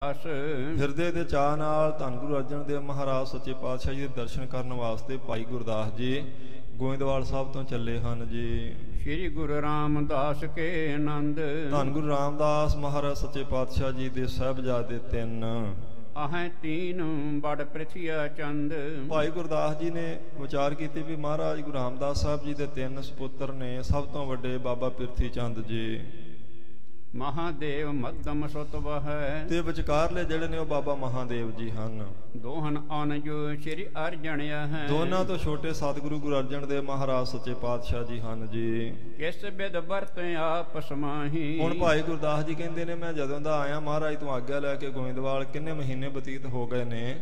ਹਿਰਦੇ ਦੇ ਚਾਅ ਨਾਲ ਧੰਨ ਗੁਰੂ ਅਰਜਨ ਦੇਵ ਮਹਾਰਾਜ ਸੱਚੇ ਪਾਤਸ਼ਾਹ ਜੀ ਦੇ ਦਰਸ਼ਨ ਕਰਨ ਵਾਸਤੇ ਭਾਈ ਗੁਰਦਾਸ ਜੀ ਗੋਇੰਦਵਾਲ ਸਾਹਿਬ ਤੋਂ ਚੱਲੇ ਹਨ ਜੀ। ਸ਼੍ਰੀ ਗੁਰੂ ਰਾਮਦਾਸ ਕੇ ਆਨੰਦ। ਧੰਨ ਗੁਰੂ ਰਾਮਦਾਸ ਮਹਾਰਾਜ ਸੱਚੇ ਪਾਤਸ਼ਾਹ ਜੀ ਦੇ ਸਾਹਿਬਜ਼ਾਦੇ ਤਿੰਨ ਆਹੈ ਤੀਨ ਬੜ ਪ੍ਰਿਥਿਆ ਚੰਦ। ਭਾਈ ਗੁਰਦਾਸ ਜੀ ਨੇ ਵਿਚਾਰ ਕੀਤੀ ਵੀ ਮਹਾਰਾਜ ਗੁਰੂ ਰਾਮਦਾਸ ਸਾਹਿਬ ਜੀ ਦੇ ਤਿੰਨ ਸਪੁੱਤਰ ਨੇ। ਸਭ ਤੋਂ ਵੱਡੇ ਬਾਬਾ ਪ੍ਰਿਥੀ ਚੰਦ ਜੀ, ਮਹਾਦੇਵ ਮੱਧਮ ਸੁਤ ਵਹੈ, ਤੇ ਵਿਚਕਾਰਲੇ ਜਿਹੜੇ ਨੇ ਉਹ ਬਾਬਾ ਮਹਾਦੇਵ ਜੀ ਹਨ। ਦੋਹਨ ਅਨਜ ਸ਼੍ਰੀ ਅਰਜਨ ਹੈ, ਦੋਨਾਂ ਤੋਂ ਛੋਟੇ ਸਤਿਗੁਰੂ ਗੁਰੂ ਅਰਜਨ ਦੇਵ ਮਹਾਰਾਜ ਸੱਚੇ ਪਾਤਸ਼ਾਹ ਜੀ ਹਨ ਜੀ। ਕਿਸ ਬਿਦ ਵਰਤ ਆਪ ਸਮਾਹੀ। ਹੁਣ ਭਾਈ ਗੁਰਦਾਸ ਜੀ ਕਹਿੰਦੇ ਨੇ ਮੈਂ ਜਦੋਂ ਦਾ ਆਇਆ ਮਹਾਰਾਜ ਤੋਂ ਆਗਿਆ ਲੈ ਕੇ ਗੋਇੰਦਵਾਲ ਕਿੰਨੇ ਮਹੀਨੇ ਬਤੀਤ ਹੋ ਗਏ ਨੇ।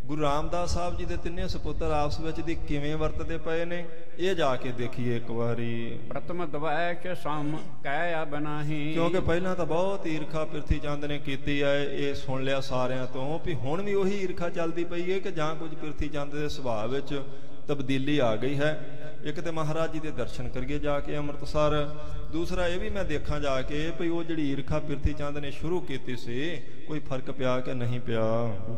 ਗੁਰੂ ਰਾਮਦਾਸ ਸਾਹਿਬ ਜੀ ਦੇ ਤਿੰਨੇ ਸਪੁੱਤਰ ਆਪਸ ਵਿੱਚ ਦੀ ਕਿਵੇਂ ਵਰਤਦੇ ਪਏ ਨੇ ਇਹ ਜਾ ਕੇ ਦੇਖੀਏ ਇੱਕ ਵਾਰੀ। ਪ੍ਰਥਮ ਦਵੈਸ਼ ਸਮ ਕਹਿ ਅਬ ਨਾਹੀ। ਕਿਉਂਕਿ ਪਹਿਲਾਂ ਤਾਂ ਬਹੁਤ ਈਰਖਾ ਪ੍ਰਿਥੀ ਚੰਦ ਨੇ ਕੀਤੀ ਹੈ, ਇਹ ਸੁਣ ਲਿਆ ਸਾਰਿਆਂ ਤੋਂ ਵੀ ਹੁਣ ਵੀ ਉਹੀ ਈਰਖਾ ਚੱਲਦੀ ਪਈ ਹੈ ਕਿ ਜਾਂ ਕੁਝ ਪ੍ਰਿਥੀ ਚੰਦ ਦੇ ਸੁਭਾਅ ਵਿੱਚ ਤਬਦੀਲੀ ਆ ਗਈ ਹੈ। ਇੱਕ ਤੇ ਮਹਾਰਾਜ ਜੀ ਦੇ ਦਰਸ਼ਨ ਕਰੀਏ ਜਾ ਕੇ ਅੰਮ੍ਰਿਤਸਰ, ਦੂਸਰਾ ਇਹ ਵੀ ਮੈਂ ਦੇਖਾਂ ਜਾ ਕੇ ਭਈ ਉਹ ਜਿਹੜੀ ਈਰਖਾ ਪ੍ਰਿਥੀ ਚੰਦ ਨੇ ਸ਼ੁਰੂ ਕੀਤੀ ਸੀ ਕੋਈ ਫਰਕ ਪਿਆ ਕਿ ਨਹੀਂ ਪਿਆ।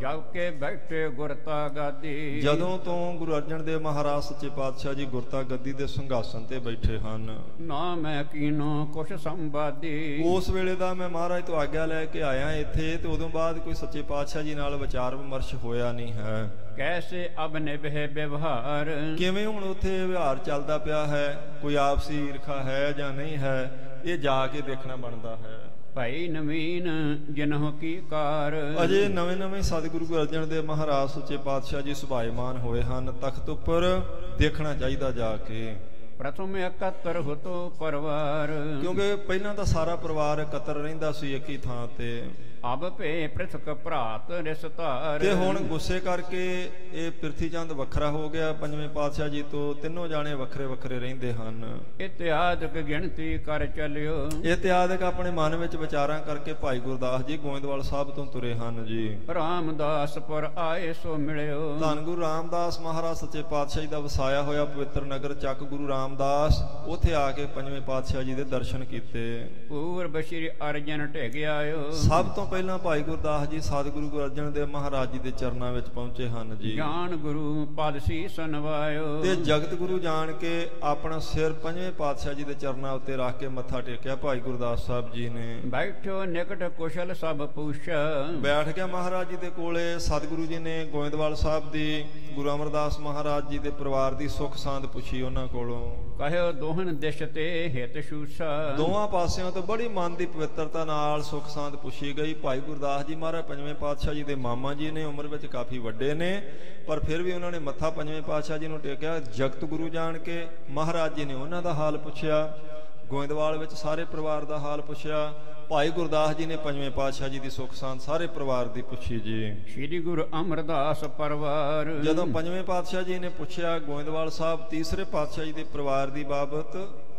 ਜਦ ਕੇ ਬੈਠੇ ਗੁਰਤਾ ਗੱਦੀ। ਜਦੋਂ ਤੋਂ ਗੁਰੂ ਅਰਜਨ ਦੇਵ ਮਹਾਰਾਜ ਸੱਚੇ ਪਾਤਸ਼ਾਹ ਜੀ ਗੁਰਤਾ ਗੱਦੀ ਦੇ ਸਿੰਘਾਸਨ ਤੇ ਬੈਠੇ ਹਨ, ਨਾ ਮੈਂ ਕੀਨੋ ਕੁਛ ਸੰਵਾਦੀ। ਉਸ ਵੇਲੇ ਦਾ ਮੈਂ ਮਹਾਰਾਜ ਤੋਂ ਆਗਿਆ ਲੈ ਕੇ ਆਇਆ ਇੱਥੇ, ਤੇ ਉਦੋਂ ਬਾਅਦ ਕੋਈ ਸੱਚੇ ਪਾਤਸ਼ਾਹ ਜੀ ਨਾਲ ਵਿਚਾਰ ਵਿਮਰਸ਼ ਹੋਇਆ ਨਹੀਂ ਹੈ। ਕੈਸੇ ਅਬ ਨਿਭੇ ਵਿਵਹਾਰ। ਕਿਵੇਂ ਹੁਣ ਉੱਥੇ ਵਿਵਹਾਰ ਚੱਲਦਾ ਪਿਆ ਹੈ, ਕੋਈ ਆਪਸੀ ਈਰਖਾ ਹੈ ਜਾਂ ਨਹੀਂ ਹੈ, ਇਹ ਜਾ ਕੇ ਦੇਖਣਾ ਬਣਦਾ ਹੈ। ਭਾਈ ਨਵੀਨ ਜਿਨਹੁ ਕੀ ਕਾਰ। ਅਜੇ ਨਵੇਂ ਨਵੇਂ ਸਤਿਗੁਰੂ ਗੁਰੂ ਅਰਜਨ ਦੇਵ ਮਹਾਰਾਜ ਸੱਚੇ ਪਾਤਸ਼ਾਹ ਜੀ ਸੁਭਾਇਮਾਨ ਹੋਏ ਹਨ ਤਖਤ ਉੱਪਰ, ਦੇਖਣਾ ਚਾਹੀਦਾ ਜਾ ਕੇ। ਪ੍ਰਥਮ ਇਕੱਤਰ ਹੋਤੋ ਪਰਿਵਾਰ। ਕਿਉਂਕਿ ਪਹਿਲਾਂ ਤਾਂ ਸਾਰਾ ਪਰਿਵਾਰ ਇਕੱਤਰ ਰਹਿੰਦਾ ਸੀ ਇੱਕ ਹੀ ਥਾਂ ਤੇ। ਅਬ ਭੇ ਪ੍ਰਿਥਕ ਭਰਾਤ ਰਿਸ਼ਤਾਰ। ਤੇ ਹੁਣ ਗੁੱਸੇ ਕਰਕੇ ਇਹ ਪ੍ਰਿਥੀ ਚੰਦ ਵੱਖਰਾ ਹੋ ਗਿਆ ਪੰਜਵੇਂ ਪਾਤਸ਼ਾਹ ਜੀ ਤੋਂ, ਤਿੰਨੋਂ ਜਾਣੇ ਵੱਖਰੇ ਵੱਖਰੇ ਰਹਿੰਦੇ ਹਨ। ਇਤਿਆਦਕ ਗਿਣਤੀ ਕਰ ਚਲਿਓ। ਇਤਿਆਦਕ ਆਪਣੇ ਮਨ ਵਿੱਚ ਵਿਚਾਰਾਂ ਕਰਕੇ ਭਾਈ ਗੁਰਦਾਸ ਜੀ ਗੋਇੰਦਵਾਲ ਸਾਹਿਬ ਤੋਂ ਤੁਰੇ ਹਨ ਜੀ। ਰਾਮਦਾਸਪੁਰ ਆਏ ਸੋ ਮਿਲਿਓ। ਧੰਨ ਗੁਰੂ ਰਾਮਦਾਸ ਮਹਾਰਾਜ ਸੱਚੇ ਪਾਤਸ਼ਾਹ ਜੀ ਦਾ ਵਸਾਇਆ ਹੋਇਆ ਪਵਿੱਤਰ ਨਗਰ ਚੱਕ ਗੁਰੂ ਰਾਮਦਾਸ, ਉੱਥੇ ਆ ਕੇ ਪੰਜਵੇਂ ਪਾਤਸ਼ਾਹ ਜੀ ਦੇ ਦਰਸ਼ਨ ਕੀਤੇ। ਪੂਰਬ ਸ਼੍ਰੀ ਅਰਜਨ ਢਿਗ ਆਇਓ। ਸਭ ਤੋਂ ਪਹਿਲਾਂ ਭਾਈ ਗੁਰਦਾਸ ਜੀ ਸਤਿਗੁਰੂ ਗੁਰੂ ਅਰਜਨ ਦੇਵ ਮਹਾਰਾਜ ਜੀ ਦੇ ਚਰਨਾਂ ਵਿੱਚ ਪਹੁੰਚੇ ਹਨ ਜੀ। ਜਾਣ ਗੁਰੂ ਪਦ ਸੀਸ ਨਵਾਇਓ। ਤੇ ਜਗਤ ਗੁਰੂ ਜਾਣ ਕੇ ਆਪਣਾ ਸਿਰ ਪੰਜਵੇਂ ਪਾਤਸ਼ਾਹ ਜੀ ਦੇ ਚਰਨਾਂ ਉੱਤੇ ਰੱਖ ਕੇ ਮੱਥਾ ਟੇਕਿਆ ਭਾਈ ਗੁਰਦਾਸ ਸਾਹਿਬ ਜੀ ਨੇ। ਬੈਠੋ ਨਿਕਟ ਕੁਸ਼ਲ ਸਭ ਪੁੱਛ। ਬੈਠ ਗਿਆ ਮਹਾਰਾਜ ਜੀ ਦੇ ਕੋਲੇ। ਸਤਿਗੁਰੂ ਜੀ ਨੇ ਗੋਇੰਦਵਾਲ ਸਾਹਿਬ ਦੀ ਗੁਰੂ ਅਮਰਦਾਸ ਮਹਾਰਾਜ ਜੀ ਦੇ ਪਰਿਵਾਰ ਦੀ ਸੁੱਖ ਸਾਂਦ ਪੁੱਛੀ ਉਹਨਾਂ ਕੋਲੋਂ। ਕਹਿਓ ਦੋਹਨ ਦਿਸ਼ ਤੇ ਹਿਤ ਸ਼ੂਸਾ। ਦੋਵਾਂ ਪਾਸਿਓਂ ਤੋਂ ਬੜੀ ਮਨ ਦੀ ਪਵਿੱਤਰਤਾ ਨਾਲ ਸੁੱਖ ਸਾਂਦ ਪੁੱਛੀ ਗਈ। ਭਾਈ ਗੁਰਦਾਸ ਜੀ ਮਹਾਰਾਜ ਪੰਜਵੇਂ ਪਾਤਸ਼ਾਹ ਜੀ ਦੇ ਮਾਮਾ ਜੀ ਨੇ, ਉਮਰ ਵਿੱਚ ਕਾਫੀ ਵੱਡੇ ਨੇ, ਪਰ ਫਿਰ ਵੀ ਉਹਨਾਂ ਨੇ ਮੱਥਾ ਪੰਜਵੇਂ ਪਾਤਸ਼ਾਹ ਜੀ ਨੂੰ ਟੇਕਿਆ। ਜਗਤ ਗੁਰੂ ਜਾਣ ਕੇ ਮਹਾਰਾਜ ਜੀ ਨੇ ਉਹਨਾਂ ਦਾ ਹਾਲ ਪੁੱਛਿਆ, ਗੋਇੰਦਵਾਲ ਵਿੱਚ ਸਾਰੇ ਪਰਿਵਾਰ ਦਾ ਹਾਲ ਪੁੱਛਿਆ। ਭਾਈ ਗੁਰਦਾਸ ਜੀ ਨੇ ਪੰਜਵੇਂ ਪਾਤਸ਼ਾਹ ਜੀ ਦੀ ਸੁੱਖ ਸਾਂਦ ਸਾਰੇ ਪਰਿਵਾਰ ਦੀ ਪੁੱਛੀ ਜੀ। ਸ਼੍ਰੀ ਗੁਰੂ ਅਮਰਦਾਸ ਪਰਿਵਾਰ। ਜਦੋਂ ਪੰਜਵੇਂ ਪਾਤਸ਼ਾਹ ਜੀ ਨੇ ਪੁੱਛਿਆ ਗੋਇੰਦਵਾਲ ਸਾਹਿਬ ਤੀਸਰੇ ਪਾਤਸ਼ਾਹ ਜੀ ਦੇ ਪਰਿਵਾਰ ਦੀ ਬਾਬਤ,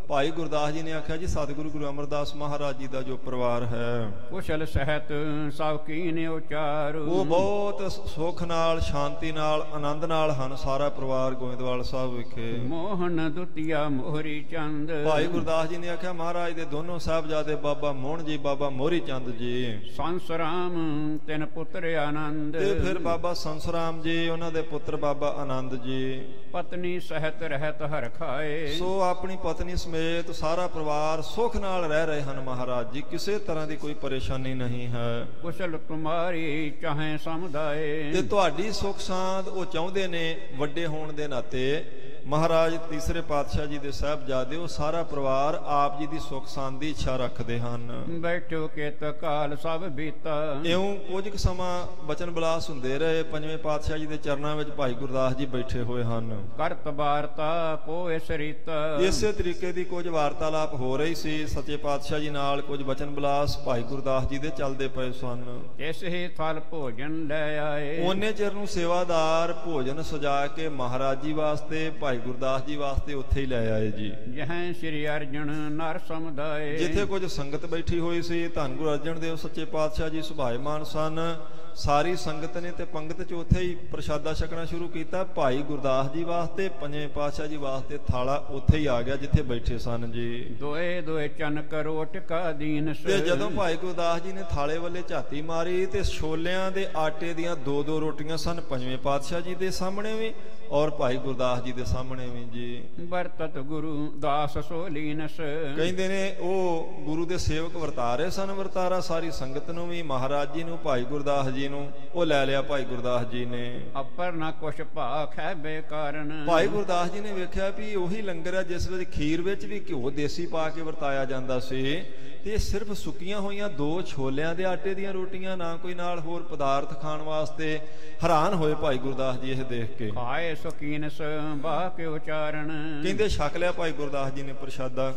ਭਾਈ ਗੁਰਦਾਸ ਜੀ ਨੇ ਆਖਿਆ ਜੀ ਸਤਿਗੁਰੂ ਗੁਰੂ ਅਮਰਦਾਸ ਮਹਾਰਾਜ ਜੀ ਦਾ ਜੋ ਪਰਿਵਾਰ ਹੈ ਕੁਸ਼ਲ ਸਹਿਤ ਸਭ ਕੀਨੇ ਉਚਾਰ। ਉਹ ਬਹੁਤ ਸੁੱਖ ਨਾਲ, ਸ਼ਾਂਤੀ ਨਾਲ, ਆਨੰਦ ਨਾਲ ਹਨ ਸਾਰਾ ਪਰਿਵਾਰ ਗੋਇੰਦਵਾਲ ਸਾਹਿਬ ਵਿਖੇ। ਮੋਹਨ ਦੁਤੀਆ ਮੋਹਰੀ ਚੰਦ। ਭਾਈ ਗੁਰਦਾਸ ਜੀ ਨੇ ਆਖਿਆ ਮਹਾਰਾਜ ਦੇ ਦੋਨੋਂ ਸਾਹਿਬਜ਼ਾਦੇ ਬਾਬਾ ਮੋਹਨ ਜੀ, ਬਾਬਾ ਮੋਹਰੀ ਚੰਦ ਜੀ। ਸੰਸਰਾਮ ਤਿੰਨ ਪੁੱਤਰ ਆਨੰਦ। ਤੇ ਫਿਰ ਬਾਬਾ ਸੰਸਰਾਮ ਜੀ, ਉਹਨਾਂ ਦੇ ਪੁੱਤਰ ਬਾਬਾ ਆਨੰਦ ਜੀ। ਪਤਨੀ ਸਹਿਤ ਰਹਿਤ ਹਰ ਖਾਏ। ਸੋ ਆਪਣੀ ਪਤਨੀ ਸਮੇਤ ਸਾਰਾ ਪਰਿਵਾਰ ਸੁੱਖ ਨਾਲ ਰਹਿ ਰਹੇ ਹਨ ਮਹਾਰਾਜ ਜੀ, ਕਿਸੇ ਤਰ੍ਹਾਂ ਦੀ ਕੋਈ ਪਰੇਸ਼ਾਨੀ ਨਹੀਂ ਹੈ। ਕੁਸ਼ਲ ਤੁਮਾਰੀ ਚਾਹੇ ਸਮੁਦਾਏ। ਤੇ ਤੁਹਾਡੀ ਸੁੱਖ ਸਾਂਦ ਉਹ ਚਾਹੁੰਦੇ ਨੇ ਵੱਡੇ ਹੋਣ ਦੇ ਨਾਤੇ। ਮਹਾਰਾਜ ਤੀਸਰੇ ਪਾਤਸ਼ਾਹ ਜੀ ਦੇ ਸਾਹਿਬਜ਼ਾਦੇ, ਉਹ ਸਾਰਾ ਪਰਿਵਾਰ ਆਪ ਜੀ ਦੀ ਸੁੱਖ ਸਾਂਦ ਦੀ ਇੱਛਾ ਰੱਖਦੇ ਹਨ। ਬੈਠੋ ਕੇਤ ਕਾਲ ਸਭ ਬੀਤਾ। ਇਉਂ ਕੁਝ ਕੁ ਸਮਾਂ ਬਚਨ ਬਲਾਸ ਹੁੰਦੇ ਰਹੇ। ਪੰਜਵੇਂ ਪਾਤਸ਼ਾਹ ਜੀ ਦੇ ਚਰਨਾਂ ਵਿੱਚ ਭਾਈ ਗੁਰਦਾਸ ਜੀ ਬੈਠੇ ਹੋਏ ਹਨ। ਕਰਤ ਵਾਰਤਾ ਕੋ ਇਸ ਰੀਤ। ਇਸੇ ਤਰੀਕੇ ਦੀ ਕੁਝ ਵਾਰਤਾਲਾਪ ਹੋ ਰਹੀ ਸੀ ਸੱਚੇ ਪਾਤਸ਼ਾਹ ਜੀ ਨਾਲ। ਕੁਝ ਬਚਨ ਬਲਾਸ ਭਾਈ ਗੁਰਦਾਸ ਜੀ ਦੇ ਚੱਲਦੇ ਪਏ ਸਨ। ਇਸ ਹੀ ਥਲ ਭੋਜਨ ਲੈ ਆਏ। ਉਹਨੇ ਚਿਰ ਨੂੰ ਸੇਵਾਦਾਰ ਭੋਜਨ ਸਜਾ ਕੇ ਮਹਾਰਾਜ ਜੀ ਵਾਸਤੇ, ਭਾਈ ਗੁਰਦਾਸ ਜੀ ਵਾਸਤੇ ਉੱਥੇ ਹੀ ਲੈ ਆਏ ਜੀ। ਜਹ ਸ੍ਰੀ ਅਰਜਨ ਨਰ ਸਮੁਦਾਏ। ਜਿੱਥੇ ਕੁਝ ਸੰਗਤ ਬੈਠੀ ਹੋਈ ਸੀ, ਧੰਨ ਗੁਰੂ ਅਰਜਨ ਦੇਵ ਸੱਚੇ ਪਾਤਸ਼ਾਹ ਜੀ ਸੁਭਾਏਮਾਨ ਸਨ। ਸਾਰੀ ਸੰਗਤ ਨੇ ਤੇ ਪੰਗਤ ਚ ਉੱਥੇ ਹੀ ਪ੍ਰਸ਼ਾਦਾ ਛਕਣਾ ਸ਼ੁਰੂ ਕੀਤਾ। ਭਾਈ ਗੁਰਦਾਸ ਜੀ ਵਾਸਤੇ, ਪੰਜਵੇਂ ਪਾਤਸ਼ਾਹ ਜੀ ਵਾਸਤੇ ਥਾਲਾ ਉੱਥੇ ਹੀ ਆ ਗਿਆ ਜਿੱਥੇ ਬੈਠੇ ਸਨ ਜੀ। ਦੋਏ ਦੋਏ ਚਨਕ ਰੋਟਕਾ ਦੀਨਸ। ਤੇ ਜਦੋਂ ਭਾਈ ਗੁਰਦਾਸ ਜੀ ਨੇ ਥਾਲੇ ਵੱਲੇ ਝਾਤੀ ਮਾਰੀ ਤੇ ਛੋਲਿਆਂ ਦੇ ਆਟੇ ਦੀਆਂ 2-2 ਰੋਟੀਆਂ ਸਨ, ਪੰਜਵੇਂ ਪਾਤਸ਼ਾਹ ਜੀ ਦੇ ਸਾਹਮਣੇ ਵੀ ਔਰ ਭਾਈ ਗੁਰਦਾਸ ਜੀ ਦੇ ਸਾਹਮਣੇ ਵੀ ਜੀ। ਵਰਤਤ ਗੁਰੂ ਦਾਸ ਸੋਲੀਨਸ। ਕਹਿੰਦੇ ਨੇ ਉਹ ਗੁਰੂ ਦੇ ਸੇਵਕ ਵਰਤਾ ਰਹੇ ਸਨ ਵਰਤਾਰਾ। ਸਾਰੀ ਸੰਗਤ ਨੂੰ ਵੀ, ਮਹਾਰਾਜ ਜੀ ਨੂੰ, ਭਾਈ ਗੁਰਦਾਸ ਜੀ ਨੂੰ ਉਹ ਲੈ ਲਿਆ ਭਾਈ ਗੁਰਦਾਸ ਜੀ ਨੇ। ਅਪਰ ਨਾ ਕੁਛ ਭਾਖ ਹੈ ਬੇਕਾਰਨ। ਭਾਈ ਗੁਰਦਾਸ ਜੀ ਨੇ ਵੇਖਿਆ ਵੀ ਉਹੀ ਲੰਗਰ ਹੈ ਜਿਸ ਵਿੱਚ ਖੀਰ ਵਿੱਚ ਵੀ ਘਿਓ ਦੇਸੀ ਪਾ ਕੇ ਵਰਤਾਇਆ ਜਾਂਦਾ ਸੀ, ਤੇ ਸਿਰਫ ਸੁੱਕੀਆਂ ਹੋਈਆਂ 2 ਛੋਲਿਆਂ ਦੇ ਆਟੇ ਦੀਆਂ ਰੋਟੀਆਂ, ਨਾ ਕੋਈ ਨਾਲ ਹੋਰ ਪਦਾਰਥ ਖਾਣ ਵਾਸਤੇ। ਹੈਰਾਨ ਹੋਏ ਭਾਈ ਗੁਰਦਾਸ ਜੀ ਇਹ ਦੇਖ ਕੇ। ਖਾਏ ਸੁਕੀਨਸ ਬਾਹ ਕੇ ਉਚਾਰਨ। ਕਹਿੰਦੇ ਛਕ ਲਿਆ ਭਾਈ ਗੁਰਦਾਸ ਜੀ ਨੇ ਪ੍ਰਸ਼ਾਦਾ।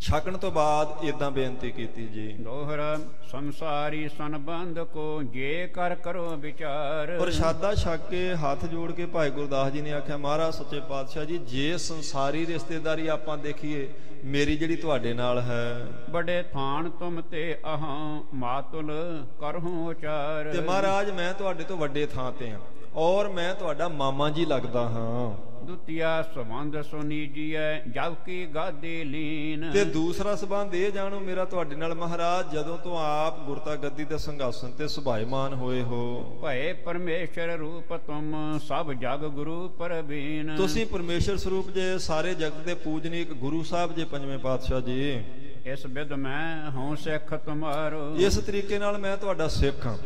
ਛਕਣ ਤੋਂ ਬਾਅਦ ਏਦਾਂ ਬੇਨਤੀ ਕੀਤੀ ਜੀ। ਦੋਹਰਾ ਸੰਸਾਰੀ ਸੰਬੰਧ ਕੋ ਜੇ ਕਰ ਕਰੋ ਵਿਚਾਰ। ਪ੍ਰਸ਼ਾਦਾ ਛਕ ਕੇ ਹੱਥ ਜੋੜ ਕੇ ਭਾਈ ਗੁਰਦਾਸ ਜੀ ਨੇ ਆਖਿਆ, ਮਹਾਰਾਜ ਸੱਚੇ ਪਾਤਸ਼ਾਹ ਜੀ, ਜੇ ਸੰਸਾਰੀ ਰਿਸ਼ਤੇਦਾਰੀ ਆਪਾਂ ਦੇਖੀਏ, ਮੇਰੀ ਜਿਹੜੀ ਤੁਹਾਡੇ ਨਾਲ ਹੈ। ਬੜੇ ਥਾਨ ਤੁਮ ਤੇ ਅਹਾਂ ਮਾਤੁਲ ਕਰਹੁ ਉਚਾਰ। ਤੇ ਮਹਾਰਾਜ ਮੈਂ ਤੁਹਾਡੇ ਤੋਂ ਵੱਡੇ ਥਾਂ ਤੇ ਹਾਂ ਔਰ ਮੈਂ ਤੁਹਾਡਾ ਮਾਮਾ ਜੀ ਲੱਗਦਾ ਹਾਂ। ਦੁਤੀਆ ਸੰਬੰਧ ਸੁਨੀਜੀਐ ਜਬ ਕੀ ਗਾਦੀ ਲੀਨ। ਤੇ ਦੂਸਰਾ ਸੰਬੰਧ ਇਹ ਜਾਣੋ ਮੇਰਾ ਤੁਹਾਡੇ ਨਾਲ ਮਹਾਰਾਜ, ਜਦੋਂ ਤੋਂ ਆਪ ਗੁਰਤਾ ਗੱਦੀ ਤੇ ਸਿੰਘਾਸਨ ਤੇ ਸੁਭਾਏਮਾਨ ਹੋਏ ਹੋ। ਭਏ ਪਰਮੇਸ਼ਰ ਰੂਪ ਤੁਮ ਸਭ ਜਗ ਗੁਰੂ ਪਰਬੀਨ। ਤੁਸੀਂ ਪਰਮੇਸ਼ਰ ਸਰੂਪ ਜੇ, ਸਾਰੇ ਜਗਤ ਦੇ ਪੂਜਨੀਕ ਗੁਰੂ ਸਾਹਿਬ ਜੇ ਪੰਜਵੇਂ ਪਾਤਸ਼ਾਹ ਜੀ। ਇਸ ਬਿਦ ਮੈਂ ਹਉ ਸਿੱਖ ਤੁਮਾਰੋ। ਇਸ ਤਰੀਕੇ ਨਾਲ ਮੈਂ ਤੁਹਾਡਾ ਸਿੱਖ ਹਾਂ।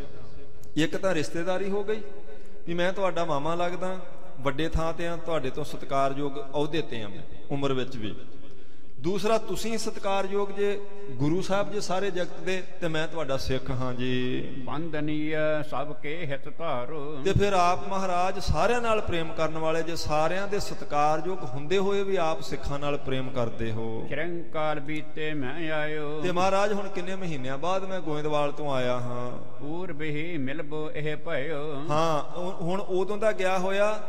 ਇੱਕ ਤਾਂ ਰਿਸ਼ਤੇਦਾਰੀ ਹੋ ਗਈ ਵੀ ਮੈਂ ਤੁਹਾਡਾ ਮਾਮਾ ਲੱਗਦਾ, ਵੱਡੇ ਥਾਂ ਤੇ ਆ, ਤੁਹਾਡੇ ਤੋਂ ਸਤਿਕਾਰਯੋਗ ਅਹੁਦੇ ਤੇ ਆ ਮੈਂ ਉਮਰ ਵਿੱਚ ਵੀ। ਦੂਸਰਾ ਤੁਸੀਂ ਸਤਿਕਾਰਯੋਗ ਜੇ, ਗੁਰੂ ਸਾਹਿਬ ਜੇ ਸਾਰੇ ਜਗਤ ਦੇ, ਤੇ ਮੈਂ ਤੁਹਾਡਾ ਸਿੱਖ ਹਾਂ ਜੀ। ਬੰਦਨੀय ਸਭ ਕੇ ਹਿਤ ਧਾਰੋ। ਤੇ ਫਿਰ ਆਪ ਮਹਾਰਾਜ ਸਾਰਿਆਂ ਨਾਲ ਪ੍ਰੇਮ ਕਰਨ ਵਾਲੇ ਜੇ, ਸਾਰਿਆਂ ਦੇ ਸਤਿਕਾਰਯੋਗ ਹੁੰਦੇ ਹੋਏ ਵੀ ਆਪ ਸਿੱਖਾਂ ਨਾਲ ਪ੍ਰੇਮ ਕਰਦੇ ਹੋ। ਚਿਰੰਕਾਲ ਬੀਤੇ ਮੈਂ ਆਇਓ। ਤੇ ਮਹਾਰਾਜ ਹੁਣ ਕਿੰਨੇ ਮਹੀਨਿਆਂ ਬਾਅਦ ਮੈਂ ਗੋਇੰਦਵਾਲ ਤੋਂ ਆਇਆ ਹਾਂ। ਪੂਰਬ ਹੀ ਮਿਲਬੋ ਇਹ ਭਇਓ। ਹਾਂ ਹੁਣ ਉਦੋਂ ਦਾ ਗਿਆ ਹੋਇਆ,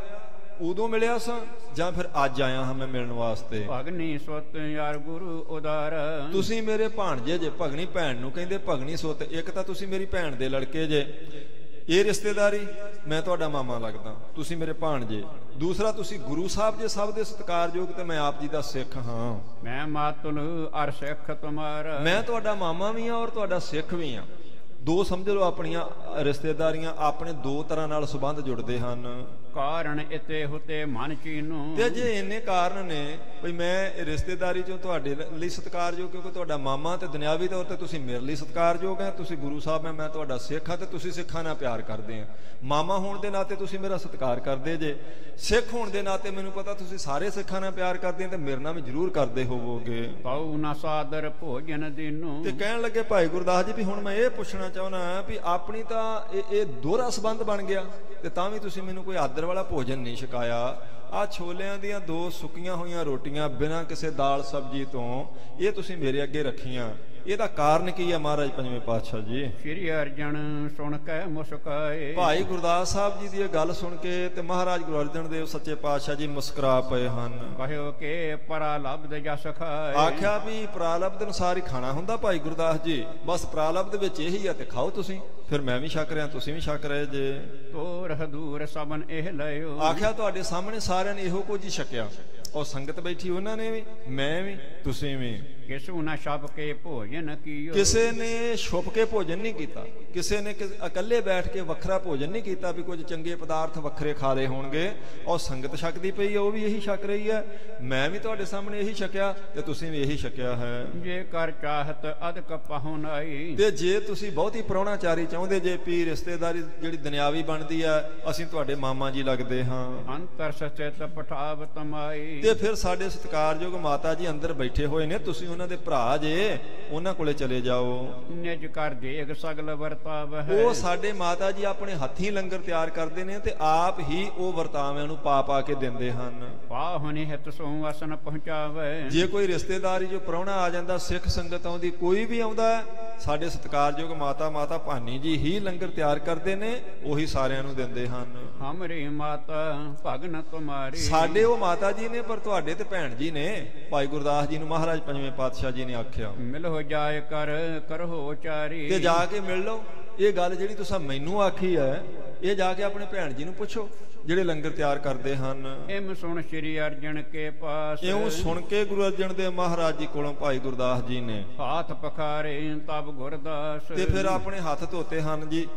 ਉਦੋਂ ਮਿਲਿਆ ਸਾਂ ਜਾਂ ਫਿਰ ਅੱਜ ਆਇਆ ਹਾਂ ਮੈਂ ਮਿਲਣ ਵਾਸਤੇ। ਭਗਨੀ ਸੁਤ ਯਾਰ ਗੁਰੂ ਉਦਾਰ। ਤੁਸੀਂ ਮੇਰੇ ਭਾਣਜੇ ਜੇ। ਭਗਨੀ ਭੈਣ ਨੂੰ ਕਹਿੰਦੇ ਭਗਨੀ ਸੁਤ। ਇੱਕ ਤਾਂ ਤੁਸੀਂ ਮੇਰੀ ਭੈਣ ਦੇ ਲੜਕੇ ਜੇ, ਇਹ ਰਿਸ਼ਤੇਦਾਰੀ, ਮੈਂ ਤੁਹਾਡਾ ਮਾਮਾ ਲੱਗਦਾ, ਤੁਸੀਂ ਮੇਰੇ ਭਾਣਜੇ। ਦੂਸਰਾ ਤੁਸੀਂ ਗੁਰੂ ਸਾਹਿਬ ਜੇ ਸਭ ਦੇ ਸਤਿਕਾਰਯੋਗ, ਤੇ ਮੈਂ ਆਪ ਜੀ ਦਾ ਸਿੱਖ ਹਾਂ। ਮੈਂ ਮਾਤੁਲ ਅਰ ਸਿੱਖ ਤੁਮਾਰਾ। ਮੈਂ ਤੁਹਾਡਾ ਮਾਮਾ ਵੀ ਹਾਂ ਔਰ ਤੁਹਾਡਾ ਸਿੱਖ ਵੀ ਹਾਂ। 2 ਸਮਝ ਲਓ ਆਪਣੀਆਂ ਰਿਸ਼ਤੇਦਾਰੀਆਂ, ਆਪਣੇ 2 ਤਰ੍ਹਾਂ ਨਾਲ ਸੰਬੰਧ ਜੁੜਦੇ ਹਨ। ਕਾਰਨ ਇਤੇ ਹੁਤੇ ਮਨ ਚੀਨੂ। ਤੇ ਜੇ ਇੰਨੇ ਕਾਰਨ ਨੇ ਵੀ ਮੈਂ ਰਿਸ਼ਤੇਦਾਰੀ ਚੋਂ ਤੁਹਾਡੇ ਲਈ ਸਤਿਕਾਰਯੋਗ, ਕਿਉਂਕਿ ਤੁਹਾਡਾ ਮਾਮਾ, ਤੇ ਦੁਨਿਆਵੀ ਤੌਰ ਤੇ ਤੁਸੀਂ ਮੇਰੇ ਲਈ ਸਤਿਕਾਰਯੋਗ ਹੈ। ਤੁਸੀਂ ਗੁਰੂ ਸਾਹਿਬ ਹੈ, ਮੈਂ ਤੁਹਾਡਾ ਸਿੱਖ ਹਾਂ, ਤੇ ਤੁਸੀਂ ਸਿੱਖਾਂ ਨਾਲ ਪਿਆਰ ਕਰਦੇ ਆ। ਮਾਮਾ ਹੋਣ ਦੇ ਨਾਤੇ ਤੁਸੀਂ ਮੇਰਾ ਸਤਿਕਾਰ ਕਰਦੇ ਜੇ, ਸਿੱਖ ਹੋਣ ਦੇ ਨਾਤੇ ਮੈਨੂੰ ਪਤਾ ਤੁਸੀਂ ਸਾਰੇ ਸਿੱਖਾਂ ਨਾਲ ਪਿਆਰ ਕਰਦੇ ਆ, ਤੇ ਮੇਰੇ ਨਾਲ ਵੀ ਜ਼ਰੂਰ ਕਰਦੇ ਹੋਵੋਗੇ। ਪਾਉ ਨਾ ਸਾਦਰ ਭੋਜਨ ਦੀਨੂ। ਤੇ ਕਹਿਣ ਲੱਗੇ ਭਾਈ ਗੁਰਦਾਸ ਜੀ ਵੀ ਹੁਣ ਮੈਂ ਇਹ ਪੁੱਛਣਾ ਚਾਹੁੰਦਾ ਵੀ ਆਪਣੀ ਤਾਂ ਇਹ ਦੋਹਰਾ ਸੰਬੰਧ ਬਣ ਗਿਆ, ਤੇ ਤਾਂ ਵੀ ਤੁਸੀਂ ਮੈਨੂੰ ਕੋਈ ਆਦਰ ਵਾਲਾ ਭੋਜਨ ਨਹੀਂ ਛਕਾਇਆ। ਆ ਛੋਲਿਆਂ ਦੀਆਂ 2 ਸੁੱਕੀਆਂ ਹੋਈਆਂ ਰੋਟੀਆਂ ਬਿਨਾਂ ਕਿਸੇ ਦਾਲ ਸਬਜ਼ੀ ਤੋਂ ਇਹ ਤੁਸੀਂ ਮੇਰੇ ਅੱਗੇ ਰੱਖੀਆਂ, ਇਹਦਾ ਕਾਰਨ ਕੀ ਹੈ ਮਹਾਰਾਜ ਪੰਜਵੇਂ ਪਾਤਸ਼ਾਹ ਜੀ? ਸ੍ਰੀ ਅਰਜਨ ਸੁਣ ਕੇ ਮੁਸਕਾਏ। ਭਾਈ ਗੁਰਦਾਸ ਸਾਹਿਬ ਜੀ ਦੀ ਇਹ ਗੱਲ ਸੁਣ ਕੇ ਤੇ ਮਹਾਰਾਜ ਗੁਰੂ ਅਰਜਨ ਦੇਵ ਸੱਚੇ ਪਾਤਸ਼ਾਹ ਜੀ ਮੁਸਕਰਾ ਪਏ ਹਨ। ਕਹਿਓ ਕਿ ਪਰਾਲਬਧ ਜਸ ਖਾਏ। ਆਖਿਆ ਵੀ ਪ੍ਰਾਲਬਧ ਅਨੁਸਾਰ ਹੀ ਖਾਣਾ ਹੁੰਦਾ ਭਾਈ ਗੁਰਦਾਸ ਜੀ, ਬਸ ਪ੍ਰਾਲਬਧ ਵਿੱਚ ਇਹੀ ਆ ਤੇ ਖਾਓ ਤੁਸੀਂ। ਫਿਰ ਮੈਂ ਵੀ ਛਕ ਰਿਹਾ, ਤੁਸੀਂ ਵੀ ਛਕ ਰਹੇ ਜੇ। ਤੋਰ ਹਦੂਰ ਸਭਨ ਇਹ ਲਿਓ। ਆਖਿਆ ਤੁਹਾਡੇ ਸਾਹਮਣੇ ਸਾਰਿਆਂ ਨੇ ਇਹੋ ਕੁਝ ਹੀ ਛਕਿਆ। ਉਹ ਸੰਗਤ ਬੈਠੀ ਉਹਨਾਂ ਨੇ ਵੀ, ਮੈਂ ਵੀ, ਤੁਸੀਂ ਵੀ। ਕਿਸੂ ਨਾ ਛਪ ਕੇ ਭੋਜਨ ਕੀਓ। ਕਿਸੇ ਨੇ ਛੁਪ ਕੇ ਭੋਜਨ ਨਹੀਂ ਕੀਤਾ, ਕਿਸੇ ਨੇ ਇਕੱਲੇ ਬੈਠ ਕੇ ਵੱਖਰਾ ਭੋਜਨ ਨਹੀਂ ਕੀਤਾ ਵੀ ਕੁਝ ਚੰਗੇ ਪਦਾਰਥ ਵੱਖਰੇ ਖਾ ਲਏ ਹੋਣਗੇ। ਉਹ ਸੰਗਤ ਛਕਦੀ ਪਈ ਹੈ, ਉਹ ਵੀ ਇਹੀ ਛਕ ਰਹੀ ਹੈ। ਮੈਂ ਵੀ ਤੁਹਾਡੇ ਸਾਹਮਣੇ ਇਹੀ ਛਕਿਆ ਤੇ ਤੁਸੀਂ ਵੀ ਇਹੀ ਛਕਿਆ ਹੈ। ਜੇ ਕਰ ਚਾਹਤ ਅਦਕ ਪਹੁਨਾਈ। ਤੇ ਜੇ ਤੁਸੀਂ ਬਹੁਤੀ ਪ੍ਰਾਹੁਣਾਚਾਰੀ ਚਾਹੁੰਦੇ ਜੇ, ਪੀ ਰਿਸ਼ਤੇਦਾਰੀ ਜਿਹੜੀ ਦੁਨਿਆਵੀ ਬਣਦੀ ਹੈ, ਅਸੀਂ ਤੁਹਾਡੇ ਮਾਮਾ ਜੀ ਲੱਗਦੇ ਹਾਂ। ਅੰਤਰ ਸਚਿਤ ਪਠਾਵ ਤਮਾਈ। ਤੇ ਫਿਰ ਸਾਡੇ ਸਤਿਕਾਰਯੋਗ ਮਾਤਾ ਜੀ ਅੰਦਰ ਬੈਠੇ ਹੋਏ ਨੇ, ਤੁਸੀਂ ਉਹਨਾਂ ਦੇ ਭਰਾ ਜੇ, ਉਹਨਾਂ ਕੋਲੇ ਚਲੇ ਜਾਓ। ਨਿਜ ਕਰ ਦੇਗ ਸਗਲ ਵਰਤਾਵ ਹੈ। ਉਹ ਸਾਡੇ ਮਾਤਾ ਜੀ ਆਪਣੇ ਹੱਥੀਂ ਲੰਗਰ ਤਿਆਰ ਕਰਦੇ ਨੇ ਤੇ ਆਪ ਹੀ ਉਹ ਵਰਤਾਵਿਆਂ ਨੂੰ ਪਾ ਪਾ ਕੇ ਦਿੰਦੇ ਹਨ। ਪਾਹੁਨੀ ਹਿਤ ਸੋ ਅਸਨ ਪਹੁੰਚਾਵੇ। ਜੇ ਕੋਈ ਰਿਸ਼ਤੇਦਾਰੀ ਜੋ ਪ੍ਰਾਹੁਣਾ ਆ ਜਾਂਦਾ, ਸਿੱਖ ਸੰਗਤ ਆਉਂਦੀ, ਕੋਈ ਵੀ ਆਉਂਦਾ ਸਾਡੇ ਸਤਿਕਾਰਯੋਗ ਮਾਤਾ ਭਾਨੀ ਜੀ ਹੀ ਲੰਗਰ ਤਿਆਰ ਕਰਦੇ ਨੇ, ਉਹੀ ਸਾਰਿਆਂ ਨੂੰ ਦਿੰਦੇ ਹਨ। ਹਮਰੀ ਮਾਤਾ ਭਗਨ ਤੁਮਾਰੀ, ਸਾਡੇ ਉਹ ਮਾਤਾ ਜੀ ਨੇ, ਪਰ ਤੁਹਾਡੇ ਤੇ ਭੈਣ ਜੀ ਨੇ। ਭਾਈ ਗੁਰਦਾਸ ਜੀ ਨੂੰ ਮਹਾਰਾਜ ਪੰਜਵੇਂ ਪਾਤਸ਼ਾਹ ਜੀ ਨੇ ਆਖਿਆ, ਮਿਲੋ ਜਾਏ ਕਰ ਕਰੋ ਚਾਰੀ, ਤੇ ਜਾ ਕੇ ਮਿਲ ਲਓ। ਇਹ ਗੱਲ ਜਿਹੜੀ ਤੁਸੀਂ ਮੈਨੂੰ ਆਖੀ ਹੈ, ਇਹ ਜਾ ਕੇ ਆਪਣੇ ਭੈਣ ਜੀ ਨੂੰ ਪੁੱਛੋ ਜਿਹੜੇ ਲੰਗਰ ਤਿਆਰ ਕਰਦੇ ਹਨ। ਇਮ ਸੁਣ ਸ੍ਰੀ ਅਰਜਨ ਕੇ ਪਾਸ, ਇਉਂ ਸੁਣ ਕੇ ਗੁਰੂ ਅਰਜਨ ਦੇਵ ਮਹਾਰਾਜ ਜੀ ਕੋਲੋਂ ਭਾਈ ਗੁਰਦਾਸ ਜੀ ਨੇ ਹਾਥ ਪਖਾਰੇ ਤਬ ਗੁਰਦਾਸ, ਤੇ ਫਿਰ ਆਪਣੇ ਹੱਥ ਧੋਤੇ ਹਨ ਜੀ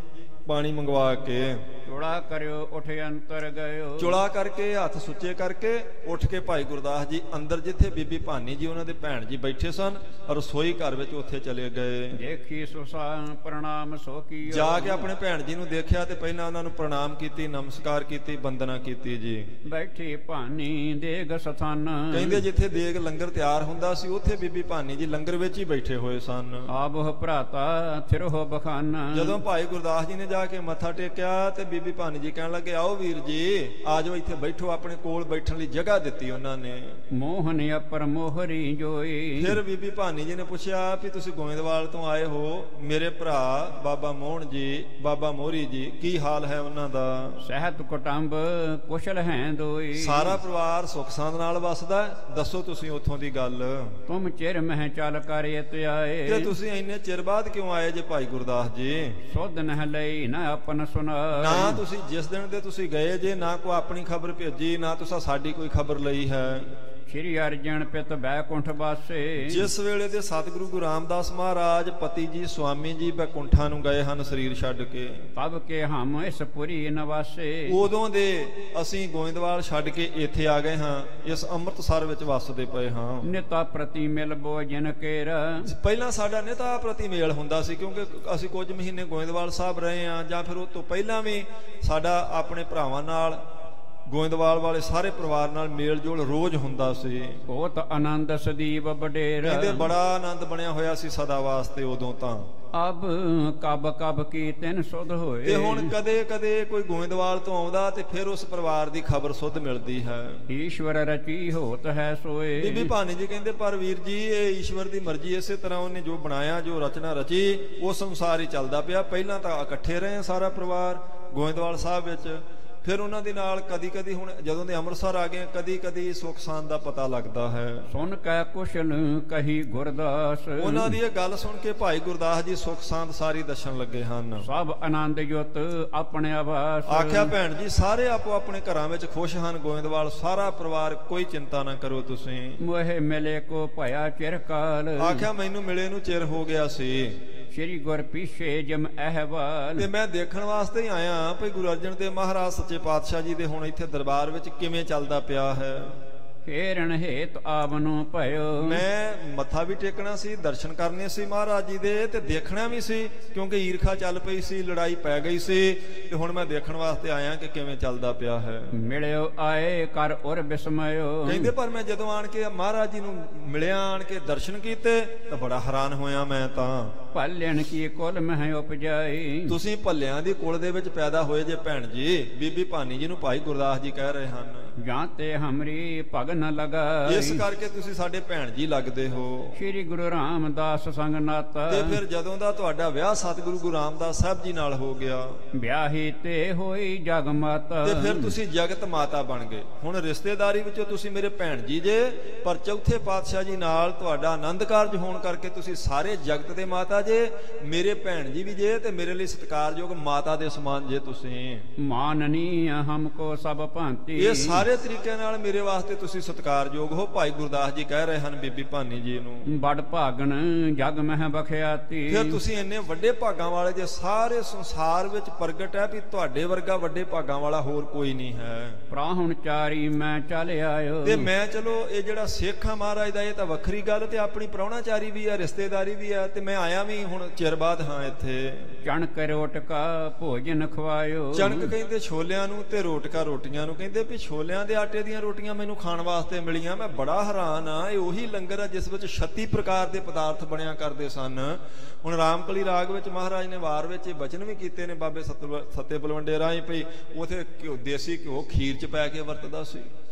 ਪਾਣੀ ਮੰਗਵਾ ਕੇ। ਚੁੜਾ ਕਰਿਓ ਉਠ ਅੰਤਰ ਗਇਓ, ਚੁੜਾ ਕਰਕੇ ਹੱਥ ਸੁੱਚੇ ਕਰਕੇ ਉੱਠ ਕੇ ਭਾਈ ਗੁਰਦਾਸ ਜੀ ਅੰਦਰ, ਜਿੱਥੇ ਬੀਬੀ ਭਾਨੀ ਜੀ ਉਹਨਾਂ ਦੇ ਭੈਣ ਜੀ ਬੈਠੇ ਸਨ, ਰਸੋਈ ਘਰ ਵਿੱਚ ਉੱਥੇ ਚਲੇ ਗਏ। ਦੇਖੀ ਸੁਸਾ ਪ੍ਰਣਾਮ ਸੋ ਕੀਓ, ਜਾ ਕੇ ਆਪਣੇ ਭੈਣ ਜੀ ਨੂੰ ਦੇਖਿਆ ਤੇ ਪਹਿਲਾਂ ਉਹਨਾਂ ਨੂੰ ਪ੍ਰਣਾਮ ਕੀਤੀ, ਨਮਸਕਾਰ ਕੀਤੀ, ਬੰਦਨਾ ਕੀਤੀ ਜੀ। ਬੈਠੀ ਭਾਨੀ ਦੇਗ ਸਥਾਨ, ਕਹਿੰਦੇ ਜਿੱਥੇ ਦੇਗ ਲੰਗਰ ਤਿਆਰ ਹੁੰਦਾ ਸੀ, ਉੱਥੇ ਬੀਬੀ ਭਾਨੀ ਜੀ ਲੰਗਰ ਵਿੱਚ ਹੀ ਬੈਠੇ ਹੋਏ ਸਨ। ਆਬਹ ਭਰਾਤਾ ਥਿਰਹੁ ਬਖਾਨਾ, ਜਦੋਂ ਭਾਈ ਗੁਰਦਾਸ ਜੀ ਨੇ ਜਾ ਕੇ ਮੱਥਾ ਟੇਕਿਆ ਤੇ ਬੀਬੀ ਭਾਨੀ ਜੀ ਕਹਿਣ ਲੱਗੇ, ਆਓ ਵੀਰ ਜੀ ਆ ਜਾਓ ਇੱਥੇ ਬੈਠੋ। ਆਪਣੇ ਕੋਲ ਬੈਠਣ ਲਈ ਜਗ੍ਹਾ ਦਿੱਤੀ ਉਹਨਾਂ ਨੇ। ਮੋਹਨ ਅਪਰ ਮੋਹਰੀ ਜੋਈ, ਫਿਰ ਬੀਬੀ ਭਾਨੀ ਜੀ ਨੇ ਪੁੱਛਿਆ ਵੀ ਤੁਸੀਂ ਗੋਇੰਦਵਾਲ ਤੋਂ ਆਏ ਹੋ, ਮੇਰੇ ਭਰਾ ਬਾਬਾ ਮੋਹਨ ਜੀ, ਬਾਬਾ ਮੋਹਰੀ ਜੀ, ਕੀ ਹਾਲ ਹੈ ਉਹਨਾਂ ਦਾ? ਸਹਿਤ ਕੁਟੰਬ ਕੁਸ਼ਲ ਹੈ ਦੋਈ, ਸਾਰਾ ਪਰਿਵਾਰ ਸੁਖ ਸਾਂਦ ਨਾਲ ਵਸਦਾ, ਦੱਸੋ ਤੁਸੀਂ ਉੱਥੋਂ ਦੀ ਗੱਲ। ਤੁਮ ਚਿਰ ਮਹਿ ਚੱਲ ਕਰ ਇਤ ਆਏ, ਤੇ ਤੁਸੀਂ ਇੰਨੇ ਚਿਰ ਬਾਅਦ ਕਿਉਂ ਆਏ ਜੇ ਭਾਈ ਗੁਰਦਾਸ ਜੀ? ਸੁਧ ਨਹਿ ਲਈ ਨਾ ਆਪਨ ਸੁਣਾ, ਨਾ ਤੁਸੀਂ ਜਿਸ ਦਿਨ ਦੇ ਤੁਸੀਂ ਗਏ ਜੇ, ਨਾ ਕੋਈ ਆਪਣੀ ਖਬਰ ਭੇਜੀ, ਨਾ ਤੁਸੀਂ ਸਾਡੀ ਕੋਈ ਖਬਰ ਲਈ ਹੈ। ਸ੍ਰੀ ਅਰਜਨ ਪਿਤ ਬੈਕੁੰਠ ਵਾਸੇ, ਜਿਸ ਵੇਲੇ ਦੇ ਸਤਿਗੁਰੂ ਗੁਰੂ ਰਾਮਦਾਸ ਮਹਾਰਾਜ ਪਤੀ ਜੀ ਸਵਾਮੀ ਜੀ ਬੈਕੁੰਠਾਂ ਨੂੰ ਗਏ ਹਨ ਸਰੀਰ ਛੱਡ ਕੇ, ਤਬ ਕੇ ਹਮ ਇਸ ਪੁਰੀ ਨਵਾਸੇ, ਉਦੋਂ ਦੇ ਅਸੀਂ ਗੋਇੰਦਵਾਲ ਛੱਡ ਕੇ ਇੱਥੇ ਆ ਗਏ ਹਾਂ, ਇਸ ਅੰਮ੍ਰਿਤਸਰ ਵਿੱਚ ਵਸਦੇ ਪਏ ਹਾਂ। ਨਿਤਾ ਪ੍ਰਤੀ ਮਿਲ ਭੋਜਨ ਕੇਰ, ਪਹਿਲਾਂ ਸਾਡਾ ਨਿਤਾ ਪ੍ਰਤੀ ਮੇਲ ਹੁੰਦਾ ਸੀ, ਕਿਉਂਕਿ ਅਸੀਂ ਕੁਝ ਮਹੀਨੇ ਗੋਇੰਦਵਾਲ ਸਾਹਿਬ ਰਹੇ ਹਾਂ, ਜਾਂ ਫਿਰ ਉਹ ਤੋਂ ਪਹਿਲਾਂ ਵੀ ਸਾਡਾ ਆਪਣੇ ਭਰਾਵਾਂ ਨਾਲ, ਗੋਇੰਦਵਾਲ ਵਾਲੇ ਸਾਰੇ ਪਰਿਵਾਰ ਨਾਲ ਮੇਲ ਜੋਲ ਰੋਜ਼ ਹੁੰਦਾ ਸੀ। ਬਹੁਤ ਆਨੰਦ ਸਦੀਵ ਬਡੇਰ, ਕਹਿੰਦੇ ਬੜਾ ਆਨੰਦ ਬਣਿਆ ਹੋਇਆ ਸੀ ਸਦਾ ਵਾਸਤੇ ਉਦੋਂ ਤਾਂ। ਅਬ ਕਬ ਕਬ ਕੀ ਤਿੰਨ ਸੁਧ ਹੋਏ, ਤੇ ਹੁਣ ਕਦੇ ਕਦੇ ਕੋਈ ਗੋਇੰਦਵਾਲ ਤੋਂ ਆਉਂਦਾ ਤੇ ਫਿਰ ਉਸ ਪਰਿਵਾਰ ਦੀ ਖਬਰ ਸੁੱਧ ਮਿਲਦੀ ਹੈ। ਈਸ਼ਵਰ ਰਚੀ ਹੋਤ ਹੈ ਸੋਏ, ਬੀਬੀ ਭਾਨੀ ਜੀ ਕਹਿੰਦੇ ਪਰ ਵੀਰ ਜੀ ਇਹ ਈਸ਼ਵਰ ਦੀ ਮਰਜ਼ੀ, ਇਸੇ ਤਰ੍ਹਾਂ ਉਹਨੇ ਜੋ ਬਣਾਇਆ, ਜੋ ਰਚਨਾ ਰਚੀ, ਉਹ ਸੰਸਾਰ ਹੀ ਚੱਲਦਾ ਪਿਆ। ਪਹਿਲਾਂ ਤਾਂ ਇਕੱਠੇ ਰਹੇ ਸਾਰਾ ਪਰਿਵਾਰ ਗੋਇੰਦਵਾਲ ਸਾਹਿਬ ਵਿੱਚ, ਫਿਰ ਉਹਨਾਂ ਦੇ ਨਾਲ ਕਦੀ ਕਦੀ, ਹੁਣ ਜਦੋਂ ਦੇ ਅੰਮ੍ਰਿਤਸਰ ਆ ਗਏ, ਕਦੀ ਕਦੀ ਸੁਖ ਸਾਂਦ ਦਾ ਪਤਾ ਲੱਗਦਾ ਹੈ। ਸੁਣ ਕੈ ਕੁਸ਼ਲ ਕਹੀ ਗੁਰਦਾਸ, ਉਹਨਾਂ ਦੀ ਇਹ ਗੱਲ ਸੁਣ ਕੇ ਭਾਈ ਗੁਰਦਾਸ ਜੀ ਸੁਖ ਸਾਂਦ ਸਾਰੀ ਦੱਸਣ ਲੱਗੇ ਹਨ। ਸਭ ਆਨੰਦ ਯੁਤ ਆਪਣੇ ਆਵਾਸ, ਆਖਿਆ ਭੈਣ ਜੀ ਸਾਰੇ ਆਪੋ ਆਪਣੇ ਘਰਾਂ ਵਿੱਚ ਖੁਸ਼ ਹਨ, ਗੋਇੰਦਵਾਲ ਸਾਰਾ ਪਰਿਵਾਰ, ਕੋਈ ਚਿੰਤਾ ਨਾ ਕਰੋ ਤੁਸੀਂ। ਮੋਹਿ ਮਿਲੇ ਕੋ ਭਇਆ ਚਿਰ ਕਾਲ, ਆਖਿਆ ਮੈਨੂੰ ਮਿਲੇ ਨੂੰ ਚਿਰ ਹੋ ਗਿਆ ਸੀ। ਸ੍ਰੀ ਗੁਰ ਪੀਛੇ ਜਮ ਅਹਿਵਾਲ, ਤੇ ਮੈਂ ਦੇਖਣ ਵਾਸਤੇ ਹੀ ਆਇਆ ਭਈ ਗੁਰੂ ਅਰਜਨ ਦੇਵ ਮਹਾਰਾਜ ਸੱਚੇ ਪਾਤਸ਼ਾਹ ਜੀ ਦੇ ਹੁਣ ਇੱਥੇ ਦਰਬਾਰ ਵਿੱਚ ਕਿਵੇਂ ਚੱਲਦਾ ਪਿਆ ਹੈ। ਫੇਰਨ ਹੇਤ ਆਵਨੋ ਭਇਓ, ਮੈਂ ਮੱਥਾ ਵੀ ਟੇਕਣਾ ਸੀ, ਦਰਸ਼ਨ ਕਰਨੇ ਸੀ ਮਹਾਰਾਜ ਜੀ ਦੇ, ਤੇ ਦੇਖਣਾ ਵੀ ਸੀ, ਕਿਉਂਕਿ ਈਰਖਾ ਚੱਲ ਪਈ ਸੀ, ਲੜਾਈ ਪੈ ਗਈ ਸੀ, ਤੇ ਹੁਣ ਮੈਂ ਦੇਖਣ ਵਾਸਤੇ ਆਇਆ ਕਿ ਕਿਵੇਂ ਚੱਲਦਾ ਪਿਆ ਹੈ। ਮਿਲਿਓ ਆਏ ਕਰ ਉਰ ਬਿਸਮਇਓ, ਕਹਿੰਦੇ ਪਰ ਮੈਂ ਜਦੋਂ ਆਣ ਕੇ ਮਹਾਰਾਜ ਜੀ ਨੂੰ ਮਿਲਿਆ, ਆਣ ਕੇ ਦਰਸ਼ਨ ਕੀਤੇ, ਤਾਂ ਬੜਾ ਹੈਰਾਨ ਹੋਇਆ ਮੈਂ ਤਾਂ। ਭੱਲਣ ਕੀ ਕੁਲ ਮਹਿ ਉਪਜਾਈ, ਤੁਸੀਂ ਭੱਲਿਆਂ ਦੀ ਕੁਲ ਦੇ ਵਿੱਚ ਪੈਦਾ ਹੋਏ ਜੇ ਭੈਣ ਜੀ। ਬੀਬੀ ਭਾਨੀ ਜੀ ਨੂੰ ਭਾਈ ਗੁਰਦਾਸ ਜੀ ਕਹਿ ਰਹੇ ਹਨ, ਜਾਂ ਤੇ ਹਮਰੀ ਭਗ ਨ ਲਗਾਈ, ਇਸ ਕਰਕੇ ਤੁਸੀਂ ਸਾਡੇ ਭੈਣ ਜੀ ਲੱਗਦੇ ਹੋ। ਸ੍ਰੀ ਗੁਰੂ ਰਾਮਦਾਸ ਸੰਗ ਨਾਤਾ, ਤੇ ਫਿਰ ਜਦੋਂ ਦਾ ਤੁਹਾਡਾ ਵਿਆਹ ਸਤਿਗੁਰੂ ਗੁਰੂ ਰਾਮਦਾਸ ਸਾਹਿਬ ਜੀ ਨਾਲ ਹੋ ਗਿਆ, ਵਿਆਹੀ ਤੇ ਹੋਈ ਜਗ ਮਾਤਾ, ਤੇ ਫਿਰ ਤੁਸੀਂ ਜਗਤ ਮਾਤਾ ਬਣ ਗਏ। ਹੁਣ ਰਿਸ਼ਤੇਦਾਰੀ ਵਿੱਚੋਂ ਤੁਸੀਂ ਮੇਰੇ ਭੈਣ ਜੀ ਜੇ, ਪਰ ਚੌਥੇ ਪਾਤਸ਼ਾਹ ਜੀ ਨਾਲ ਤੁਹਾਡਾ ਆਨੰਦ ਕਾਰਜ ਹੋਣ ਕਰਕੇ ਤੁਸੀਂ ਸਾਰੇ ਜਗਤ ਦੇ ਮਾਤਾ ਜੇ, ਮੇਰੇ ਭੈਣ ਜੀ ਵੀ ਜੇ, ਤੇ ਮੇਰੇ ਲਈ ਸਤਿਕਾਰਯੋਗ ਮਾਤਾ ਦੇ ਸਮਾਨ ਜੇ ਤੁਸੀਂ। ਮਾਨਨੀ ਹਮਕੋ ਸਭ ਭਾਂਤੀ, ਇਹ ਸਾਰੇ ਤਰੀਕਿਆਂ ਨਾਲ ਮੇਰੇ ਵਾਸਤੇ ਤੁਸੀਂ ਸਤਿਕਾਰਯੋਗ ਹੋ। ਭਾਈ ਗੁਰਦਾਸ ਜੀ ਕਹਿ ਰਹੇ ਹਨ ਬੀਬੀ ਭਾਨੀ ਜੀ ਨੂੰ, ਬੜ ਭਾਗਣ ਜਗ ਮਹਿ ਬਖਿਆਤੀ, ਫਿਰ ਤੁਸੀਂ ਇੰਨੇ ਵੱਡੇ ਭਾਗਾਂ ਵਾਲੇ ਜੇ, ਸਾਰੇ ਸੰਸਾਰ ਵਿੱਚ ਪ੍ਰਗਟ ਹੈ ਵੀ ਤੁਹਾਡੇ ਵਰਗਾ ਵੱਡੇ ਭਾਗਾਂ ਵਾਲਾ ਹੋਰ ਕੋਈ ਨਹੀਂ ਹੈ। ਪ੍ਰਾਹੁਣਚਾਰੀ ਮੈਂ ਚੱਲ ਆਇਓ, ਤੇ ਮੈਂ ਚਲੋ ਇਹ ਜਿਹੜਾ ਸਿੱਖ ਆ ਮਹਾਰਾਜ ਦਾ, ਇਹ ਤਾਂ ਵੱਖਰੀ ਗੱਲ, ਤੇ ਆਪਣੀ ਪ੍ਰਾਹੁਣਾਚਾਰੀ ਵੀ ਆ, ਰਿਸ਼ਤੇਦਾਰੀ ਵੀ ਆ, ਤੇ ਮੈਂ ਆਇਆ ਵੀ ਹੁਣ ਚਿਰ ਬਾਅਦ ਹਾਂ ਇੱਥੇ। ਚਣਕ ਰੋਟਕਾ ਭੋਜਨ ਖਵਾਇਓ, ਚਣਕ ਕਹਿੰਦੇ ਛੋਲਿਆਂ ਨੂੰ, ਤੇ ਰੋਟਕਾ ਰੋਟੀਆਂ ਨੂੰ। ਕਹਿੰਦੇ ਵੀ ਛੋਲਿਆਂ ਦੇ ਆਟੇ ਦੀਆਂ ਰੋਟੀਆਂ ਮੈਨੂੰ ਖਾਣ ਵਾਸਤੇ ਮਿਲੀਆਂ। ਮੈਂ ਬੜਾ ਹੈਰਾਨ ਆ, ਇਹ ਉਹੀ ਲੰਗਰ ਆ ਜਿਸ ਵਿੱਚ 36 ਪ੍ਰਕਾਰ ਦੇ ਪਦਾਰਥ ਬਣਿਆ ਕਰਦੇ ਸਨ। ਹੁਣ ਰਾਮਕਲੀ ਰਾਗ ਵਿੱਚ ਮਹਾਰਾਜ ਨੇ ਵਾਰ ਵਿੱਚ ਇਹ ਬਚਨ ਵੀ ਕੀਤੇ ਨੇ ਬਾਬੇ ਸੱਤੇ ਬਲਵੰਡੇ ਰਾਹੀਂ, ਭਈ ਉਥੇ ਦੇਸੀ ਘਿਓ ਖੀਰ ਚ ਪੈ ਕੇ ਵਰਤਦਾ ਸੀ।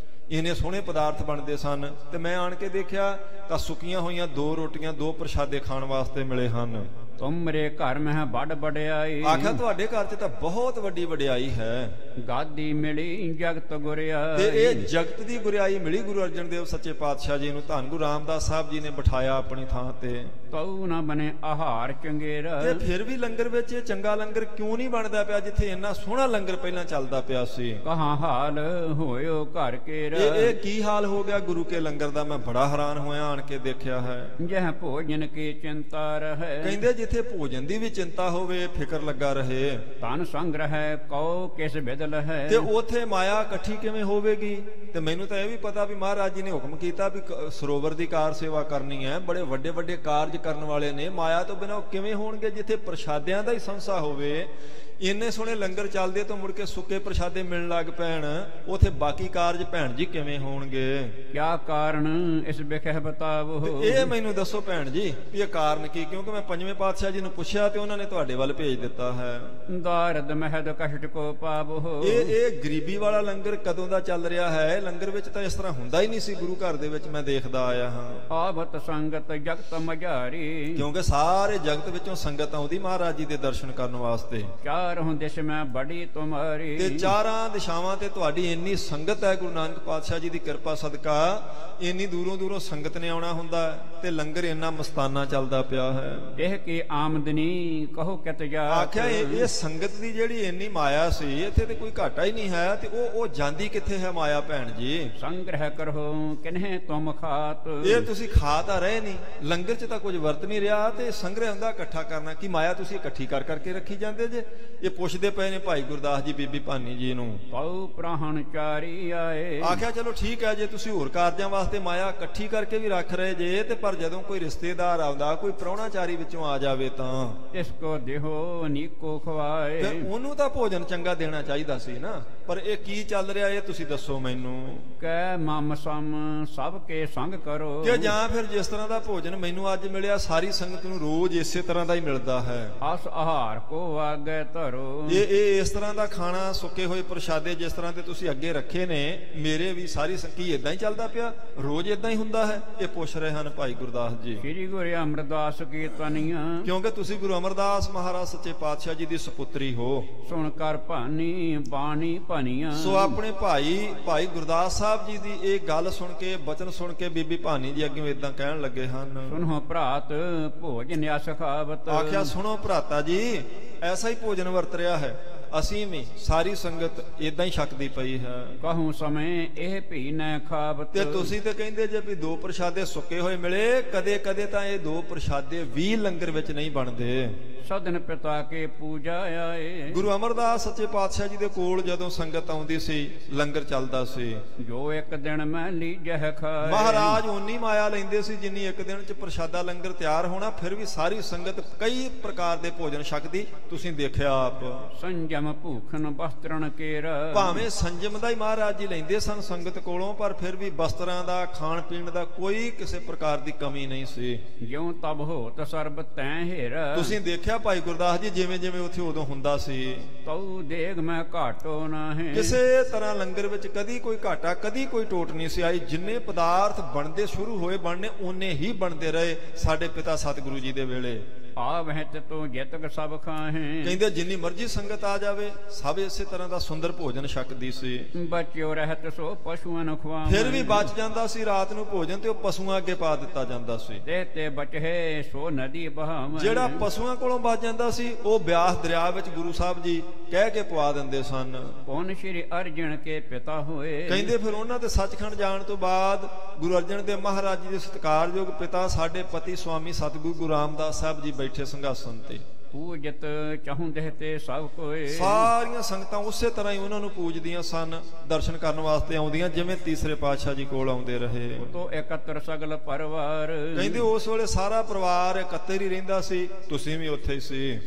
ਇੰਨੇ ਸੋਹਣੇ ਪਦਾਰਥ ਬਣਦੇ ਸਨ। ਤੇ ਮੈਂ ਆਣ ਕੇ ਦੇਖਿਆ ਤਾਂ ਸੁੱਕੀਆਂ ਹੋਈਆਂ 2 ਰੋਟੀਆਂ 2 ਪ੍ਰਸ਼ਾਦੇ ਖਾਣ ਵਾਸਤੇ ਮਿਲੇ ਹਨ। ਤੁਮਰੇ ਘਰ ਮਹਿ ਬੜ ਬੜਿਆਈ, ਆਖਿਆ ਤੁਹਾਡੇ ਘਰ 'ਚ ਤਾਂ ਬਹੁਤ ਵੱਡੀ ਵਡਿਆਈ ਹੈ। ਗਾਦੀ ਮਿਲੀ ਜਗਤ ਗੁਰਿਆਈ, ਤੇ ਇਹ ਜਗਤ ਦੀ ਗੁਰਿਆਈ ਮਿਲੀ ਗੁਰੂ ਅਰਜਨ ਦੇਵ ਸੱਚੇ ਪਾਤਸ਼ਾਹ ਜੀ ਨੂੰ। ਧੰਨ ਗੁਰੂ ਰਾਮਦਾਸ ਸਾਹਿਬ ਜੀ ਨੇ ਬਿਠਾਇਆ ਆਪਣੀ ਥਾਂ ਤੇ। ਤਉ ਨਾ ਬਨੇ ਆਹਾਰ ਚੰਗੇਰਾ, ਤੇ ਫਿਰ ਵੀ ਲੰਗਰ ਵਿੱਚ ਇਹ ਚੰਗਾ ਲੰਗਰ ਕਿਉਂ ਨਹੀਂ ਬਣਦਾ ਪਿਆ ਜਿੱਥੇ ਇੰਨਾ ਸੋਹਣਾ ਲੰਗਰ ਪਹਿਲਾਂ ਚੱਲਦਾ ਪਿਆ ਸੀ। ਕਹਾਂ ਹਾਲ ਹੋਇਓ ਘਰ ਕੇਰਾ, ਇਹ ਕੀ ਹਾਲ ਹੋ ਗਿਆ ਗੁਰੂ ਕੇ ਲੰਗਰ ਦਾ। ਮੈਂ ਬੜਾ ਹੈਰਾਨ ਹੋਇਆ ਆਣ ਕੇ ਦੇਖਿਆ ਹੈ। ਜਹ ਭੋਜਨ ਕੀ ਚਿੰਤਾ ਰਹੇ, ਕਹਿੰਦੇ ਜਿੱਥੇ ਭੋਜਨ ਦੀ ਵੀ ਚਿੰਤਾ ਹੋਵੇ, ਫਿਕਰ ਲੱਗਾ ਰਹੇ, ਤਨ ਸੰਗ੍ਰਹਿ ਕਉ ਕਿਸ ਬਿਦਲ ਹੈ, ਤੇ ਉਥੇ ਮਾਇਆ ਇਕੱਠੀ ਕਿਵੇਂ ਹੋਵੇਗੀ। ਤੇ ਮੈਨੂੰ ਤਾਂ ਇਹ ਵੀ ਪਤਾ ਵੀ ਮਹਾਰਾਜ ਜੀ ਨੇ ਹੁਕਮ ਕੀਤਾ ਵੀ ਸਰੋਵਰ ਦੀ ਕਾਰ ਸੇਵਾ ਕਰਨੀ ਹੈ। ਬੜੇ ਵੱਡੇ ਵੱਡੇ ਕਾਰਜ ਕਰਨ ਵਾਲੇ ਨੇ, ਮਾਇਆ ਤੋਂ ਬਿਨਾਂ ਉਹ ਕਿਵੇਂ ਹੋਣਗੇ। ਜਿੱਥੇ ਪ੍ਰਸ਼ਾਦਿਆਂ ਦਾ ਹੀ ਸੰਸਾ ਹੋਵੇ, ਇੰਨੇ ਸੋਹਣੇ ਲੰਗਰ ਚੱਲਦੇ ਤੋਂ ਮੁੜ ਕੇ ਸੁੱਕੇ ਪ੍ਰਸ਼ਾਦੇ ਮਿਲਣ ਲੱਗ ਪੈਣ, ਉਥੇ ਬਾਕੀ ਕਾਰਜ ਭੈਣ ਜੀ ਕਿਵੇਂ ਹੋਣਗੇ। ਕਿਆ ਕਾਰਨ ਇਸ ਬਿਖਹਿ ਬਤਾਵੋ, ਇਹ ਮੈਨੂੰ ਦੱਸੋ ਭੈਣ ਜੀ ਵੀ ਇਹ ਕਾਰਨ ਕੀ। ਕਿਉਂਕਿ ਮੈਂ ਪੰਜਵੇਂ ਪਾਤਸ਼ਾਹ ਜੀ ਨੂੰ ਪੁੱਛਿਆ ਤੇ ਉਹਨਾਂ ਨੇ ਤੁਹਾਡੇ ਵੱਲ ਭੇਜ ਦਿੱਤਾ ਹੈ। ਦਾਰਦ ਮਹਿਦ ਕਸ਼ਟ ਕੋ ਪਾਵੋ, ਇਹ ਗਰੀਬੀ ਵਾਲਾ ਲੰਗਰ ਕਦੋਂ ਦਾ ਚੱਲ ਰਿਹਾ ਹੈ। ਲੰਗਰ ਵਿੱਚ ਤਾਂ ਇਸ ਤਰ੍ਹਾਂ ਹੁੰਦਾ ਹੀ ਨਹੀਂ ਸੀ ਗੁਰੂ ਘਰ ਦੇ ਵਿੱਚ, ਮੈਂ ਦੇਖਦਾ ਆਇਆ ਹਾਂ। ਆਵਤ ਸੰਗਤ ਜਗਤ ਮਝਾਰੀ, ਕਿਉਂਕਿ ਸਾਰੇ ਜਗਤ ਵਿੱਚੋਂ ਸੰਗਤ ਆਉਂਦੀ ਮਹਾਰਾਜ ਜੀ ਦੇ ਦਰਸ਼ਨ ਕਰਨ ਵਾਸਤੇ। ਚਾਰੋਂ ਦਿਸ਼ ਮੈਂ ਬੜੀ ਤੁਮਾਰੀ, ਤੇ ਚਾਰਾਂ ਦਿਸ਼ਾਵਾਂ ਤੇ ਤੁਹਾਡੀ ਇੰਨੀ ਸੰਗਤ ਹੈ। ਗੁਰੂ ਨਾਨਕ ਪਾਤਸ਼ਾਹ ਜੀ ਦੀ ਕਿਰਪਾ ਸਦਕਾ ਇੰਨੀ ਦੂਰੋਂ ਦੂਰੋਂ ਸੰਗਤ ਨੇ ਆਉਣਾ ਹੁੰਦਾ ਤੇ ਲੰਗਰ ਇੰਨਾ ਮਸਤਾਨਾ ਚੱਲਦਾ ਪਿਆ ਹੈ। ਇਹ ਕੀ ਆਮਦਨੀ ਕਹੋ ਕਿਤ ਜਾ, ਆਖਿਆ ਇਹ ਸੰਗਤ ਦੀ ਜਿਹੜੀ ਇੰਨੀ ਮਾਇਆ ਸੀ, ਇੱਥੇ ਤੇ ਕੋਈ ਘਾਟਾ ਹੀ ਨਹੀਂ ਹੈ। ਤੇ ਉਹ ਜਾਂਦੀ ਕਿੱਥੇ ਹੈ ਮਾਇਆ ਭੈਣ ਜੀ। ਸੰਗ੍ਰਹਿ ਕਰੋ ਕਿਨਹਿ ਤੁਮ ਖਾਤ, ਇਹ ਤੁਸੀਂ ਖਾ ਤਾਂ ਰਹੇ ਨਹੀਂ, ਲੰਗਰ 'ਚ ਤਾਂ ਕੁਝ ਵਰਤ ਨਹੀਂ ਰਿਹਾ। ਤੇ ਸੰਗ੍ਰਹਿ ਹੁੰਦਾ ਇਕੱਠਾ ਕਰਨਾ। ਕੀ ਮਾਇਆ ਤੁਸੀਂ ਇਕੱਠੀ ਕਰ ਕਰਕੇ ਰੱਖੀ ਜਾਂਦੇ ਜੇ। ਇਹ ਪੁੱਛਦੇ ਪਏ ਨੇ ਭਾਈ ਗੁਰਦਾਸ ਜੀ ਬੀਬੀ ਭਾਨੀ ਜੀ ਨੂੰ। ਪਉ ਪ੍ਰਾਹਣ ਚਾਰੀ ਆਏ, ਆਖਿਆ ਚਲੋ ਠੀਕ ਹੈ ਜੇ ਤੁਸੀਂ ਹੋਰ ਕਾਰਜਾਂ ਵਾਸਤੇ ਮਾਇਆ ਇਕੱਠੀ ਕਰਕੇ ਵੀ ਰੱਖ ਰਹੇ ਜੇ, ਤੇ ਪਰ ਜਦੋਂ ਕੋਈ ਰਿਸ਼ਤੇਦਾਰ ਆਉਂਦਾ, ਕੋਈ ਪ੍ਰਾਹੁਣਾਚਾਰੀ ਵਿੱਚੋਂ ਆ ਜਾਵੇ ਤਾਂ ਇਸ ਕੋ ਦੇਹੋ ਨੀਕੋ ਖਵਾਏ, ਫਿਰ ਉਹਨੂੰ ਤਾਂ ਭੋਜਨ ਚੰਗਾ ਦੇਣਾ ਚਾਹੀਦਾ ਸੀ ਨਾ। ਪਰ ਇਹ ਕੀ ਚੱਲ ਰਿਹਾ ਇਹ ਤੁਸੀਂ ਦੱਸੋ ਮੈਨੂੰ। ਕਹਿ ਮਮ ਸਮ ਸਭ ਕੇ ਸੰਗ ਕਰੋ, ਕਿ ਜਾਂ ਫਿਰ ਜਿਸ ਤਰ੍ਹਾਂ ਦਾ ਭੋਜਨ ਮੈਨੂੰ ਅੱਜ ਮਿਲਿਆ ਸਾਰੀ ਸੰਗਤ ਨੂੰ ਰੋਜ਼ ਇਸੇ ਤਰ੍ਹਾਂ ਦਾ ਹੀ ਮਿਲਦਾ ਹੈ। ਅਸ ਆਹਾਰ ਕੋ ਆਗੇ ਧਰੋ, ਇਹ ਇਸ ਤਰ੍ਹਾਂ ਦਾ ਖਾਣਾ, ਸੁੱਕੇ ਹੋਏ ਪ੍ਰਸ਼ਾਦੇ ਜਿਸ ਤਰ੍ਹਾਂ ਦੇ ਤੁਸੀਂ ਅੱਗੇ ਰੱਖੇ ਨੇ, ਮੇਰੇ ਵੀ ਸਾਰੀ ਕੀ ਇਦਾਂ ਹੀ ਚੱਲਦਾ ਪਿਆ, ਰੋਜ਼ ਇਦਾਂ ਹੀ ਹੁੰਦਾ ਹੈ। ਇਹ ਪੁੱਛ ਰਹੇ ਹਨ ਭਾਈ ਗੁਰਦਾਸ ਜੀ। ਸ੍ਰੀ ਗੁਰੂ ਅਮਰਦਾਸ ਕੀਰਤਨੀਆਂ, ਕਿਉਂਕਿ ਤੁਸੀਂ ਗੁਰੂ ਅਮਰਦਾਸ ਮਹਾਰਾਜ ਸੱਚੇ ਪਾਤਸ਼ਾਹ ਜੀ ਦੀ ਸੁਪੁੱਤਰੀ ਹੋ। ਸੁਣ ਕਰ ਭਾਨੀ ਬਾਣੀ ਭਨੀਆਂ, ਸੋ ਆਪਣੇ ਭਾਈ ਗੁਰਦਾਸ ਸਾਹਿਬ ਜੀ ਦੀ ਇਹ ਗੱਲ ਸੁਣ ਕੇ, ਬਚਨ ਸੁਣ ਕੇ ਬੀਬੀ ਭਾਨੀ ਜੀ ਅੱਗੇ ਇਦਾਂ ਕਹਿਣ ਲੱਗੇ ਹਨ। ਸੁਣੋ ਭਰਾਤ ਭੋਜਨ ਅਸ ਖਾਵਤ, ਆਖਿਆ ਸੁਣੋ ਭਰਾਤਾ ਜੀ, ਐਸਾ ਹੀ ਭੋਜਨ ਵਰਤ ਰਿਹਾ ਹੈ। ਅਸੀਂ ਵੀ ਸਾਰੀ ਸੰਗਤ ਇਦਾਂ ਹੀ ਛਕਦੀ ਪਈ ਹੈ। ਕਹੂੰ ਸਮੇਂ ਇਹ ਭੀ ਨੈ ਖਾਵਤ, ਤੇ ਤੁਸੀਂ ਤੇ ਕਹਿੰਦੇ ਜੇ ਵੀ 2 ਪ੍ਰਸ਼ਾਦੇ ਸੁੱਕੇ ਹੋਏ ਮਿਲੇ, ਕਦੇ ਕਦੇ ਤਾਂ ਇਹ 2 ਪ੍ਰਸ਼ਾਦੇ ਵੀ ਲੰਗਰ ਵਿੱਚ ਨਹੀਂ ਬਣਦੇ। ਸਦਨ ਪਿਤਾ ਕੇ ਪੂਜਾ ਆਏ, ਗੁਰੂ ਅਮਰਦਾਸ ਸੱਚੇ ਪਾਤਸ਼ਾਹ ਜੀ ਦੇ ਕੋਲ ਜਦੋਂ ਸੰਗਤ ਆਉਂਦੀ ਸੀ, ਲੰਗਰ ਚੱਲਦਾ ਸੀ। ਜੋ ਇੱਕ ਦਿਨ ਮੈਂ ਲੀਜਹ ਖਾਏ, ਮਹਾਰਾਜ ਉਨੀ ਮਾਇਆ ਲੈਂਦੇ ਸੀ ਜਿੰਨੀ ਇੱਕ ਦਿਨ 'ਚ ਪ੍ਰਸ਼ਾਦਾ ਲੰਗਰ ਤਿਆਰ ਹੋਣਾ। ਫਿਰ ਵੀ ਸਾਰੀ ਸੰਗਤ ਕਈ ਪ੍ਰਕਾਰ ਦੇ ਭੋਜਨ ਛਕਦੀ, ਤੁਸੀਂ ਦੇਖਿਆ ਆਪ। ਸੰਜਮ ਭੂਖਨ ਬਸਤਰਨ ਕੇਰ, ਭਾਵੇਂ ਸੰਜਮ ਦਾ ਹੀ ਮਹਾਰਾਜ ਜੀ ਲੈਂਦੇ ਸਨ ਸੰਗਤ ਕੋਲੋਂ, ਪਰ ਫਿਰ ਵੀ ਬਸਤਰਾਂ ਦਾ, ਖਾਣ ਪੀਣ ਦਾ ਕੋਈ ਕਿਸੇ ਪ੍ਰਕਾਰ ਦੀ ਕਮੀ ਨਹੀਂ ਸੀ। ਜਿਉ ਤਬ ਹੋਤ ਸਰਬ ਤੈ ਹੀਰ, ਤੁਸੀਂ ਦੇਖਿਆ ਭਾਈ ਗੁਰਦਾਸ ਜੀ ਜਿਵੇਂ ਜਿਵੇਂ ਉੱਥੇ ਉਦੋਂ ਹੁੰਦਾ ਸੀ। ਤਉ ਦੇਗ ਮੈਂ ਘਾਟੋ ਨਾਹੀਂ, ਕਿਸੇ ਤਰ੍ਹਾਂ ਲੰਗਰ ਵਿੱਚ ਕਦੀ ਕੋਈ ਘਾਟਾ, ਕਦੀ ਕੋਈ ਟੋਟ ਨਹੀਂ ਸੀ ਆਈ। ਜਿੰਨੇ ਪਦਾਰਥ ਬਣਦੇ ਸ਼ੁਰੂ ਹੋਏ ਬਣਨੇ, ਓਨੇ ਹੀ ਬਣਦੇ ਰਹੇ ਸਾਡੇ ਪਿਤਾ ਸਤਿਗੁਰੂ ਜੀ ਦੇ ਵੇਲੇ। ਆਵਹਿ ਤੂੰ ਜਿਤਕ ਸਭ ਖਾਹੇ, ਕਹਿੰਦੇ ਜਿੰਨੀ ਮਰਜ਼ੀ ਸੰਗਤ ਆ ਜਾਵੇ, ਸਭ ਇਸੇ ਤਰ੍ਹਾਂ ਦਾ ਸੁੰਦਰ ਭੋਜਨ ਛਕਦੀ ਸੀ। ਬਚਿਓ ਰਹਿਤ ਸੋ ਪਸ਼ੂਆਂ ਨੂੰ ਖਵਾਵਾਂ, ਫਿਰ ਵੀ ਬਚ ਜਾਂਦਾ ਸੀ ਰਾਤ ਨੂੰ ਭੋਜਨ, ਤੇ ਉਹ ਪਸ਼ੂਆਂ ਅੱਗੇ ਪਾ ਦਿੱਤਾ ਜਾਂਦਾ ਸੀ। ਤੇ ਬਚੇ ਸੋ ਨਦੀ ਬਹਾਵਾਂ, ਜਿਹੜਾ ਪਸ਼ੂਆਂ ਕੋਲੋਂ ਬਚ ਜਾਂਦਾ ਸੀ, ਉਹ ਬਿਆਸ ਦਰਿਆ ਵਿੱਚ ਗੁਰੂ ਸਾਹਿਬ ਜੀ ਕਹਿ ਕੇ ਪਵਾ ਦਿੰਦੇ ਸਨ। ਪੁੰਨ ਸ਼੍ਰੀ ਅਰਜਨ ਕੇ ਪਿਤਾ ਹੋਏ, ਕਹਿੰਦੇ ਫਿਰ ਉਹਨਾਂ ਦੇ ਸੱਚਖੰਡ ਜਾਣ ਤੋਂ ਬਾਅਦ ਗੁਰੂ ਅਰਜਨ ਦੇਵ ਮਹਾਰਾਜ ਜੀ ਦੇ ਸਤਿਕਾਰਯੋਗ ਪਿਤਾ ਸਾਡੇ ਪਤੀ ਸਵਾਮੀ ਸਤਿਗੁਰੂ ਗੁਰੂ ਰਾਮਦਾਸ ਸਾਹਿਬ ਜੀ ਬੈਠੇ ਸਿੰਘਾਸਨ ਤੇ। ਪੂਜਤ ਚਾਹੁੰਦੇ ਤੇ ਸਭ ਕੋਏ, ਸਾਰੀਆਂ ਸੰਗਤਾਂ ਉਸੇ ਤਰ੍ਹਾਂ ਹੀ ਉਹਨਾਂ ਨੂੰ ਪੂਜਦੀਆਂ ਸਨ, ਦਰਸ਼ਨ ਕਰਨ ਵਾਸਤੇ ਆਉਂਦੀਆਂ, ਜਿਵੇਂ ਤੀਸਰੇ ਪਾਤਸ਼ਾਹ ਜੀ ਕੋਲ ਆਉਂਦੇ ਰਹੇ। ਤੋ ਇਕੱਤਰ ਸਗਲ ਪਰਿਵਾਰ, ਕਹਿੰਦੇ ਉਸ ਵੇਲੇ ਸਾਰਾ ਪਰਿਵਾਰ ਇਕੱਤਰ ਹੀ ਰਹਿੰਦਾ ਸੀ, ਤੁਸੀਂ ਵੀ ਉੱਥੇ ਹੀ ਸੀ।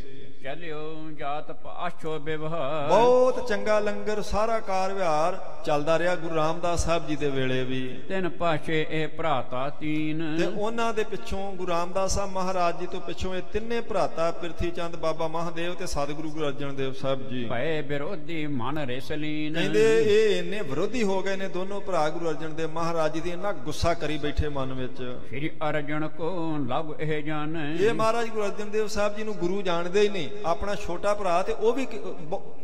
ਚਲਿਓ ਜਾਤ ਪਾਛੋ ਵਿਵਹਾਰ। ਬਹੁਤ ਚੰਗਾ ਲੰਗਰ ਸਾਰਾ ਕਾਰ ਵਿਹਾਰ ਚੱਲਦਾ ਰਿਹਾ ਗੁਰੂ ਰਾਮਦਾਸ ਸਾਹਿਬ ਜੀ ਦੇ ਵੇਲੇ ਵੀ। ਤਿੰਨ ਪਾਛੇ ਇਹ ਭਰਾਤਾ ਤੀਨ। ਤੇ ਉਹਨਾਂ ਦੇ ਪਿੱਛੋਂ ਗੁਰੂ ਰਾਮਦਾਸ ਸਾਹਿਬ ਮਹਾਰਾਜ ਜੀ ਤੋਂ ਪਿੱਛੋਂ ਇਹ ਤਿੰਨੇ ਭਰਾਤਾ ਪ੍ਰਿਥੀ ਚੰਦ, ਬਾਬਾ ਮਹਾਦੇਵ ਤੇ ਸਤਿਗੁਰੂ ਗੁਰੂ ਅਰਜਨ ਦੇਵ ਸਾਹਿਬ ਜੀ ਭਏ ਵਿਰੋਧੀ ਮਨ ਰਿਸਲੀਨ। ਕਹਿੰਦੇ ਇਹ ਇੰਨੇ ਵਿਰੋਧੀ ਹੋ ਗਏ ਨੇ ਦੋਨੋਂ ਭਰਾ ਗੁਰੂ ਅਰਜਨ ਦੇਵ ਮਹਾਰਾਜ ਜੀ ਦੀ, ਇੰਨਾ ਗੁੱਸਾ ਕਰੀ ਬੈਠੇ ਮਨ ਵਿੱਚ। ਸ੍ਰੀ ਅਰਜਨ ਕੋ ਲਗ ਇਹ ਜਾਣ। ਇਹ ਮਹਾਰਾਜ ਗੁਰੂ ਅਰਜਨ ਦੇਵ ਸਾਹਿਬ ਜੀ ਨੂੰ ਗੁਰੂ ਜਾਣਦੇ ਹੀ ਨਹੀਂ, ਆਪਣਾ ਛੋਟਾ ਭਰਾ ਤੇ ਉਹ ਵੀ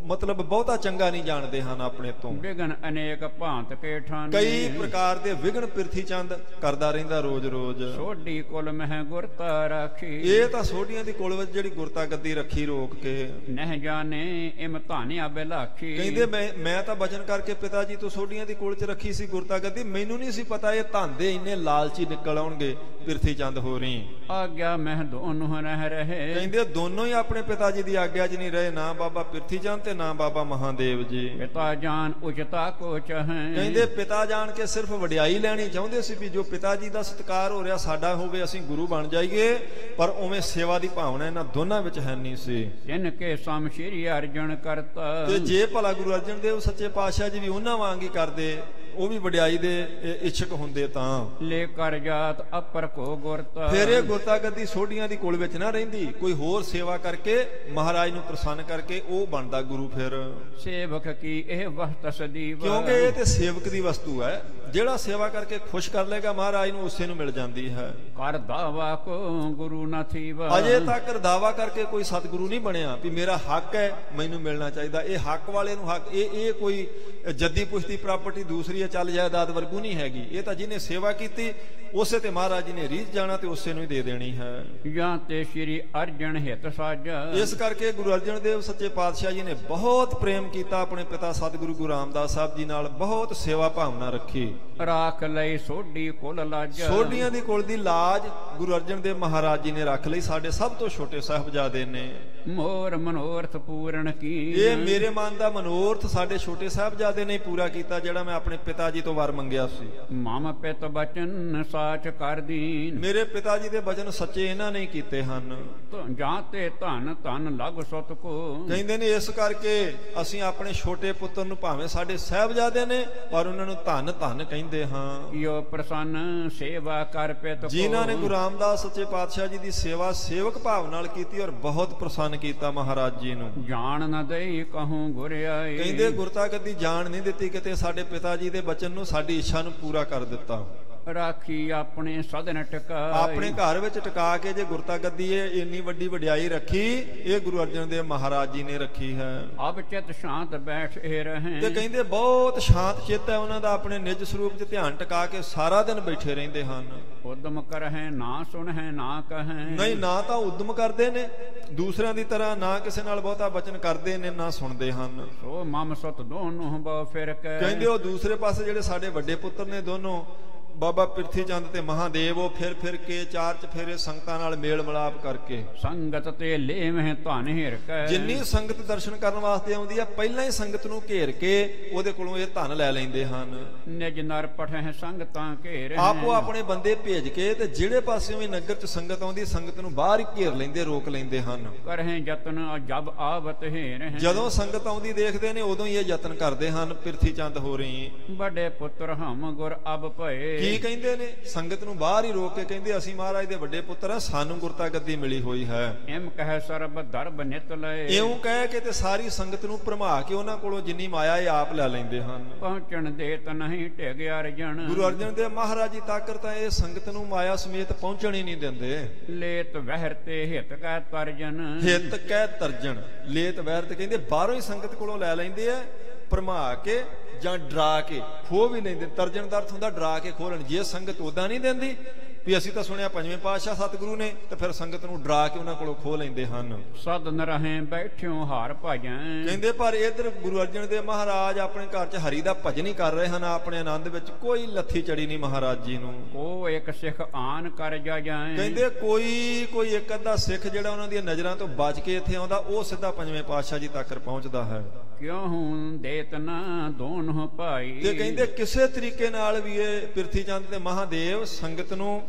ਮਤਲਬ ਬਹੁਤਾ ਚੰਗਾ ਨਹੀਂ ਜਾਣਦੇ ਹਨ ਆਪਣੇ ਤੋਂ। ਵਿਗਨ ਅਨੇਕ ਭਾਂਤ ਕੇ ਠਾਨ। ਕਈ ਪ੍ਰਕਾਰ ਦੇ ਵਿਗਨ ਪ੍ਰਿਥੀ ਚੰਦ ਕਰਦਾ ਰਹਿੰਦਾ ਰੋਜ਼ ਰੋਜ਼। ਸੋਢੀ ਕੁਲ ਮਹਿ ਗੁਰਤਾ ਰਾਖੀ। ਇਹ ਤਾਂ ਸੋਢੀਆਂ ਦੀ ਕੁਲ ਵਿੱਚ ਜਿਹੜੀ ਗੁਰਤਾ ਗੱਦੀ ਰੱਖੀ ਰੋਕ ਕੇ। ਨਹਿ ਜਾਣੇ ਇਮ ਧਾਨਿਆ ਬਿਲਾਖੀ। ਕਹਿੰਦੇ ਮੈਂ ਤਾਂ ਬਚਨ ਕਰਕੇ ਪਿਤਾ ਜੀ ਤੋਂ ਸੋਢੀਆਂ ਦੀ ਕੁਲ ਚ ਰੱਖੀ ਸੀ ਗੁਰਤਾ ਗੱਦੀ, ਮੈਨੂੰ ਨਹੀਂ ਸੀ ਪਤਾ ਇਹ ਧੰਦੇ ਇੰਨੇ ਲਾਲਚੀ ਨਿਕਲ ਆਉਣਗੇ ਪ੍ਰਿਥੀ ਚੰਦ ਹੋ ਰਹੀ। ਆਗਿਆ ਮਹਿ ਦੋਨੋਂ ਰਹਿ ਰਹੇ। ਕਹਿੰਦੇ ਦੋਨੋਂ ਹੀ ਆਪਣੇ ਪਿਤਾ ਜੀ ਦੀ ਆਗਿਆ 'ਚ ਨਹੀਂ ਰਹੇ, ਨਾ ਬਾਬਾ ਪ੍ਰਿਥੀ ਚੰਦ ਤੇ ਨਾ ਬਾਬਾ ਮਹਾਦੇਵ ਜੀ। ਪਿਤਾ ਜਾਨ ਉਚਤਾ ਕੋ ਚਾਹੇ। ਕਹਿੰਦੇ ਪਿਤਾ ਜਾਣ ਕੇ ਸਿਰਫ ਵਡਿਆਈ ਲੈਣੀ ਚਾਹੁੰਦੇ ਸੀ ਵੀ ਜੋ ਪਿਤਾ ਜੀ ਦਾ ਸਤਿਕਾਰ ਹੋ ਰਿਹਾ ਸਾਡਾ ਹੋਵੇ, ਅਸੀਂ ਗੁਰੂ ਬਣ ਜਾਈਏ, ਪਰ ਉਵੇਂ ਸੇਵਾ ਦੀ ਭਾਵਨਾ ਇਹਨਾਂ ਦੋਨਾਂ ਵਿੱਚ ਹੈ ਨਹੀਂ ਸੀ। ਜਿਨ ਕੇ ਸਮ ਸ੍ਰੀ ਅਰਜਨ ਕਰਤਾ। ਤੇ ਜੇ ਭਲਾ ਗੁਰੂ ਅਰਜਨ ਦੇਵ ਸੱਚੇ ਪਾਤਸ਼ਾਹ ਜੀ ਵੀ ਉਹਨਾਂ ਵਾਂਗ ਹੀ ਕਰਦੇ, ਉਹ ਵੀ ਵਡਿਆਈ ਦੇ ਇੱਛਕ ਹੁੰਦੇ ਤਾਂ। ਲੈ ਕਰ ਜਾਤ ਅਪਰ ਕੋ ਗੁਰਤਾ। ਫਿਰ ਇਹ ਗੁਰਤਾ ਗੱਦੀ ਸੋਢੀਆਂ ਦੀ ਕੁਲ ਵਿੱਚ ਨਾ ਰਹਿੰਦੀ, ਕੋਈ ਹੋਰ ਸੇਵਾ ਕਰਕੇ ਮਹਾਰਾਜ ਨੂੰ ਪ੍ਰਸੰਨ ਕਰਕੇ ਉਹ ਬਣਦਾ ਗੁਰੂ। ਫਿਰ ਸੇਵਕ ਕੀ ਇਹ ਵਸਤ ਸਦੀਵ। ਕਿਉਂਕਿ ਇਹ ਤੇ ਸੇਵਕ ਦੀ ਵਸਤੂ ਹੈ, ਜਿਹੜਾ ਸੇਵਾ ਕਰਕੇ ਖੁਸ਼ ਕਰ ਲੇਗਾ ਮਹਾਰਾਜ ਨੂੰ ਉਸੇ ਨੂੰ ਮਿਲ ਜਾਂਦੀ ਹੈ। ਕਰ ਦਾਵਾ ਕੋ ਗੁਰੂ ਨਾ ਥੀਵਾ। ਅਜੇ ਤੱਕ ਦਾਵਾ ਕਰਕੇ ਕੋਈ ਸਤਿਗੁਰੂ ਨਹੀਂ ਬਣਿਆ ਵੀ ਮੇਰਾ ਹੱਕ ਹੈ ਮੈਨੂੰ ਮਿਲਣਾ ਚਾਹੀਦਾ। ਇਹ ਹੱਕ ਵਾਲੇ ਨੂੰ ਹੱਕ, ਇਹ ਕੋਈ ਜੱਦੀ ਪੁਸ਼ਤੀ ਪ੍ਰਾਪਰਟੀ ਦੂਸਰੀ ਚੱਲ ਜਾਇਦਾਦ ਵਰਗੂ ਨਹੀਂ ਹੈਗੀ। ਇਹ ਤਾਂ ਜਿਹਨੇ ਸੇਵਾ ਕੀਤੀ ਉਸੇ ਤੇ ਮਹਾਰਾਜ ਜੀ ਨੇ ਰੀਝ ਜਾਣਾ ਤੇ ਉਸੇ ਨੂੰ ਹੀ ਦੇ ਦੇਣੀ ਹੈ। ਜਾਂ ਤੇ ਸ੍ਰੀ ਅਰਜਨ ਹਿਤ ਸਾਜਾ। ਇਸ ਕਰਕੇ ਗੁਰੂ ਅਰਜਨ ਦੇਵ ਸੱਚੇ ਪਾਤਸ਼ਾਹ ਜੀ ਨੇ ਬਹੁਤ ਪ੍ਰੇਮ ਕੀਤਾ ਆਪਣੇ ਪਿਤਾ ਸਤਿਗੁਰੂ ਗੁਰੂ ਰਾਮਦਾਸ ਸਾਹਿਬ ਜੀ ਨਾਲ, ਬਹੁਤ ਸੇਵਾ ਭਾਵਨਾ ਰੱਖੀ। ਰਾਖ ਲਈ ਸੋਢੀ ਕੁਲ ਲਾਜ। ਸੋਢੀਆਂ ਦੀ ਕੁਲ ਦੀ ਲਾਜ ਗੁਰੂ ਅਰਜਨ ਦੇਵ ਮਹਾਰਾਜ ਜੀ ਨੇ ਰੱਖ ਲਈ। ਸਾਡੇ ਸਭ ਤੋਂ ਛੋਟੇ ਸਾਹਿਬਜ਼ਾਦੇ ਨੇ। ਮੋਰ ਮਨੋਰਥ ਪੂਰਨ ਕੀ। ਇਹ ਮੇਰੇ ਮਨ ਦਾ ਮਨੋਰਥ ਸਾਡੇ ਛੋਟੇ ਸਾਹਿਬਜ਼ਾਦੇ ਨੇ ਪੂਰਾ ਕੀਤਾ, ਜਿਹੜਾ ਮੈਂ ਆਪਣੇ ਪਿਤਾ ਜੀ ਤੋਂ ਵਰ ਮੰਗਿਆ ਸੀ। ਮਮ ਪਿਤ ਬਚਨ ਸਾਚ ਕਰ ਦੀਨ। ਮੇਰੇ ਪਿਤਾ ਜੀ ਦੇ ਬਚਨ ਸੱਚੇ ਇਹਨਾਂ ਨੇ ਕੀਤੇ ਹਨ। ਜਾਂ ਤੇ ਧਨ ਧਨ ਲਗ ਸੁਤ ਕੋ। ਕਹਿੰਦੇ ਨੇ ਇਸ ਕਰਕੇ ਅਸੀਂ ਆਪਣੇ ਛੋਟੇ ਪੁੱਤਰ ਨੂੰ, ਭਾਵੇਂ ਸਾਡੇ ਸਾਹਿਬਜ਼ਾਦੇ ਨੇ, ਪਰ ਉਹਨਾਂ ਨੂੰ ਧਨ ਧਨ ਕਹਿੰਦੇ ਹਾਂ। ਯੋ ਪ੍ਰਸੰਨ ਸੇਵਾ ਕਰ ਪਿਤ ਕੋ। ਜਿਨ੍ਹਾਂ ਨੇ ਗੁਰੂ ਰਾਮਦਾਸ ਸੱਚੇ ਪਾਤਸ਼ਾਹ ਜੀ ਦੀ ਸੇਵਾ ਸੇਵਕ ਭਾਵ ਨਾਲ ਕੀਤੀ ਔਰ ਬਹੁਤ ਪ੍ਰਸੰਨ ਕੀਤਾ ਮਹਾਰਾਜ ਜੀ ਨੂੰ। ਜਾਣ ਨਾ ਦੇਈ ਕਹੂੰ ਗੁਰ ਆਏ। ਕਹਿੰਦੇ ਗੁਰਤਾ ਗੱਦੀ ਜਾਣ ਨਹੀਂ ਦਿੱਤੀ ਕਿਤੇ, ਸਾਡੇ ਪਿਤਾ ਜੀ ਦੇ ਬਚਨ ਨੂੰ, ਸਾਡੀ ਇੱਛਾ ਨੂੰ ਪੂਰਾ ਕਰ ਦਿੱਤਾ। ਰਾਖੀ ਆਪਣੇ ਸਦਨ ਟਿਕਾਈ। ਆਪਣੇ ਘਰ ਵਿੱਚ ਟਿਕਾ ਕੇ ਜੇ ਗੁਰਤਾ ਗੱਦੀ ਇਹ ਇੰਨੀ ਵੱਡੀ ਵਡਿਆਈ ਰੱਖੀ, ਇਹ ਗੁਰੂ ਅਰਜਨ ਦੇਵ ਮਹਾਰਾਜ ਜੀ ਨੇ ਰੱਖੀ ਹੈ। ਅਬ ਚਿਤ ਸ਼ਾਂਤ ਬੈਠ ਇਹ ਰਹੇ। ਤੇ ਕਹਿੰਦੇ ਬਹੁਤ ਸ਼ਾਂਤ ਚਿੱਤ ਹੈ ਉਹਨਾਂ ਦਾ, ਆਪਣੇ ਨਿਜ ਸਰੂਪ 'ਚ ਧਿਆਨ ਟਿਕਾ ਕੇ ਸਾਰਾ ਦਿਨ ਬੈਠੇ ਰਹਿੰਦੇ ਹਨ। ਉਦਮ ਕਰਹਿ ਨਾ ਸੁਣਹਿ ਨਾ ਕਹੈ। ਨਹੀਂ, ਨਾ ਤਾਂ ਉਦਮ ਕਰਦੇ ਨੇ ਦੂਸਰਿਆਂ ਦੀ ਤਰ੍ਹਾਂ, ਨਾ ਕਿਸੇ ਨਾਲ ਬਹੁਤਾ ਬਚਨ ਕਰਦੇ ਨੇ, ਨਾ ਸੁਣਦੇ ਹਨ। ਸੋ ਮਮ ਸਤ ਦੋਨੋਂ ਬਹੁ ਫਿਰ ਕੇ। ਕਹਿੰਦੇ ਉਹ ਦੂਸਰੇ ਪਾਸੇ ਜਿਹੜੇ ਸਾਡੇ ਵੱਡੇ ਪੁੱਤਰ ਨੇ ਦੋਨੋਂ, ਬਾਬਾ ਪ੍ਰਿਥੀ ਚੰਦ ਤੇ ਮਹਾਦੇਵ, ਉਹ ਫਿਰ ਕੇ ਚਾਰ ਚਫੇਰੇ ਸੰਗਤਾਂ ਨਾਲ ਮੇਲ ਮਿਲਾਪ ਕਰਕੇ। ਸੰਗਤ ਤੇ ਲੇਵਹਿ ਧਨ ਹਿਰ ਕੇ। ਜਿੰਨੀ ਸੰਗਤ ਦਰਸ਼ਨ ਕਰਨ ਵਾਸਤੇ ਆਉਂਦੀ ਆ, ਪਹਿਲਾਂ ਹੀ ਸੰਗਤ ਨੂੰ ਘੇਰ ਕੇ ਉਹਦੇ ਕੋਲੋਂ ਇਹ ਧਨ ਲੈ ਲੈਂਦੇ ਹਨ। ਨਿਜ ਨਰ ਪਠਹਿ ਸੰਗਤਾਂ ਘੇਰ। ਆਪੋ ਆਪਣੇ ਬੰਦੇ ਭੇਜ ਕੇ ਤੇ ਜਿਹੜੇ ਪਾਸਿਓਂ ਵੀ ਨਗਰ 'ਚ ਸੰਗਤ ਆਉਂਦੀ, ਸੰਗਤ ਨੂੰ ਬਾਹਰ ਹੀ ਘੇਰ ਲੈਂਦੇ, ਰੋਕ ਲੈਂਦੇ ਹਨ। ਕਰਹਿ ਯਤਨ ਜਬ ਆਵਤ ਹਿਰ। ਜਦੋਂ ਸੰਗਤ ਆਉਂਦੀ ਦੇਖਦੇ ਨੇ ਉਦੋਂ ਹੀ ਇਹ ਯਤਨ ਕਰਦੇ ਹਨ, ਪ੍ਰਿਥੀ ਚੰਦ ਹੋ ਰਹੀ। ਵੱਡੇ ਪੁੱਤਰ ਹਮ ਗੁਰ ਅਬ ਭਏ। ਕੀ ਕਹਿੰਦੇ ਨੇ? ਸੰਗਤ ਨੂੰ ਬਾਹਰ ਹੀ ਰੋਕ ਕੇ ਕਹਿੰਦੇ ਅਸੀਂ ਮਹਾਰਾਜ ਦੇ ਵੱਡੇ ਪੁੱਤਰ ਆ, ਸਾਨੂੰ ਗੁਰਤਾ ਗੱਦੀ ਮਿਲੀ ਹੋਈ ਹੈ। ਇਮ ਕਹਿ ਸਰਬ ਦਰਬ ਨਿਤ ਲਏ। ਇਉਂ ਕਹਿ ਕੇ ਤੇ ਸਾਰੀ ਸੰਗਤ ਨੂੰ ਭਰਮਾ ਕੇ ਉਹਨਾਂ ਕੋਲੋਂ ਜਿੰਨੀ ਮਾਇਆ ਇਹ ਆਪ ਲੈ ਲੈਂਦੇ ਹਨ। ਪਹੁੰਚਣ ਦੇ ਤਾਂ ਨਹੀਂ ਢਿਗ ਅਰਜਨ। ਗੁਰੂ ਅਰਜਨ ਦੇਵ ਮਹਾਰਾਜ ਜੀ ਤਾਕਰ ਤਾਂ ਇਹ ਸੰਗਤ ਨੂੰ ਮਾਇਆ ਸਮੇਤ ਪਹੁੰਚਣ ਹੀ ਨਹੀਂ ਦਿੰਦੇ। ਲੇਤ ਵਹਿਰ ਤੇ ਹਿਤ ਕਹਿ ਤਰਜਨ। ਹਿਤ ਕਹਿ ਤਰਜਨ। ਲੇਤ ਵਹਿਰ ਤੇ ਕਹਿੰਦੇ ਬਾਹਰੋਂ ਹੀ ਸੰਗਤ ਕੋਲੋਂ ਲੈ ਲੈਂਦੇ ਆ, ਭਰਮਾ ਕੇ ਜਾਂ ਡਰਾ ਕੇ ਖੋਹ ਵੀ ਲੈਂਦੇ। ਤਰਜਨ ਦਾ ਅਰਥ ਹੁੰਦਾ ਡਰਾ ਕੇ ਖੋਹ ਲੈਣ। ਜੇ ਸੰਗਤ ਉਦਾਂ ਨਹੀਂ ਦਿੰਦੀ ਵੀ ਅਸੀਂ ਤਾਂ ਸੁਣਿਆ ਪੰਜਵੇਂ ਪਾਤਸ਼ਾਹ ਸਤਿਗੁਰੂ ਨੇ, ਤੇ ਫਿਰ ਸੰਗਤ ਨੂੰ ਡਰਾ ਕੇ ਉਹਨਾਂ ਕੋਲੋਂ ਖੋਹ ਲੈਂਦੇ ਹਨ। ਸਦ ਨ ਰਹੇ ਬੈਠਿਓ ਹਾਰ ਭਜੈ। ਕਹਿੰਦੇ ਪਰ ਇਧਰ ਗੁਰੂ ਅਰਜਨ ਦੇਵ ਮਹਾਰਾਜ ਆਪਣੇ ਘਰ 'ਚ ਹਰੀ ਦਾ ਭਜਨ ਹੀ ਕਰ ਰਹੇ ਹਨ। ਆਪਣੇ ਆਨੰਦ ਵਿੱਚ ਕੋਈ ਲੱਥੀ ਚੜੀ ਨਹੀਂ ਮਹਾਰਾਜ ਜੀ ਨੂੰ। ਕੋ ਇੱਕ ਸਿੱਖ ਆਨ ਕਰ ਜਾਏ। ਕਹਿੰਦੇ ਕੋਈ ਇੱਕ ਅੱਧਾ ਸਿੱਖ ਜਿਹੜਾ ਉਹਨਾਂ ਦੀਆਂ ਨਜ਼ਰਾਂ ਤੋਂ ਬਚ ਕੇ ਇੱਥੇ ਆਉਂਦਾ, ਉਹ ਸਿੱਧਾ ਪੰਜਵੇਂ ਪਾਤਸ਼ਾਹ ਜੀ ਤੱਕ ਪਹੁੰਚਦਾ ਹੈ। ਕਿਉਂ ਹੁਣ ਦੇਤ ਨਾ ਦੋਨੋਂ ਭਾਈ। ਤੇ ਕਹਿੰਦੇ ਕਿਸੇ ਤਰੀਕੇ ਨਾਲ ਵੀ ਇਹ ਪ੍ਰਿਥੀ ਚੰਦ ਤੇ ਮਹਾਦੇਵ ਸੰਗਤ ਨੂੰ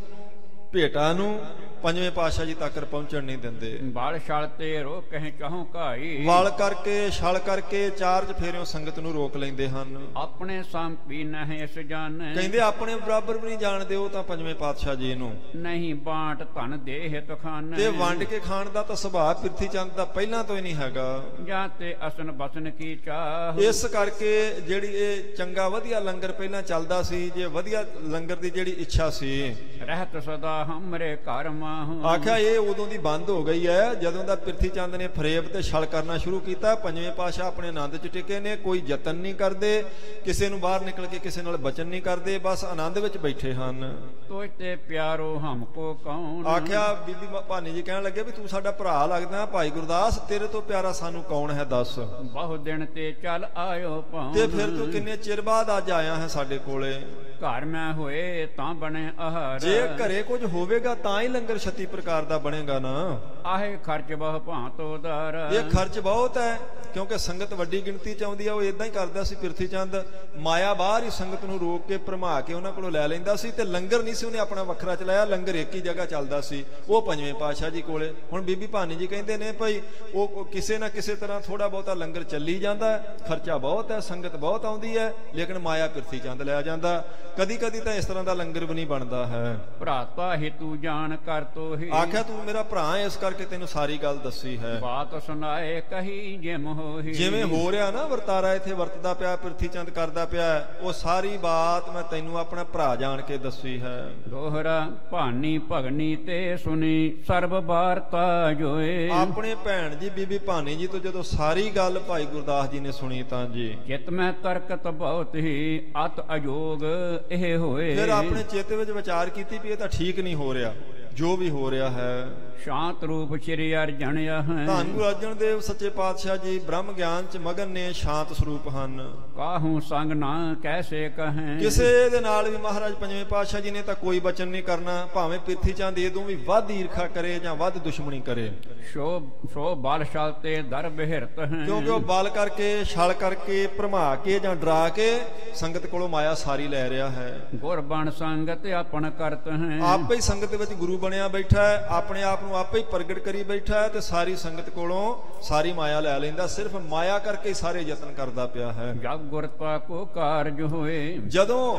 ਭੇਟਾਂ ਨੂੰ ਪੰਜਵੇਂ ਪਾਤਸ਼ਾਹ ਜੀ ਤੱਕ ਪਹੁੰਚਣ ਨਹੀਂ ਦਿੰਦੇ। ਬਾਲ ਛਲ ਤੇ ਰੋਕਹਿ ਚਾਹੋਂ ਘਾਈ, ਵਾਲ ਕਰਕੇ ਛਲ ਕਰਕੇ ਚਾਰ ਚਫੇਰਿਓਂ ਸੰਗਤ ਨੂੰ ਰੋਕ ਲੈਂਦੇ ਹਨ। ਆਪਣੇ ਸੰਪੀ ਨਹਿ ਇਸ ਜਾਣੈ, ਕਹਿੰਦੇ ਆਪਣੇ ਬਰਾਬਰ ਵੀ ਨਹੀਂ ਜਾਣਦੇ ਉਹ ਤਾਂ ਪੰਜਵੇਂ ਪਾਤਸ਼ਾਹ ਜੀ ਨੂੰ। ਨਹੀਂ ਬਾਟ ਧਨ ਦੇਹ ਤਖਾਨੈ, ਤੇ ਵੰਡ ਕੇ ਖਾਣ ਦਾ ਤਾਂ ਸੁਭਾਅ ਪ੍ਰਿਥੀ ਚੰਦ ਦਾ ਪਹਿਲਾਂ ਤੋਂ ਹੀ ਨਹੀਂ ਹੈਗਾ। ਜਾਂ ਤੇ ਅਸਨ ਬਸਨ ਕੀ ਚਾਹ, ਇਸ ਕਰਕੇ ਜਿਹੜੀ ਇਹ ਚੰਗਾ ਵਧੀਆ ਲੰਗਰ ਪਹਿਲਾਂ ਚੱਲਦਾ ਸੀ, ਜੇ ਵਧੀਆ ਲੰਗਰ ਦੀ ਜਿਹੜੀ ਇੱਛਾ ਸੀ, ਰਹਿਤ ਸਦਾ ਹਮਰੇ ਘਰ ਮਾਹੂ। ਆਖਿਆ ਇਹ ਉਦੋਂ ਦੀ ਬੰਦ ਹੋ ਗਈ ਹੈ ਜਦੋਂ ਦਾ ਪ੍ਰਿਥੀ ਚੰਦ ਨੇ ਫਰੇਬ ਤੇ ਛਲ ਕਰਨਾ ਸ਼ੁਰੂ ਕੀਤਾ। ਪੰਜਵੇਂ ਪਾਤਸ਼ਾਹ ਆਪਣੇ ਆਨੰਦ ਚ ਟਿਕੇ ਨੇ, ਕੋਈ ਯਤਨ ਨਹੀਂ ਕਰਦੇ, ਕਿਸੇ ਨੂੰ ਬਾਹਰ ਨਿਕਲ ਕੇ ਕਿਸੇ ਨਾਲ ਬਚਨ ਨਹੀਂ ਕਰਦੇ, ਬਸ ਆਨੰਦ ਵਿੱਚ ਬੈਠੇ ਹਨ। ਤੋਇ ਤੇ ਪਿਆਰੋ ਹਮਕੋ ਕੌਣ, ਆਖਿਆ ਬੀਬੀ ਭਾਨੀ ਜੀ ਕਹਿਣ ਲੱਗੇ ਵੀ ਤੂੰ ਸਾਡਾ ਭਰਾ ਲੱਗਦਾ ਭਾਈ ਗੁਰਦਾਸ, ਤੇਰੇ ਤੋਂ ਪਿਆਰਾ ਸਾਨੂੰ ਕੌਣ ਹੈ ਦੱਸ। ਬਹੁ ਦਿਨ ਤੇ ਚੱਲ ਆਇਓ ਪਾਉ, ਤੇ ਫਿਰ ਤੂੰ ਕਿੰਨੇ ਚਿਰ ਬਾਅਦ ਅੱਜ ਆਇਆ ਹੈ ਸਾਡੇ ਕੋਲੇ। ਘਰ ਮੈਂ ਹੋਏ ਤਾਂ ਬਣੇ ਆਹਾਰ, ਜੇ ਘਰੇ ਕੁਝ ਹੋਵੇਗਾ ਤਾਂ ਹੀ ਲੰਗਰ 36 ਪ੍ਰਕਾਰ ਦਾ ਬਣੇਗਾ ਨਾ। ਆਹੇ ਖਰਚ ਬਹੁ ਭਾਂਤ ਉਦਾਰ, ਇਹ ਖਰਚ ਬਹੁਤ ਹੈ ਕਿਉਂਕਿ ਸੰਗਤ ਵੱਡੀ ਗਿਣਤੀ ਚ ਆਉਂਦੀ ਆ। ਉਹ ਇਦਾਂ ਹੀ ਕਰਦਾ ਸੀ ਪ੍ਰਿਥੀ ਚੰਦ, ਮਾਇਆ ਬਾਹਰ ਹੀ ਸੰਗਤ ਨੂੰ ਰੋਕ ਕੇ ਭਰਮਾ ਕੇ ਉਹਨਾਂ ਕੋਲੋਂ ਲੈ ਲੈਂਦਾ ਸੀ। ਤੇ ਲੰਗਰ ਨਹੀਂ ਸੀ ਉਹਨੇ ਆਪਣਾ ਵੱਖਰਾ ਚਲਾਇਆ, ਲੰਗਰ ਇੱਕ ਹੀ ਜਗ੍ਹਾ ਚੱਲਦਾ ਸੀ, ਉਹ ਪੰਜਵੇਂ ਪਾਤਸ਼ਾਹ ਜੀ ਕੋਲੇ। ਹੁਣ ਬੀਬੀ ਭਾਨੀ ਜੀ ਕਹਿੰਦੇ ਨੇ ਭਾਈ ਉਹ ਕਿਸੇ ਨਾ ਕਿਸੇ ਤਰ੍ਹਾਂ ਥੋੜਾ ਬਹੁਤਾ ਲੰਗਰ ਚੱਲੀ ਜਾਂਦਾ, ਖਰਚਾ ਬਹੁਤ ਹੈ, ਸੰਗਤ ਬਹੁਤ ਆਉਂਦੀ ਹੈ, ਲੇਕਿਨ ਮਾਇਆ ਪ੍ਰਿਥੀ ਚੰਦ ਲੈ ਜਾਂਦਾ। ਕਦੀ ਕਦੀ ਤਾਂ ਇਸ ਤਰ੍ਹਾਂ ਦਾ ਲੰਗਰ ਵੀ ਨਹੀਂ ਬਣਦਾ ਹੈ। ਭਰਾਤਾ ਹੀ ਤੂੰ ਜਾਣ ਕਰ ਤੋਹੀ, ਆਖਿਆ ਤੂੰ ਮੇਰਾ ਭਰਾ ਇਸ ਕਰਕੇ ਤੈਨੂੰ ਸਾਰੀ ਗੱਲ ਦੱਸੀ ਹੈ। ਬਾਤ ਸੁਣਾਏ ਕਹੀ ਜਿਮ ਹੋਈ, ਜਿਵੇਂ ਹੋ ਰਿਹਾ ਨਾ ਵਰਤਾਰਾ ਇੱਥੇ ਵਰਤਦਾ ਪਿਆ ਪ੍ਰਿਥੀ ਚੰਦ ਕਰਦਾ ਪਿਆ, ਉਹ ਸਾਰੀ ਬਾਤ ਮੈਂ ਤੈਨੂੰ ਆਪਣਾ ਭਰਾ ਜਾਣ ਕੇ ਦੱਸੀ ਹੈ। ਦੋਹਰਾ ਭਾਨੀ ਭਗਨੀ ਤੇ ਸੁਣੀ ਸਰਬ ਵਾਰਤਾ ਜੋਏ, ਆਪਣੇ ਭੈਣ ਜੀ ਬੀਬੀ ਭਾਨੀ ਜੀ ਤੋਂ ਜਦੋਂ ਸਾਰੀ ਗੱਲ ਭਾਈ ਗੁਰਦਾਸ ਜੀ ਨੇ ਸੁਣੀ ਤਾਂ ਜੀ ਚਿਤ ਮੈਂ ਤਰਕਤ ਬਹੁਤ ਹੀ ਅਤ ਅਜੋਗ ਇਹ ਹੋਏ, ਫਿਰ ਆਪਣੇ ਚਿੱਤ ਵਿੱਚ ਵਿਚਾਰ ਕੀਤੀ ਵੀ ਇਹ ਤਾਂ ਠੀਕ ਨਹੀਂ ਹੋ ਰਿਹਾ ਜੋ ਵੀ ਹੋ ਰਿਹਾ ਹੈ। ਸ਼ਾਂਤ ਰੂਪ ਸ਼੍ਰੀ ਅਰਜਣ ਹੈ, ਧੰਨ ਗੁਰੂ ਅਰਜਨ ਦੇਵ ਸੱਚੇ ਪਾਤਸ਼ਾਹ ਜੀ ਬ੍ਰਹਮ ਗਿਆਨ ਚ ਮਗਨ ਨੇ, ਸ਼ਾਂਤ ਸਰੂਪ ਹਨ। ਕਾਹੂ ਸੰਗ ਨਾ ਕੈਸੇ ਕਹੈ, ਕਿਸੇ ਦੇ ਨਾਲ ਵੀ ਮਹਾਰਾਜ ਪੰਜਵੇਂ ਪਾਤਸ਼ਾਹ ਜੀ ਨੇ ਤਾਂ ਕੋਈ ਬਚਨ ਨਹੀਂ ਕਰਨਾ, ਭਾਵੇਂ ਪ੍ਰਿਥੀ ਚੰਦ ਇਹਦੋਂ ਵੀ ਵੱਧ ਈਰਖਾ ਕਰੇ ਜਾਂ ਵੱਧ ਦੁਸ਼ਮਣੀ ਕਰੇ। ਸੋ ਬਲ ਛਲ ਤੇ ਦਰ ਬਿਹਰਤ ਹੈ, ਕਿਉਂਕਿ ਉਹ ਬਲ ਕਰਕੇ ਛਲ ਕਰਕੇ ਭਰਮਾ ਕੇ ਜਾਂ ਡਰਾ ਕੇ ਸੰਗਤ ਕੋਲੋਂ ਮਾਇਆ ਸਾਰੀ ਲੈ ਰਿਹਾ ਹੈ। ਗੁਰ ਬਣ ਸੰਗਤ ਆਪਣ ਕਰਤ ਹੈ, ਆਪੇ ਹੀ ਸੰਗਤ ਵਿੱਚ ਗੁਰੂ ਬਣਿਆ ਬੈਠਾ ਹੈ, ਆਪਣੇ ਆਪ ਨੂੰ ਆਪੇ ਹੀ ਪ੍ਰਗਟ ਕਰੀ ਬੈਠਾ ਹੈ ਤੇ ਸਾਰੀ ਸੰਗਤ ਕੋਲੋਂ ਸਾਰੀ ਮਾਇਆ ਲੈ ਲੈਂਦਾ। ਸਿਰਫ ਮਾਇਆ ਕਰਕੇ ਹੀ ਸਾਰੇ ਯਤਨ ਕਰਦਾ ਪਿਆ ਹੈ। ਜਗ ਗੁਰਤਾ ਕੋ ਕਾਰਜ ਹੋਏ, ਜਦੋਂ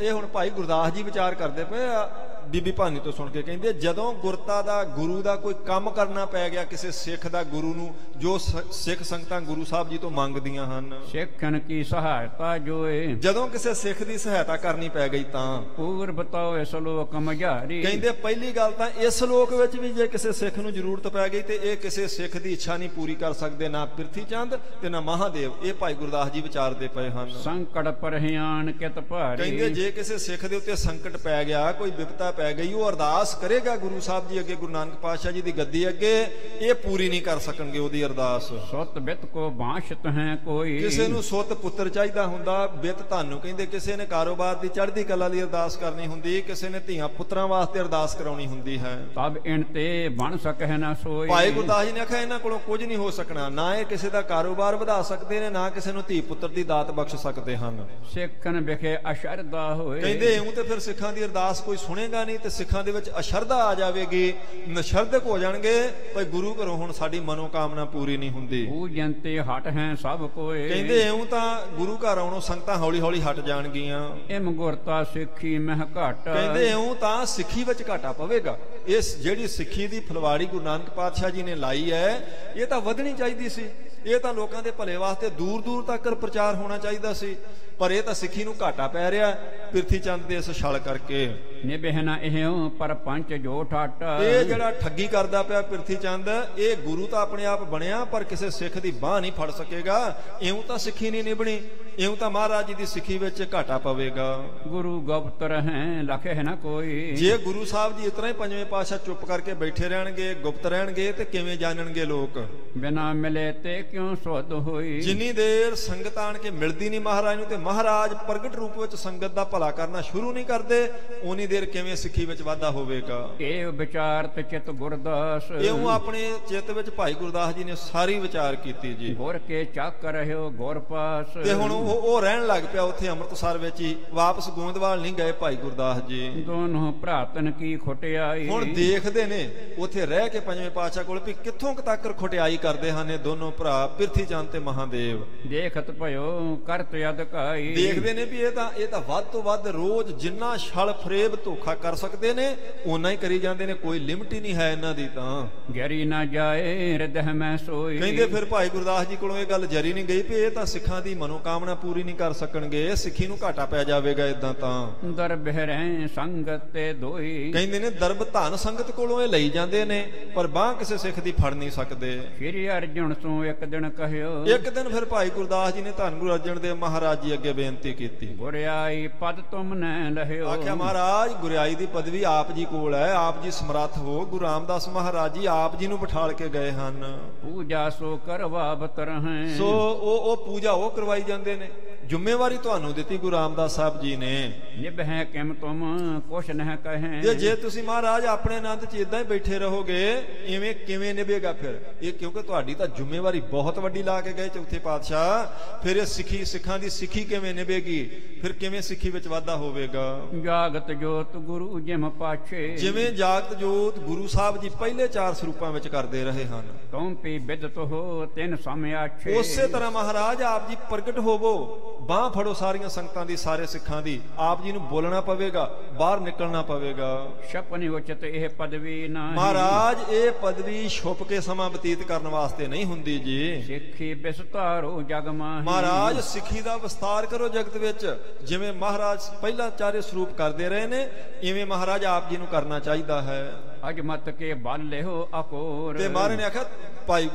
ਇਹ ਹੁਣ ਭਾਈ ਗੁਰਦਾਸ ਜੀ ਵਿਚਾਰ ਕਰਦੇ ਪਏ ਆ ਬੀਬੀ ਭਾਨੀ ਤੋਂ ਸੁਣ ਕੇ, ਕਹਿੰਦੇ ਜਦੋਂ ਗੁਰਤਾ ਦਾ ਗੁਰੂ ਦਾ ਕੋਈ ਕੰਮ ਕਰਨਾ ਪੈ ਗਿਆ ਕਿਸੇ ਸਿੱਖ ਦਾ ਗੁਰੂ ਨੂੰ, ਜੋ ਸਿੱਖ ਸੰਗਤਾਂ ਗੁਰੂ ਸਾਹਿਬ ਜੀ ਤੋਂ ਮੰਗਦੀਆਂ ਹਨ, ਸਿੱਖਣ ਕੀ ਸਹਾਇਤਾ ਜੋਏ, ਜਦੋਂ ਕਿਸੇ ਸਿੱਖ ਦੀ ਸਹਾਇਤਾ ਕਰਨੀ ਪੈ ਗਈ ਤਾਂ ਪੂਰ ਬਤਾਓ ਇਸ ਲੋਕ ਮਝਾਰੀ, ਕਹਿੰਦੇ ਪਹਿਲੀ ਗੱਲ ਤਾਂ ਇਸ ਲੋਕ ਵਿੱਚ ਵੀ ਜੇ ਕਿਸੇ ਸਿੱਖ ਨੂੰ ਜ਼ਰੂਰਤ ਪੈ ਗਈ ਤੇ ਇਹ ਕਿਸੇ ਸਿੱਖ ਦੀ ਇੱਛਾ ਨਹੀਂ ਪੂਰੀ ਕਰ ਸਕਦੇ, ਨਾ ਪ੍ਰਿਥੀ ਚੰਦ ਤੇ ਨਾ ਮਹਾਦੇਵ। ਇਹ ਭਾਈ ਗੁਰਦਾਸ ਜੀ ਵਿਚਾਰਦੇ ਪਏ ਹਨ। ਸੰਕਟ ਪਰਹਿਆਨ ਕਿਤ ਭਾਰੀ, ਕਹਿੰਦੇ ਜੇ ਕਿਸੇ ਸਿੱਖ ਦੇ ਉੱਤੇ ਸੰਕਟ ਪੈ ਗਿਆ, ਕੋਈ ਵਿਪਤਾ ਪੈ ਗਈ, ਉਹ ਅਰਦਾਸ ਕਰੇਗਾ ਗੁਰੂ ਸਾਹਿਬ ਜੀ ਅੱਗੇ, ਗੁਰੂ ਨਾਨਕ ਪਾਤਸ਼ਾਹ ਜੀ ਦੀ ਗੱਦੀ ਅੱਗੇ, ਇਹ ਪੂਰੀ ਨਹੀਂ ਕਰ ਸਕਣਗੇ ਉਹਦੀ ਅਰਦਾਸ। ਸੁਤ ਬਿਤ ਕੋ ਬਾਸ਼ਤ ਹੈ ਕੋਈ, ਕਿਸੇ ਨੂੰ ਸੁੱਤ ਪੁੱਤਰ ਚਾਹੀਦਾ ਹੁੰਦਾ, ਬਿਤ ਤੁਹਾਨੂੰ ਕਹਿੰਦੇ ਕਿਸੇ ਨੇ ਕਾਰੋਬਾਰ ਦੀ ਚੜ੍ਹਦੀ ਕਲਾ ਲਈ ਅਰਦਾਸ ਕਰਨੀ ਹੁੰਦੀ, ਕਿਸੇ ਨੇ ਧੀਆਂ ਪੁੱਤਰਾਂ ਵਾਸਤੇ ਅਰਦਾਸ ਕਰਾਉਣੀ ਹੁੰਦੀ ਹੈ। ਤਬ ਇਨ ਤੇ ਬਣ ਸਕੈ ਨਾ ਸੋਈ, ਭਾਈ ਗੁਰਦਾਸ ਜੀ ਨੇ ਆਖਿਆ ਇਹਨਾਂ ਕੋਲੋਂ ਕੁਝ ਨਹੀਂ ਹੋ ਸਕਣਾ, ਨਾ ਇਹ ਕਿਸੇ ਦਾ ਕਾਰੋਬਾਰ ਵਧਾ ਸਕਦੇ ਨੇ, ਨਾ ਕਿਸੇ ਨੂੰ ਧੀ ਪੁੱਤਰ ਦੀ ਦਾਤ ਬਖਸ਼ ਸਕਦੇ ਹਨ। ਸਿੱਖਣ ਵਿਖੇ ਅਸ਼ਰਦਾ ਹੋਏ, ਕਹਿੰਦੇ ਇਉਂ ਤੇ ਫਿਰ ਸਿੱਖਾਂ ਦੀ ਅਰਦਾਸ ਕੋਈ ਸੁਣੇਗਾ ਨਹੀਂ ਤੇ ਸਿੱਖਾਂ ਦੇ ਵਿੱਚ ਅਸ਼ਰਧਾ ਆ ਜਾਵੇਗੀ, ਨਸ਼ਰਦਕ ਹੋ ਜਾਣਗੇ, ਭਾਈ ਗੁਰੂ ਘਰੋਂ ਹੁਣ ਸਾਡੀ ਮਨੋਕਾਮਨਾ ਪੂਰੀ ਨਹੀਂ ਹੁੰਦੀ। ਪੂਜਨ ਤੇ ਹਟ ਹੈ ਸਭ ਕੋਏ, ਕਹਿੰਦੇ ਇਉਂ ਤਾਂ ਗੁਰੂ ਘਰ ਆਉਣੋਂ ਸੰਗਤਾਂ ਹੌਲੀ ਹੌਲੀ ਹਟ ਜਾਣਗੀਆਂ। ਇਮ ਗੁਰਤਾ ਸਿੱਖੀ ਮਹਿ ਘਟ, ਕਹਿੰਦੇ ਇਉਂ ਤਾਂ ਸਿੱਖੀ ਵਿੱਚ ਘਾਟਾ ਪਵੇਗਾ। ਇਸ ਜਿਹੜੀ ਸਿੱਖੀ ਦੀ ਫੁਲਵਾੜੀ ਗੁਰੂ ਨਾਨਕ ਪਾਤਸ਼ਾਹ ਜੀ ਨੇ ਲਾਈ ਹੈ, ਇਹ ਤਾਂ ਵਧਣੀ ਚਾਹੀਦੀ ਸੀ, ਇਹ ਤਾਂ ਲੋਕਾਂ ਦੇ ਭਲੇ ਵਾਸਤੇ ਦੂਰ ਦੂਰ ਤੱਕ ਪ੍ਰਚਾਰ ਹੋਣਾ ਚਾਹੀਦਾ ਸੀ, ਪਰ ਇਹ ਤਾਂ ਸਿੱਖੀ ਨੂੰ ਘਾਟਾ ਪੈ ਰਿਹਾ ਪ੍ਰਿਥੀ ਚੰਦ ਦੇ ਇਸ ਛਲ ਕਰਕੇ। ਨਿਭਹਿਨਾ ਇਹੋ ਪਰ ਪੰਚ ਜੋ ਠੱਟ, ਇਹ ਜਿਹੜਾ ਠੱਗੀ ਕਰਦਾ ਪਿਆ ਪ੍ਰਿਥੀ ਚੰਦ, ਇਹ ਗੁਰੂ ਤਾਂ ਆਪਣੇ ਆਪ ਬਣਿਆ ਪਰ ਕਿਸੇ ਸਿੱਖ ਦੀ ਬਾਹ ਨਹੀਂ ਫੜ ਸਕੇਗਾ। ਇਉਂ ਤਾਂ ਸਿੱਖੀ ਨਹੀਂ ਨਿਭਣੀ, ਇਉਂ ਤਾਂ ਮਹਾਰਾਜ ਜੀ ਦੀ ਸਿੱਖੀ ਵਿੱਚ ਘਾਟਾ ਪਵੇਗਾ। ਗੁਰੂ ਗੁਪਤ ਰਹਿ ਲਖੇ ਨਾ ਕੋਈ, ਜੇ ਗੁਰੂ ਸਾਹਿਬ ਜੀ ਇਤਨਾ ਹੀ ਪੰਜਵੇਂ ਪਾਤਸ਼ਾਹ ਚੁੱਪ ਕਰਕੇ ਬੈਠੇ ਰਹਿਣਗੇ, ਗੁਪਤ ਰਹਿਣਗੇ, ਤੇ ਕਿਵੇਂ ਜਾਣਨਗੇ ਲੋਕ? ਬਿਨਾ ਮਿਲੇ ਤੇ ਕਿਉਂ ਸੁਧ ਹੋਈ, ਜਿੰਨੀ ਦੇਰ ਸੰਗਤ ਆਣ ਕੇ ਮਿਲਦੀ ਨਹੀਂ ਮਹਾਰਾਜ ਨੂੰ ਤੇ ਮਹਾਰਾਜ ਪ੍ਰਗਟ ਰੂਪ ਵਿੱਚ ਸੰਗਤ ਦਾ ਭਲਾ ਭਲਾ ਕਰਨਾ ਸ਼ੁਰੂ ਨਹੀਂ ਕਰਦੇ, ਉਨੀ ਦੇਰ ਕਿਵੇਂ ਸਿੱਖੀ ਵਿੱਚ ਵਾਧਾ ਹੋਵੇਗਾ। ਇਹ ਵਿਚਾਰਤ ਚਿਤ ਗੁਰਦਾਸ, ਇਉਂ ਆਪਣੇ ਚਿੱਤ ਵਿੱਚ ਭਾਈ ਗੁਰਦਾਸ ਜੀ ਨੇ ਸਾਰੀ ਵਿਚਾਰ ਕੀਤੀ ਜੀ। ਗੁਰ ਕੇ ਚੱਕ ਰਹਿਓ ਗੁਰ ਪਾਸ, ਤੇ ਹੁਣ ਉਹ ਰਹਿਣ ਲੱਗ ਪਿਆ ਉੱਥੇ ਅੰਮ੍ਰਿਤਸਰ ਵਿੱਚ ਹੀ, ਵਾਪਸ ਗੋਂਦਵਾਲ ਨਹੀਂ ਗਏ ਭਾਈ ਗੁਰਦਾਸ ਜੀ। ਦੋਨੋਂ ਭਰਾਤਨ ਕੀ ਖੁਟਿਆਈ, ਹੁਣ ਦੇਖਦੇ ਨੇ ਉੱਥੇ ਰਹਿ ਕੇ ਪੰਜਵੇਂ ਪਾਤਸ਼ਾਹ ਕੋਲ ਵੀ ਕਿੱਥੋਂ ਤੱਕ ਖੁਟਿਆਈ ਕਰਦੇ ਹਨ ਇਹ ਦੋਨੋਂ ਭਰਾ ਪ੍ਰਿਥੀ ਚੰਦ ਤੇ ਮਹਾਦੇਵ। ਦੇਖਤ ਭਇਓ ਕਰਤ ਅਧਿਕਾਈ, ਦੇਖਦੇ ਨੇ ਵੀ ਇਹ ਤਾਂ ਵੱਧ ਤੋਂ ਵੱਧ ਰੋਜ਼ ਜਿੰਨਾ ਛਲ ਫਰੇਬ ਧੋਖਾ ਕਰ ਸਕਦੇ ਨੇ ਓਨਾ ਹੀ ਕਰੀ ਜਾਂਦੇ ਨੇ, ਕੋਈ ਲਿਮਟ ਹੀ ਨਹੀਂ ਹੈ ਇਹਨਾਂ ਦੀ। ਤਾਂ ਗਰੀ ਨਾ ਜਾਏ ਹਿਰਦੈ ਮੈਂ ਸੋਈ, ਕਹਿੰਦੇ ਫਿਰ ਭਾਈ ਗੁਰਦਾਸ ਜੀ ਕੋਲੋਂ ਇਹ ਗੱਲ ਜਰੀ ਨਹੀਂ ਗਈ ਵੀ ਇਹ ਤਾਂ ਸਿੱਖਾਂ ਦੀ ਮਨੋਕਾਮਨਾ ਪੂਰੀ ਨਹੀਂ ਕਰ ਸਕਣਗੇ, ਸਿੱਖੀ ਨੂੰ ਘਾਟਾ ਪੈ ਜਾਵੇਗਾ ਇਦਾਂ। ਤਾਂ ਦਰ ਬਹਿਰੈ ਸੰਗਤ ਤੇ ਦੋਈ, ਕਹਿੰਦੇ ਨੇ ਦਰਬ ਧਨ ਸੰਗਤ ਕੋਲੋਂ ਇਹ ਲਈ ਜਾਂਦੇ ਨੇ ਪਰ ਬਾਹ ਕਿਸੇ ਸਿੱਖ ਦੀ ਫੜ ਨਹੀਂ ਸਕਦੇ। ਸ੍ਰੀ ਅਰਜੁਨ ਸੋ ਇੱਕ ਦਿਨ ਕਹਿਓ, ਇੱਕ ਦਿਨ ਫਿਰ ਭਾਈ ਗੁਰਦਾਸ ਜੀ ਨੇ ਧੰਨ ਗੁਰੂ ਅਰਜਨ ਦੇਵ ਮਹਾਰਾਜ ਜੀ ਅੱਗੇ ਬੇਨਤੀ ਕੀਤੀ। ਗੁਰਿਆਈ ਪਦ ਤੁਮ ਨੈ ਲਹਿਓ, ਆਖਿਆ ਮਹਾਰਾਜ ਗੁਰਿਆਈ ਦੀ ਪਦਵੀ ਆਪ ਜੀ ਕੋਲ ਹੈ, ਆਪ ਜੀ ਸਮਰੱਥ ਹੋ। ਗੁਰੂ ਰਾਮਦਾਸ ਮਹਾਰਾਜ ਜੀ ਆਪ ਜੀ ਨੂੰ ਬਿਠਾਲ ਕੇ ਗਏ ਹਨ। ਪੂਜਾ ਸੋ ਕਰਵਾਵਤ ਰਹੈ, ਸੋ ਉਹ ਪੂਜਾ ਉਹ ਕਰਵਾਈ ਜਾਂਦੇ ਨੇ, ਜ਼ਿੰਮੇਵਾਰੀ ਤੁਹਾਨੂੰ ਦਿੱਤੀ ਗੁਰੂ ਰਾਮਦਾਸ ਸਾਹਿਬ ਜੀ ਨੇ। ਨਿਭੈ ਕਿਮ ਤੁਮ ਕੁਛ ਨਹਿ ਕਹੈ, ਤੇ ਜੇ ਤੁਸੀਂ ਮਹਾਰਾਜ ਆਪਣੇ ਆਨੰਦ ਚ ਇਦਾਂ ਹੀ ਬੈਠੇ ਰਹੋਗੇ ਇਵੇਂ ਕਿਵੇਂ ਨਿਭੇਗਾ ਫਿਰ ਇਹ, ਕਿਉਂਕਿ ਤੁਹਾਡੀ ਤਾਂ ਜ਼ਿੰਮੇਵਾਰੀ ਬਹੁਤ ਵੱਡੀ ਲਾ ਕੇ ਗਏ ਚੌਥੇ ਪਾਤਸ਼ਾਹ। ਫਿਰ ਇਹ ਸਿੱਖਾਂ ਦੀ ਸਿੱਖੀ ਕਿਵੇਂ ਨਿਭੇਗੀ, ਫਿਰ ਕਿਵੇਂ ਸਿੱਖੀ ਵਿੱਚ ਵਾਧਾ ਹੋਵੇਗਾ। ਜਾਗਤ ਜੋਤ ਗੁਰੂ ਜਿਮ ਪਾਛੇ, ਜਿਵੇਂ ਜਾਗਤ ਜੋਤ ਗੁਰੂ ਸਾਹਿਬ ਜੀ ਪਹਿਲੇ 4 ਸਰੂਪਾਂ ਵਿੱਚ ਕਰਦੇ ਰਹੇ ਹਨ, ਤੁਮ ਪੀ ਬਿਦਤ ਹੋ ਤਿਨ ਸਮ ਆਛੇ, ਉਸੇ ਤਰ੍ਹਾਂ ਮਹਾਰਾਜ ਆਪ ਜੀ ਪ੍ਰਗਟ ਹੋਵੋ, ਬਾਹ ਫੜੋ ਸਾਰੀਆਂ ਸੰਗਤਾਂ ਦੀ, ਸਾਰੇ ਸਿੱਖਾਂ ਦੀ। ਆਪ ਜੀ ਨੂੰ ਬੋਲਣਾ ਪਵੇਗਾ, ਬਾਹਰ ਨਿਕਲਣਾ ਪਵੇਗਾ। ਛਪਨਿ ਉਚਿਤ ਇਹ ਪਦਵੀ ਨਹੀਂ, ਮਹਾਰਾਜ ਇਹ ਪਦਵੀ ਛੁਪ ਕੇ ਸਮਾਂ ਬਤੀਤ ਕਰਨ ਵਾਸਤੇ ਨਹੀਂ ਹੁੰਦੀ ਜੀ। ਸਿੱਖੀ ਵਿਸਤਾਰੋ ਜਗ ਮਾਹੀ, ਮਹਾਰਾਜ ਸਿੱਖੀ ਦਾ ਵਿਸਤਾਰ ਕਰੋ ਜਗਤ ਵਿੱਚ। ਜਿਵੇਂ ਮਹਾਰਾਜ ਪਹਿਲਾਂ 4 ਸਰੂਪ ਕਰਦੇ ਰਹੇ ਨੇ ਇਵੇਂ ਮਹਾਰਾਜ ਆਪ ਜੀ ਨੂੰ ਕਰਨਾ ਚਾਹੀਦਾ ਹੈ। ਅਜਮਤ ਕੇ ਬਲ ਲਿਓ ਅਕੋਰ, ਤੇ ਮਹਾਰਾਜ ਨੇ ਆਖਿਆ, ਭਾਈ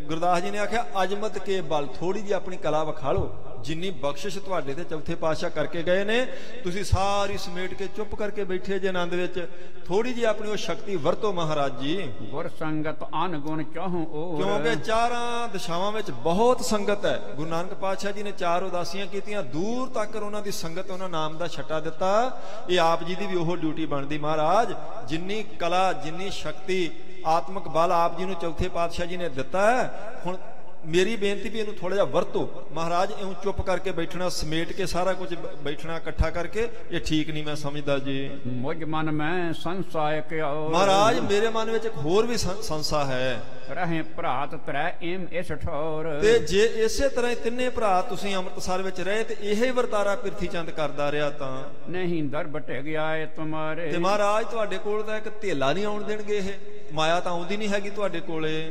ਗੁਰਦਾਸ ਜੀ ਨੇ ਆਖਿਆ ਅਜਮਤ ਕੇ ਬਲ, ਥੋੜੀ ਜਿਹੀ ਆਪਣੀ ਕਲਾ ਵਿਖਾ ਲਓ। ਜਿੰਨੀ ਬਖਸ਼ਿਸ਼ ਤੁਹਾਡੇ ਤੇ ਚੌਥੇ ਪਾਤਸ਼ਾਹ ਕਰਕੇ ਗਏ ਨੇ ਤੁਸੀਂ ਸਾਰੀ ਸਮੇਟ ਕੇ ਚੁੱਪ ਕਰਕੇ ਬੈਠੇ ਜੇ ਆਨੰਦ ਵਿੱਚ, ਥੋੜੀ ਜਿਹੀ ਆਪਣੀ ਉਹ ਸ਼ਕਤੀ ਵਰਤੋ ਮਹਾਰਾਜ ਜੀ। ਗੁਰ ਸੰਗਤ ਅਨਗੁਣ ਚਾਹੂ ਓਰ, ਕਿਉਂਕਿ 4 ਦਿਸ਼ਾਵਾਂ ਵਿੱਚ ਬਹੁਤ ਸੰਗਤ ਹੈ। ਗੁਰੂ ਨਾਨਕ ਪਾਤਸ਼ਾਹ ਜੀ ਨੇ 4 ਉਦਾਸੀਆਂ ਕੀਤੀਆਂ, ਦੂਰ ਤੱਕ ਉਹਨਾਂ ਦੀ ਸੰਗਤ, ਉਹਨਾਂ ਨਾਮ ਦਾ ਛੱਟਾ ਦਿੱਤਾ। ਇਹ ਆਪ ਜੀ ਦੀ ਵੀ ਉਹ ਡਿਊਟੀ ਬਣਦੀ ਮਹਾਰਾਜ। ਜਿੰਨੀ ਕਲਾ, ਜਿੰਨੀ ਸ਼ਕਤੀ, ਆਤਮਿਕ ਬਲ ਆਪ ਜੀ ਨੂੰ ਚੌਥੇ ਪਾਤਸ਼ਾਹ ਜੀ ਨੇ ਦਿੱਤਾ ਹੈ, ਹੁਣ ਮੇਰੀ ਬੇਨਤੀ ਵੀ ਇਹਨੂੰ ਥੋੜਾ ਜਿਹਾ ਵਰਤੋ ਮਹਾਰਾਜ। ਇਉਂ ਚੁੱਪ ਕਰਕੇ ਬੈਠਣਾ, ਸਮੇਟ ਕੇ ਸਾਰਾ ਕੁਝ ਬੈਠਣਾ ਇਕੱਠਾ ਕਰਕੇ, ਇਹ ਠੀਕ ਨਹੀਂ ਮੈਂ ਸਮਝਦਾ ਜੀ। ਮੁਝ ਮਨ ਮੈਂ ਸੰਸਾਇਕ ਆਓ, ਮਹਾਰਾਜ ਮੇਰੇ ਮਨ ਵਿੱਚ ਇੱਕ ਹੋਰ ਵੀ ਸੰਸਾ ਹੈ। ਰਹੇ ਭਰਾਤ ਤਰੈ ਏਮ ਇਸ ਠੌਰ, ਤੇ ਜੇ ਇਸੇ ਤਰ੍ਹਾਂ ਹੀ ਤਿੰਨੇ ਭਰਾ ਤੁਸੀਂ ਅੰਮ੍ਰਿਤਸਰ ਵਿੱਚ ਰਹੇ ਤੇ ਇਹ ਵਰਤਾਰਾ ਪ੍ਰਿਥੀ ਚੰਦ ਕਰਦਾ ਰਿਹਾ ਤਾਂ ਨਹੀਂ ਦਰ ਬਟੇ ਗਿਆ ਏ ਤੁਮਾਰੇ, ਤੇ ਮਹਾਰਾਜ ਤੁਹਾਡੇ ਕੋਲ ਤਾਂ ਇੱਕ ਧੇਲਾ ਨਹੀਂ ਆਉਣ ਦੇਣਗੇ। ਇਹ ਮਾਇਆ ਤਾਂ ਆਉਂਦੀ ਨਹੀਂ ਹੈਗੀ ਤੁਹਾਡੇ ਕੋਲੇ।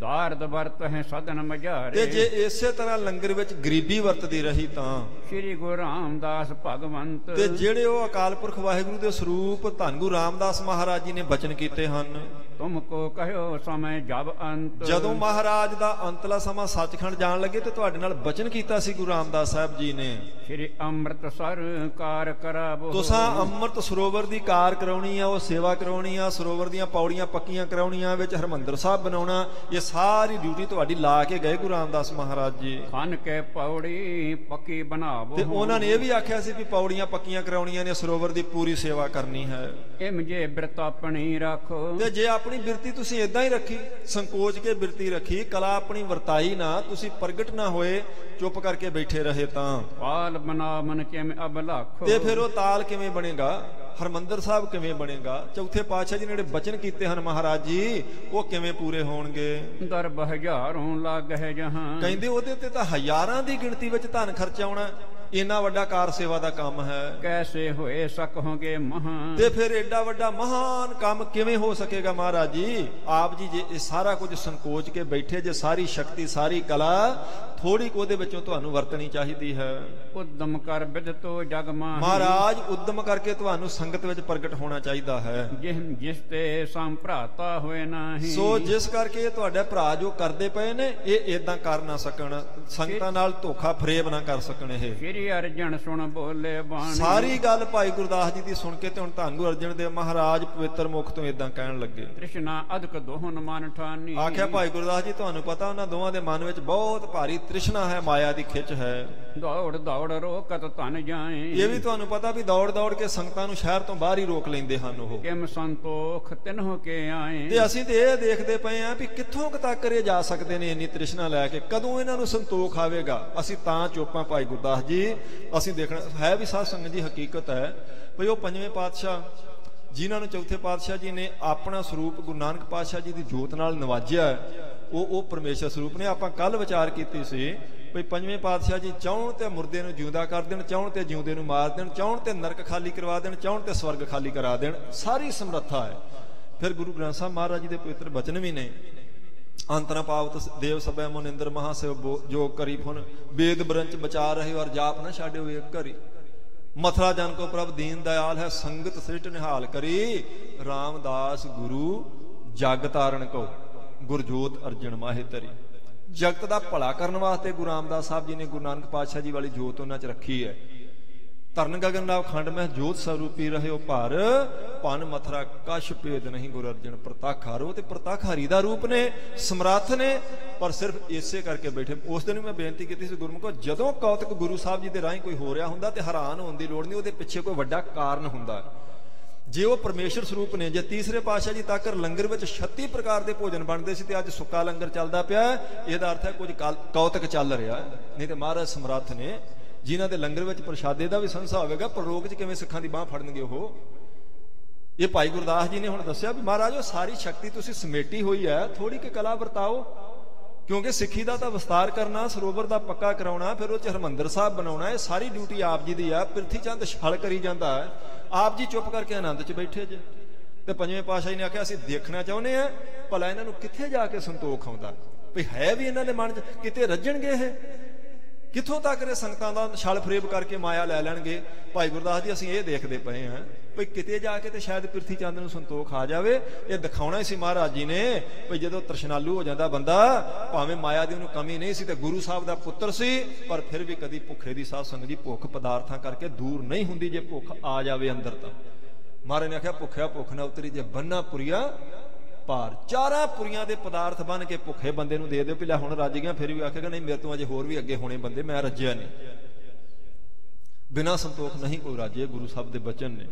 ਦਾਰਦ ਵਰਤ ਹੈ ਸਦਨ ਮਝਾਰੇ, ਤੇ ਜੇ ਇਸੇ ਤਰ੍ਹਾਂ ਲੰਗਰ ਵਿੱਚ ਗਰੀਬੀ ਵਰਤਦੀ ਰਹੀ ਤਾਂ ਸ੍ਰੀ ਗੁਰੂ ਰਾਮਦਾਸ ਭਗਵੰਤ, ਤੇ ਜਿਹੜੇ ਉਹ ਅਕਾਲ ਪੁਰਖ ਵਾਹਿਗੁਰੂ ਦੇ ਸਰੂਪ ਧੰਨ ਗੁਰੂ ਰਾਮਦਾਸ ਮਹਾਰਾਜ ਜੀ ਨੇ ਬਚਨ ਕੀਤੇ ਹਨ। ਤੁਮ ਕੋ ਕਹਿਓ ਸਮੇਂ ਜਬ ਅੰਤ, ਜਦੋਂ ਮਹਾਰਾਜ ਦਾ ਅੰਤਲਾ ਸਮਾਂ ਸੱਚਖੰਡ ਜਾਣ ਲੱਗੇ ਤੇ ਤੁਹਾਡੇ ਨਾਲ ਬਚਨ ਕੀਤਾ ਸੀ ਗੁਰੂ ਰਾਮਦਾਸ ਸਾਹਿਬ ਜੀ ਨੇ, ਸ੍ਰੀ ਅੰਮ੍ਰਿਤਸਰ ਕਾਰ ਕਰਾਵੋ, ਤੁਸਾਂ ਅੰਮ੍ਰਿਤ ਸਰੋਵਰ ਦੀ ਕਾਰ ਕਰਾਉਣੀ ਆ, ਉਹ ਸੇਵਾ ਕਰਾਉਣੀ ਆ, ਸਰੋਵਰ ਦੀਆਂ ਪੌੜੀਆਂ ਪੱਕੀਆਂ ਕਰਾਉਣੀਆਂ, ਵਿੱਚ ਹਰਮੰਦਰ ਸਾਹਿਬ ਬਣਾਉਣਾ। ਇਹ ਸਾਰੀ ਡਿਊਟੀ ਤੁਹਾਡੀ ਲਾ ਕੇ ਗਏ ਗੁਰੂ ਰਾਮਦਾਸ ਮਹਾਰਾਜ ਜੀ। ਖਨ ਕੇ ਪੌੜੀ ਪੱਕੀ ਬਣਾਵੋ, ਤੇ ਉਹਨਾਂ ਨੇ ਇਹ ਵੀ ਆਖਿਆ ਸੀ ਵੀ ਪੌੜੀਆਂ ਪੱਕੀਆਂ ਕਰਾਉਣੀਆਂ ਨੇ, ਸਰੋਵਰ ਦੀ ਪੂਰੀ ਸੇਵਾ ਕਰਨੀ ਹੈ। ਇਮ ਜੇ ਬਿਰਤ ਆਪਣੀ ਰੱਖੋ, ਤੇ ਜੇ ਆਪਣੀ ਬਿਰਤੀ ਤੁਸੀਂ ਇਦਾਂ ਹੀ ਰੱਖੀ, ਸੰਕੋਚ ਕੇ ਬਿਰਤੀ ਰੱਖੀ, ਕਲਾ ਆਪਣੀ ਵਰਤਾਈ ਨਾ, ਤੁਸੀਂ ਪ੍ਰਗਟ ਨਾ ਹੋਏ, ਚੁੱਪ ਕਰਕੇ ਬੈਠੇ ਰਹੇ ਤਾਂ ਪਾਲ ਬਨਾ ਮਨ ਕਿਵੇਂ ਅਬ ਲੱਖ, ਤੇ ਫਿਰ ਉਹ ਤਾਲ ਕਿਵੇਂ ਬਣੇਗਾ, ਹਰਮੰਦਰ ਸਾਹਿਬ ਕਿਵੇਂ ਬਣੇਗਾ, ਚੌਥੇ ਪਾਤਸ਼ਾਹ ਜੀ ਨੇ ਜਿਹੜੇ ਬਚਨ ਕੀਤੇ ਹਨ ਮਹਾਰਾਜ ਜੀ ਉਹ ਕਿਵੇਂ ਪੂਰੇ ਹੋਣਗੇ। ਦਰਬ ਹਜ਼ਾਰੋਂ ਲੱਗ ਹੈ ਜਹਾਂ, ਕਹਿੰਦੇ ਉਹਦੇ ਉੱਤੇ ਤਾਂ ਹਜ਼ਾਰਾਂ ਦੀ ਗਿਣਤੀ ਵਿੱਚ ਧਨ ਖਰਚਾਉਣਾ, ਇੰਨਾ ਵੱਡਾ ਕਾਰ ਸੇਵਾ ਦਾ ਕੰਮ ਹੈ। ਕੈਸੇ ਹੋਏ ਸਕੋਗੇ ਮਹਾਂ, ਤੇ ਫਿਰ ਐਡਾ ਵੱਡਾ ਮਹਾਨ ਕੰਮ ਕਿਵੇਂ ਹੋ ਸਕੇਗਾ ਮਹਾਰਾਜ ਜੀ। ਆਪ ਜੀ ਜੇ ਇਹ ਸਾਰਾ ਕੁਝ ਸੰਕੋਚ ਕੇ ਬੈਠੇ ਜੇ, ਸਾਰੀ ਸ਼ਕਤੀ ਸਾਰੀ ਕਲਾ ਥੋੜੀ ਕੁ ਉਹਦੇ ਵਿੱਚੋਂ ਤੁਹਾਨੂੰ ਵਰਤਣੀ ਚਾਹੀਦੀ ਹੈ। ਉਦਮ ਕਰ ਬਿਦਤੋ ਜਗ ਮਾਹੀ, ਮਹਾਰਾਜ ਉਦਮ ਕਰਕੇ ਤੁਹਾਨੂੰ ਸੰਗਤ ਵਿੱਚ ਪ੍ਰਗਟ ਹੋਣਾ ਚਾਹੀਦਾ ਹੈ। ਜਿਸ ਤੇ ਸੰਭਰਾਤਾ ਹੋਏ ਨਹੀਂ, ਸੋ ਜਿਸ ਕਰਕੇ ਤੁਹਾਡੇ ਭਰਾ ਜੋ ਕਰਦੇ ਪਏ ਨੇ ਇਹ ਇਦਾਂ ਕਰ ਨਾ ਸਕਣ, ਸੰਗਤਾਂ ਨਾਲ ਧੋਖਾ ਫਰੇਬ ਨਾ ਕਰ ਸਕਣ। ਇਹ ਸ੍ਰੀ ਸ੍ਰੀ ਅਰਜਨ ਸੁਣ ਬੋਲੇ ਬਾਣੀ। ਸਾਰੀ ਗੱਲ ਭਾਈ ਗੁਰਦਾਸ ਜੀ ਦੀ ਸੁਣ ਕੇ ਤੇ ਹੁਣ ਧੰਨ ਗੁਰੂ ਅਰਜਨ ਦੇਵ ਮਹਾਰਾਜ ਪਵਿੱਤਰ ਮੁਖ ਤੋਂ ਇਦਾਂ ਕਹਿਣ ਲੱਗੇ। ਤ੍ਰਿਸ਼ਨਾ ਅਦਕ ਦੋਹਨ ਮਨ ਠਾਨੀ। ਆਖਿਆ ਭਾਈ ਗੁਰਦਾਸ ਜੀ ਤੁਹਾਨੂੰ ਪਤਾ ਉਹਨਾਂ ਦੋਵਾਂ ਦੇ ਮਨ ਵਿੱਚ ਬਹੁਤ ਭਾਰੀ ਤ੍ਰਿਸ਼ਨਾ ਹੈ, ਮਾਇਆ ਦੀ ਖਿੱਚ ਹੈ। ਦੌੜ ਦੌੜ ਰੋਕਤ ਧਨ ਜਾਏ। ਇਹ ਵੀ ਤੁਹਾਨੂੰ ਪਤਾ ਵੀ ਦੌੜ ਦੌੜ ਕੇ ਸੰਗਤਾਂ ਨੂੰ ਸ਼ਹਿਰ ਤੋਂ ਬਾਹਰ ਹੀ ਰੋਕ ਲੈਂਦੇ ਹਨ ਉਹ। ਕਿਮ ਸੰਤੋਖ ਤਿਨਹੁ ਕੇ ਆਏ। ਤੇ ਅਸੀਂ ਤੇ ਇਹ ਦੇਖਦੇ ਪਏ ਆਂ ਵੀ ਕਿੱਥੋਂ ਕੁ ਤੱਕ ਇਹ ਜਾ ਸਕਦੇ ਨੇ ਇੰਨੀ ਤ੍ਰਿਸ਼ਨਾ ਲੈ ਕੇ, ਕਦੋਂ ਇਹਨਾਂ ਨੂੰ ਸੰਤੋਖ ਆਵੇਗਾ। ਅਸੀਂ ਤਾਂ ਚੁੱਪ ਆਂ ਭਾਈ ਗੁਰਦਾਸ ਜੀ। ਅਸੀਂ ਦੇਖਣਾ ਹੈ ਵੀ ਸਾਧ ਸੰਗਤ ਜੀ, ਹਕੀਕਤ ਹੈ ਵੀ ਉਹ ਪੰਜਵੇਂ ਪਾਤਸ਼ਾਹ ਜਿਨ੍ਹਾਂ ਨੂੰ ਚੌਥੇ ਪਾਤਸ਼ਾਹ ਜੀ ਨੇ ਆਪਣਾ ਸਰੂਪ ਗੁਰੂ ਨਾਨਕ ਪਾਤਸ਼ਾਹ ਜੀ ਦੀ ਜੋਤ ਨਾਲ ਨਵਾਜਿਆ, ਉਹ ਪਰਮੇਸ਼ਰ ਸਰੂਪ ਨੇ। ਆਪਾਂ ਕੱਲ ਵਿਚਾਰ ਕੀਤੀ ਸੀ ਵੀ ਪੰਜਵੇਂ ਪਾਤਸ਼ਾਹ ਜੀ ਚਾਹੁਣ ਤੇ ਮੁਰਦੇ ਨੂੰ ਜਿਉਂਦਾ ਕਰ ਦੇਣ, ਚਾਹੁਣ ਤੇ ਜਿਉਂਦੇ ਨੂੰ ਮਾਰ ਦੇਣ, ਚਾਹੁਣ ਤੇ ਨਰਕ ਖਾਲੀ ਕਰਵਾ ਦੇਣ, ਚਾਹੁਣ ਤੇ ਸਵਰਗ ਖਾਲੀ ਕਰਾ ਦੇਣ। ਸਾਰੀ ਸਮਰੱਥਾ ਹੈ। ਫਿਰ ਗੁਰੂ ਗ੍ਰੰਥ ਸਾਹਿਬ ਮਹਾਰਾਜ ਜੀ ਦੇ ਪਵਿੱਤਰ ਬਚਨ ਵੀ ਨੇ, ਅੰਤਰਾ ਪਾਵਤ ਦੇਵ ਸਭੈ ਮਨਿੰਦਰ ਮਹਾਸੇਵ ਜੋ ਕਰੀ ਫੁਨ वेद ब्रंच बचा रहे और जाप न छाड़ो एक करी। मथुरा जन को प्रभ दीन दयाल है संगत सृष्ट निहाल करी। रामदास गुरु जग तारण को गुरजोत अर्जन माहे तरी। जगत का भला करने वास्ते गुरु रामदास साहब जी ने गुरु नानक पातशाह जी वाली जोत उन्हां च रखी है। धरन गगन राव खंड में जोत स्वरूपी रहे हो भार पन मथुरा कश भेद नहीं गुरु अर्जन प्रताखारो। ते प्रताखारी दा रूप ने, समर्थ ने, पर सिर्फ इसे करके बैठे। उस दिन मैं बेनती की सी गुरमुखो, जदों कौतक गुरु साहब जी दे राही कोई हो रहा हुंदा ते हैरान होने की लोड़ नहीं, उहदे पिछे कोई वड्डा कारण हुंदा। जे वो परमेश्वर स्वरूप ने, जे तीसरे पातशाह जी तक लंगर में 36 प्रकार के भोजन बनते सी ते अज सुक्का लंगर चलता पिया, इहदा अर्थ है कुछ कौतक चल रहा है। नहीं तो महाराज समर्थ ने जिन्हां दे लंगर में प्रशादे का भी संसा होगा, प्रलोक च किवें सिखां दी बांह फड़नगे ओह। ये भाई गुरदास जी ने हुण दस्सिया भी महाराज सारी शक्ति तुसीं समेटी हुई है, थोड़ी कि कला वरताओ। क्योंकि सिक्खी का तो विस्तार करना, सरोवर का पक्का कराउणा, फिर वो हरमंदर साहब बनाउणा, ये सारी ड्यूटी आप जी दी है। पिरथी चंद छल करी जाता है, आप जी चुप करके आनंद च बैठे जे। तो पंजवें पातशाह जी ने आख्या असीं देखना चाहुंदे आ भला इन्हां नूं कित्थे जाके संतोख आउंदा, भी है भी इन्हां दे मन च किते रज्जणगे ये, कित्थों तक ये संगतां दा छल फरेब करके माया लै लैणगे। भाई गुरदास जी असीं ये देखदे पए हां भी किते जाके ते शायद पिरथी चंद नूं संतोख आ जावे। ये दिखाउणा ही सी महाराज जी ने भी जदों तरशनालू हो जांदा बंदा, भावें माया दी उहनूं कमी नहीं सी ते गुरु साहब दा पुत्तर सी, पर फिर भी कदी भुखे दी साध संगत जी भुख पदार्थां करके दूर नहीं हुंदी। जे भुख आ जावे अंदर तां महाराज ने आख्या भुखिया भुख ना उतरी, जे बन्ना पुरिया भार। चारा पुरियां दे पदार्थ बन के भुखे बंदे नूं दे दिओ भी लै हुण रज गया, फिर भी आखेगा नहीं मेरे तो अजे होर भी अगे होने बंदे, मैं रज्जिया नहीं। बिना संतोख नहीं कोई राजे, गुरु साहब दे बचन ने।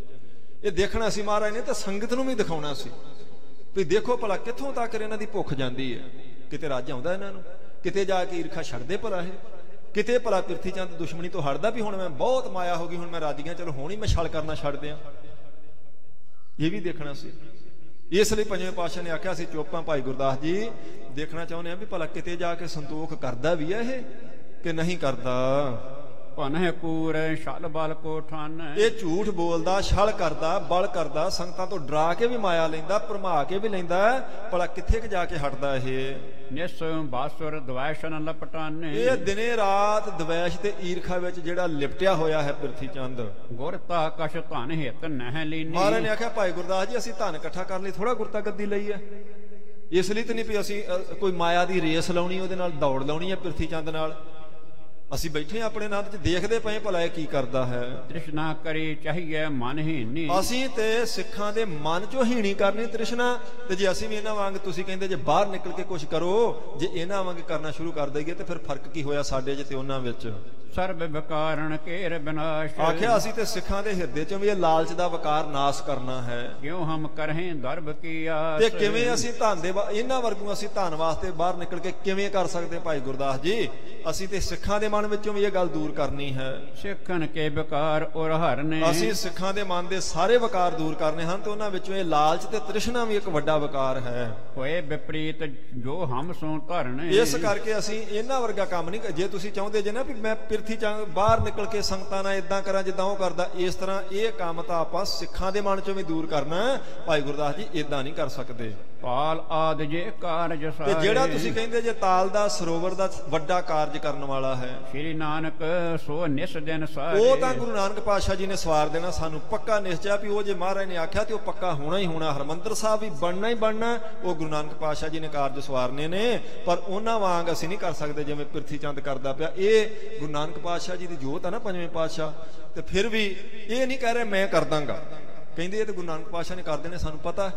ये देखना सी महाराज ने ते संगत नूं भी दिखाउणा सी भी देखो भला कित्थों तक इन्हां दी भुख जांदी है। किते रज आउंदा इन्हां नूं, किते जाके ईरखा छड्डदे भला है, किते भला पिरथी चंद दुश्मनी तो हटदा भी हुण मैं बहुत माया हो गई, हुण मैं रज गया, चलो हुण ही मैं छल करना छड्ड दियां। ये भी देखना सी। इसलिए पंजवें पातशाह ने आख्या असीं चुप हां भाई गुरदास जी, देखना चाहुंदे आ भी भला किते जाके संतोख करदा भी है कि नहीं करदा। ਭਨਹਿ ਕੂਰ ਛਲ ਬਲ ਕੋ ਠਾਨ। ये झूठ बोलदा, छल करदा, बल करदा, संगतां तो डरा के भी माया लैंदा, भरमा के भी लैंदा, भला कित्थे क जाके हटदा ये। निस बासुर द्वैशन लपटाने। ये दिने रात द्वैश ते ईरखा विच जिहड़ा लिपटिया होया है पिरथी चंद। गुरता कश धन हित नह लीनी। महाराज ने आख्या भाई गुरदास जी असीं धन इकट्ठा कर लई, थोड़ा गुरता गद्दी लई है, इसलिए तो नहीं भी असीं कोई माया दी रेस लाउणी, उहदे नाल दौड़ लाउणी है पिरथी चंद नाल। ਅਸੀਂ ਬੈਠੇ ਆਪਣੇ ਨਾਮ ਚ ਦੇਖਦੇ ਪਏ ਭਲਾ ਇਹ ਕੀ ਕਰਦਾ ਹੈ। ਤ੍ਰਿਸ਼ਨਾ ਕਰੀ ਚਾਹੀਏ ਮਨ ਹੀਣੀ। ਅਸੀਂ ਤੇ ਸਿੱਖਾਂ ਦੇ ਮਨ ਚੋਂ ਹੀਣੀ ਕਰਨੀ ਤ੍ਰਿਸ਼ਨਾ, ਤੇ ਜੇ ਅਸੀਂ ਵੀ ਇਹਨਾਂ ਵਾਂਗ ਤੁਸੀਂ ਕਹਿੰਦੇ ਜੇ ਬਾਹਰ ਨਿਕਲ ਕੇ ਕੁਝ ਕਰੋ, ਜੇ ਇਹਨਾਂ ਵਾਂਗ ਕਰਨਾ ਸ਼ੁਰੂ ਕਰ ਦਈਏ ਤੇ ਫਿਰ ਫਰਕ ਕੀ ਹੋਇਆ ਸਾਡੇ ਚ ਤੇ ਉਹਨਾਂ ਵਿੱਚ। ਸਰਬ ਵਿਕਾਰਣ ਕੇਰ ਵਿਨਾਸ਼। ਆਖਿਆ ਅਸੀਂ ਤੇ ਸਿੱਖਾਂ ਦੇ ਹਿਰਦੇ ਚੋਂ ਵੀ ਇਹ ਲਾਲਚ ਦਾ ਵਿਕਾਰ ਨਾਸ਼ ਕਰਨਾ ਹੈ। ਕਿਉਂ ਹਮ ਕਰਹਿ ਦਰਬ ਕੀ ਆਸ। ਤੇ ਕਿਵੇਂ ਅਸੀਂ ਧਨ ਦੇ ਇਹਨਾਂ ਵਰਗੂ ਅਸੀਂ ਧਨ ਵਾਸਤੇ ਬਾਹਰ ਨਿਕਲ ਕੇ ਕਿਵੇਂ ਕਰ ਸਕਦੇ ਭਾਈ ਗੁਰਦਾਸ ਜੀ। ਅਸੀਂ ਤੇ ਸਿੱਖਾਂ ਦੇ ਮਨ ਵਿੱਚੋਂ ਵੀ ਇਹ ਗੱਲ ਦੂਰ ਕਰਨੀ ਹੈ। ਸਿੱਖਣ ਕੇ ਵਿਕਾਰ ਔਰ ਹਰਨੇ। ਅਸੀਂ ਸਿੱਖਾਂ ਦੇ ਮਨ ਦੇ ਸਾਰੇ ਵਿਕਾਰ ਦੂਰ ਕਰਨੇ ਹਨ ਤੇ ਉਹਨਾਂ ਵਿੱਚੋਂ ਇਹ ਲਾਲਚ ਤੇ ਤ੍ਰਿਸ਼ਨਾ ਵੀ ਇੱਕ ਵੱਡਾ ਵਿਕਾਰ ਹੈ। ਹੋਏ ਵਿਪਰੀਤ ਜੋ ਹਮ ਸੋ ਧਰਨੇ। ਇਸ ਕਰਕੇ ਅਸੀਂ ਇਹਨਾਂ ਵਰਗਾ ਕੰਮ ਨਹੀਂ। ਜੇ ਤੁਸੀਂ ਚਾਹੁੰਦੇ ਜੇ ਨਾ ਵੀ ਮੈਂ ਪਿਰਥੀ ਚੰਗ ਬਾਹਰ ਨਿਕਲ ਕੇ ਸੰਗਤਾਂ ਨਾਲ ਇਦਾਂ ਕਰਾਂ ਜਿੱਦਾਂ ਉਹ ਕਰਦਾ, ਇਸ ਤਰ੍ਹਾਂ ਇਹ ਕੰਮ ਤਾਂ ਆਪਾਂ ਸਿੱਖਾਂ ਦੇ ਮਨ ਚੋਂ ਵੀ ਦੂਰ ਕਰਨਾ। ਭਾਈ ਗੁਰਦਾਸ ਜੀ ਇਦਾਂ ਨਹੀਂ ਕਰ ਸਕਦੇ। ਤਾਲ ਆਦ ਜੇ ਕਾਰਜ ਤੇ ਸਾਰੇ। ਜਿਹੜਾ ਤੁਸੀਂ ਕਹਿੰਦੇ ਜੇ ਤਾਲ ਦਾ ਸਰੋਵਰ ਦਾ ਵੱਡਾ ਕਾਰਜ ਕਰਨ ਵਾਲਾ ਹੈ, ਸ੍ਰੀ ਨਾਨਕ ਸੋ ਨਿਸ ਦਿਨ ਸਾਰੇ। ਉਹ ਤਾਂ ਗੁਰੂ ਨਾਨਕ ਪਾਤਸ਼ਾਹ ਜੀ ਨੇ ਸਵਾਰ ਦੇਣਾ ਸਾਨੂੰ ਪੱਕਾ ਨਿਸ਼ਚਾ ਵੀ ਉਹ ਜੇ ਮਹਾਰਾਜ ਨੇ ਆਖਿਆ ਤੇ ਉਹ ਪੱਕਾ ਹੋਣਾ ਹੀ ਹੋਣਾ। ਹਰਮੰਦਰ ਸਾਹਿਬ ਵੀ ਬਣਨਾ ਹੀ ਬਣਨਾ, ਉਹ ਗੁਰੂ ਨਾਨਕ ਪਾਤਸ਼ਾਹ ਜੀ ਨੇ ਕਾਰਜ ਸਵਾਰਨੇ ਨੇ। ਪਰ ਉਹਨਾਂ ਵਾਂਗ ਅਸੀਂ ਨਹੀਂ ਕਰ ਸਕਦੇ ਜਿਵੇਂ ਪ੍ਰਿਥੀ ਚੰਦ ਕਰਦਾ ਪਿਆ। ਇਹ ਗੁਰੂ ਨਾਨਕ ਪਾਤਸ਼ਾਹ ਜੀ ਦੀ ਜੋਤ ਆ ਨਾ ਪੰਜਵੇਂ ਪਾਤਸ਼ਾਹ, ਤੇ ਫਿਰ ਵੀ ਇਹ ਨਹੀਂ ਕਹਿ ਰਹੇ ਮੈਂ ਕਰ ਦਾਂਗਾ, ਕਹਿੰਦੇ ਇਹ ਤੇ ਗੁਰੂ ਨਾਨਕ ਪਾਤਸ਼ਾਹ ਨੇ ਕਰ ਦੇਣੇ, ਸਾਨੂੰ ਪਤਾ।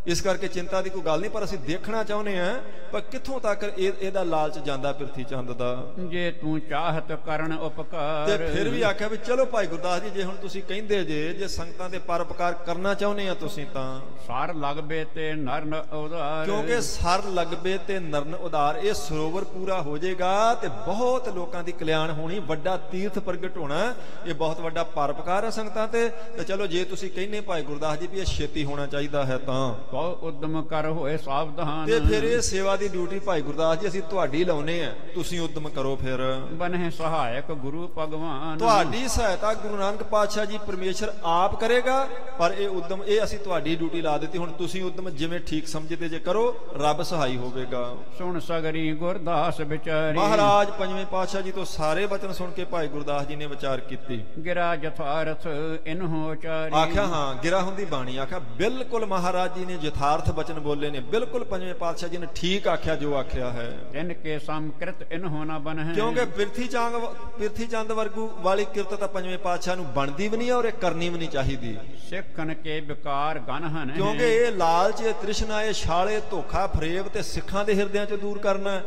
ਇਸ ਕਰਕੇ ਚਿੰਤਾ ਦੀ ਕੋਈ ਗੱਲ ਨਹੀਂ, ਪਰ ਅਸੀਂ ਦੇਖਣਾ ਚਾਹੁੰਦੇ ਹਾਂ ਪਰ ਕਿੱਥੋਂ ਤੱਕ ਇਹਦਾ ਲਾਲਚ ਜਾਂਦਾ ਪ੍ਰਿਥੀ ਚੰਦ ਦਾ। ਜੇ ਤੂੰ ਚਾਹਤ ਕਰਨ ਉਪਕਾਰ। ਤੇ ਫਿਰ ਵੀ ਆਖਿਆ ਵੀ ਚਲੋ ਭਾਈ ਗੁਰਦਾਸ ਜੀ, ਜੇ ਹੁਣ ਤੁਸੀਂ ਕਹਿੰਦੇ ਜੇ ਸੰਗਤਾਂ ਦੇ ਪਰਉਪਕਾਰ ਕਰਨਾ ਚਾਹੁੰਦੇ ਆ ਤੁਸੀਂ, ਤਾਂ ਸਰ ਲਗਬੇ ਤੇ ਨਰਨ ਉਦਾਰ। ਕਿਉਂਕਿ ਸਰ ਲਗਬੇ ਤੇ ਨਰਨ ਉਦਾਰ, ਇਹ ਸਰੋਵਰ ਪੂਰਾ ਹੋ ਜਾਏਗਾ ਤੇ ਬਹੁਤ ਲੋਕਾਂ ਦੀ ਕਲਿਆਣ ਹੋਣੀ, ਵੱਡਾ ਤੀਰਥ ਪ੍ਰਗਟ ਹੋਣਾ। ਇਹ ਬਹੁਤ ਵੱਡਾ ਪਰਉਪਕਾਰ ਹੈ ਸੰਗਤਾਂ ਤੇ ਚਲੋ ਜੇ ਤੁਸੀਂ ਕਹਿੰਦੇ ਭਾਈ ਗੁਰਦਾਸ ਜੀ ਵੀ ਇਹ ਛੇਤੀ ਹੋਣਾ ਚਾਹੀਦਾ ਹੈ ਤਾਂ ਕੋ ਉਦਮ ਕਰ ਹੋਏ ਸਾਵਧਾਨ। ਤੇ ਫਿਰ ਇਹ ਸੇਵਾ ਦੀ ਡਿਊਟੀ ਭਾਈ ਗੁਰਦਾਸ ਜੀ ਅਸੀਂ ਤੁਹਾਡੀ ਲਾਉਨੇ ਆ, ਤੁਸੀਂ ਉਦਮ ਕਰੋ। ਫਿਰ ਬਨਹਿ ਸਹਾਇਕ ਗੁਰੂ ਭਗਵਾਨ। ਤੁਹਾਡੀ ਸਹਾਇਤਾ ਗੁਰੂ ਨਾਨਕ ਪਾਤਸ਼ਾਹ ਜੀ ਪਰਮੇਸ਼ਰ ਆਪ ਕਰੇਗਾ, ਪਰ ਇਹ ਉਦਮ ਇਹ ਅਸੀਂ ਤੁਹਾਡੀ ਡਿਊਟੀ ਲਾ ਦਿੱਤੀ। ਹੁਣ ਤੁਸੀਂ ਉਦਮ ਜਿਵੇਂ ਠੀਕ ਸਮਝਦੇ ਜੇ ਕਰੋ, ਰੱਬ ਸਹਾਈ ਹੋਵੇਗਾ। ਸੁਣ ਸਗਰੀ ਗੁਰਦਾਸ ਵਿਚਾਰੀ। ਮਹਾਰਾਜ ਪੰਜਵੇਂ ਪਾਤਸ਼ਾਹ ਜੀ ਤੋਂ ਸਾਰੇ ਬਚਨ ਸੁਣ ਕੇ ਭਾਈ ਗੁਰਦਾਸ ਜੀ ਨੇ ਵਿਚਾਰ ਕੀਤੀ। ਗਿਰਾ ਜਥਾਰਥ ਇਨਹੋ ਚਾਰੀ। ਆਖਿਆ ਹਾਂ ਗਿਰਾ ਹੁੰਦੀ ਬਾਣੀ, ਆਖਿਆ ਬਿਲਕੁਲ ਮਹਾਰਾਜ ਜੀ ਨੇ ਯਥਾਰਥ ਬਚਨ ਬੋਲੇ ਨੇ, ਬਿਲਕੁਲ ਪੰਜਵੇਂ ਪਾਤਸ਼ਾਹ ਜੀ ਨੇ ਠੀਕ ਆਖਿਆ ਜੋ ਆਖਿਆ ਹੈ। ਇਨ ਕੇ ਸਮਕ੍ਰਿਤ ਇਨਹੋ ਨਾ ਬਨਹਿ। ਕਿਉਂਕਿ ਪ੍ਰਿਥੀ ਚੰਦ ਵਰਗੂ ਵਾਲੀ ਕਿਰਤ ਤਾਂ ਪੰਜਵੇਂ ਪਾਤਸ਼ਾਹ ਨੂੰ ਬਣਦੀ ਵੀ ਨਹੀਂ ਔਰ ਇਹ ਕਰਨੀ ਵੀ ਨਹੀਂ ਚਾਹੀਦੀ। ਸਿੱਖਨ ਕੇ ਵਿਕਾਰ ਗਨ ਹਨ। ਕਿਉਂਕਿ ਇਹ ਲਾਲਚ, ਇਹ ਤ੍ਰਿਸ਼ਨਾ, ਇਹ ਛਾਲੇ, ਧੋਖਾ, ਫਰੇਬ ਤੇ ਸਿੱਖਾਂ ਦੇ ਹਿਰਦਿਆਂ ਚੋਂ ਦੂਰ ਕਰਨਾ।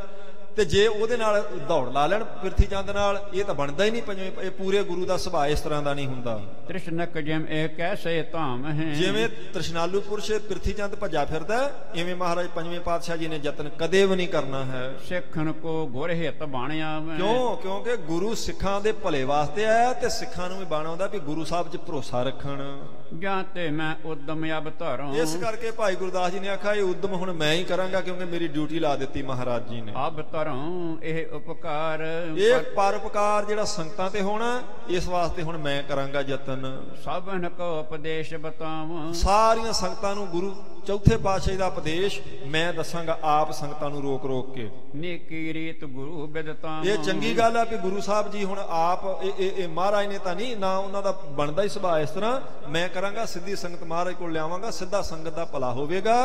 ਤੇ ਜੇ ਉਹਦੇ ਨਾਲ ਦੌੜ ਲਾ ਲੈਣ ਪ੍ਰਿਥੀ ਚੰਦ ਨਾਲ, ਇਹ ਤਾਂ ਬਣਦਾ ਹੀ ਨਹੀਂ ਪੰਜਵੇਂ। ਇਹ ਪੂਰੇ ਗੁਰੂ ਦਾ ਸੁਭਾਅ ਇਸ ਤਰ੍ਹਾਂ ਦਾ ਨਹੀਂ ਹੁੰਦਾ। ਤ੍ਰਿਸ਼ਨਕ ਜਿਮ ਇਹ ਕੈਸੇ ਧਾਮ ਹੈ। ਜਿਵੇਂ ਤ੍ਰਿਸ਼ਨਾਲੂ ਪੁਰਸ਼ ਪ੍ਰਿਥੀ ਚੰਦ ਭੱਜਾ ਫਿਰਦਾ, ਇਵੇਂ ਮਹਾਰਾਜ ਪੰਜਵੇਂ ਪਾਤਸ਼ਾਹ ਜੀ ਨੇ ਯਤਨ ਕਦੇ ਵੀ ਨਹੀਂ ਕਰਨਾ ਹੈ। ਸਿੱਖਣ ਕੋ ਗੁਰ ਹਿਤ ਬਾਣਿਆ। ਕਿਉਂਕਿ ਗੁਰੂ ਸਿੱਖਾਂ ਦੇ ਭਲੇ ਵਾਸਤੇ ਆਇਆ ਤੇ ਸਿੱਖਾਂ ਨੂੰ ਵੀ ਬਾਣਾਉਂਦਾ ਵੀ ਗੁਰੂ ਸਾਹਿਬ 'ਚ ਭਰੋਸਾ ਰੱਖਣ। ਜਾਂ ਤੇ ਮੈਂ ਉਦਮ ਅਬ ਧਰਾਂ। ਇਸ ਕਰਕੇ ਭਾਈ ਗੁਰਦਾਸ ਜੀ ਨੇ ਆਖਿਆ ਇਹ ਉਦਮ ਹੁਣ ਮੈਂ ਹੀ ਕਰਾਂਗਾ, ਕਿਉਂਕਿ ਮੇਰੀ ਡਿਊਟੀ ਲਾ ਦਿੱਤੀ ਮਹਾਰਾਜ ਜੀ ਨੇ। ਅਬ ਧਰਾਂ ਇਹ ਉਪਕਾਰ। ਇਹ ਪਰਉਪਕਾਰ ਜਿਹੜਾ ਸੰਗਤਾਂ ਤੇ ਹੋਣਾ, ਇਸ ਵਾਸਤੇ ਹੁਣ ਮੈਂ ਕਰਾਂਗਾ ਯਤਨ। ਸਭਨ ਕੋ ਉਪਦੇਸ਼ ਬਤਾਵਾਂ। ਸਾਰੀਆਂ ਸੰਗਤਾਂ ਨੂੰ ਗੁਰੂ ਚੌਥੇ ਪਾਤਸ਼ਾਹ ਦਾ ਉਪਦੇਸ਼ ਮੈਂ ਦੱਸਾਂਗਾ, ਆਪ ਸੰਗਤਾਂ ਨੂੰ ਰੋਕ ਰੋਕ ਕੇ। ਨੇਕੀ ਰੀਤ ਗੁਰੂ ਬਿਦਤਾ। ਇਹ ਚੰਗੀ ਗੱਲ ਆ ਵੀ ਗੁਰੂ ਸਾਹਿਬ ਜੀ ਹੁਣ ਆਪ ਇਹ ਮਹਾਰਾਜ ਨੇ ਤਾਂ ਨਹੀਂ ਨਾ, ਉਹਨਾਂ ਦਾ ਬਣਦਾ ਹੀ ਸੁਭਾਅ ਇਸ ਤਰ੍ਹਾਂ। ਮੈਂ ਕਰਾਂਗਾ ਸਿੱਧੀ ਸੰਗਤ ਮਹਾਰਾਜ ਕੋਲ ਲਿਆਵਾਂਗਾ, ਸਿੱਧਾ ਸੰਗਤ ਦਾ ਭਲਾ ਹੋਵੇਗਾ।